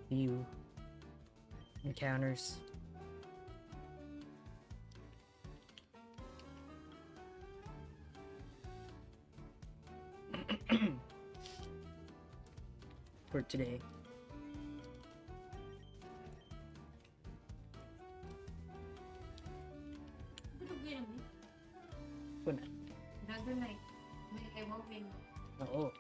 few encounters. For today. Kuna. Dragonite. May evolving. Oo.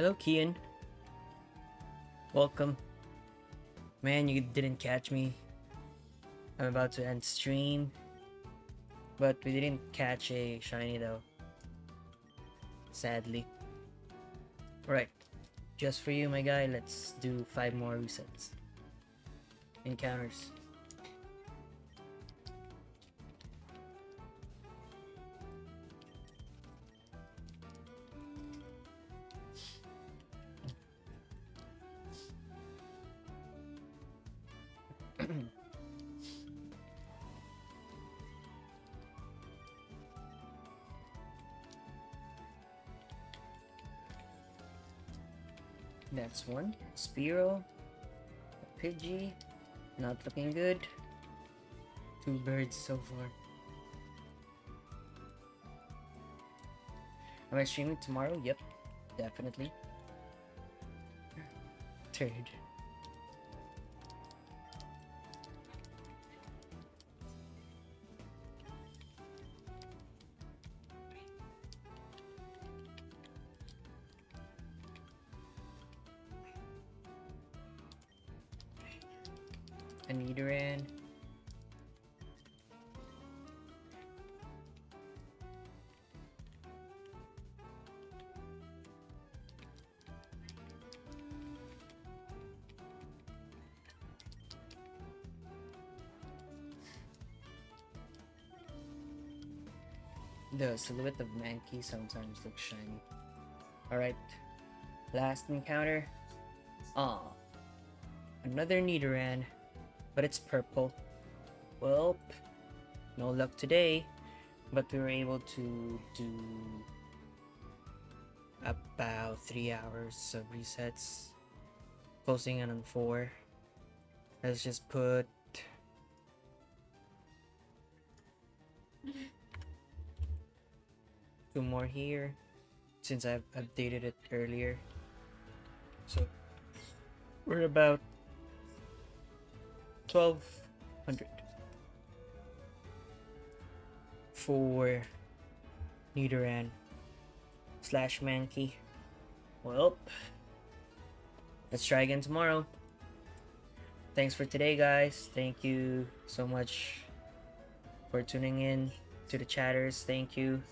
Hello, Kian. Welcome. Man, you didn't catch me. I'm about to end stream. But we didn't catch a shiny though. Sadly. Alright. Just for you, my guy, let's do 5 more resets. Encounters. That's one. Spearow. A Pidgey. Not looking good. 2 birds so far. Am I streaming tomorrow? Yep, definitely. Third. A Nidoran. The silhouette of Mankey sometimes looks shiny. Alright, last encounter. Ah, another Nidoran, but it's purple. Well, no luck today, but we were able to do about 3 hours of resets, closing in on 4. Let's just put two more here since I've updated it earlier. So we're about 1200 for Nidoran / Mankey. Well, let's try again tomorrow. Thanks for today, guys. Thank you so much for tuning in. To the chatters, thank you.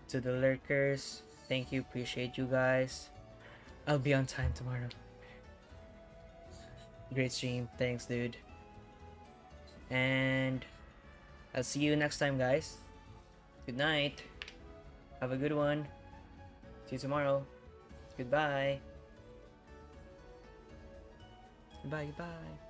To the lurkers, thank you. Appreciate you guys. I'll be on time tomorrow. Great stream. Thanks, dude. And I'll see you next time, guys. Good night. Have a good one. See you tomorrow. Goodbye. Goodbye, goodbye.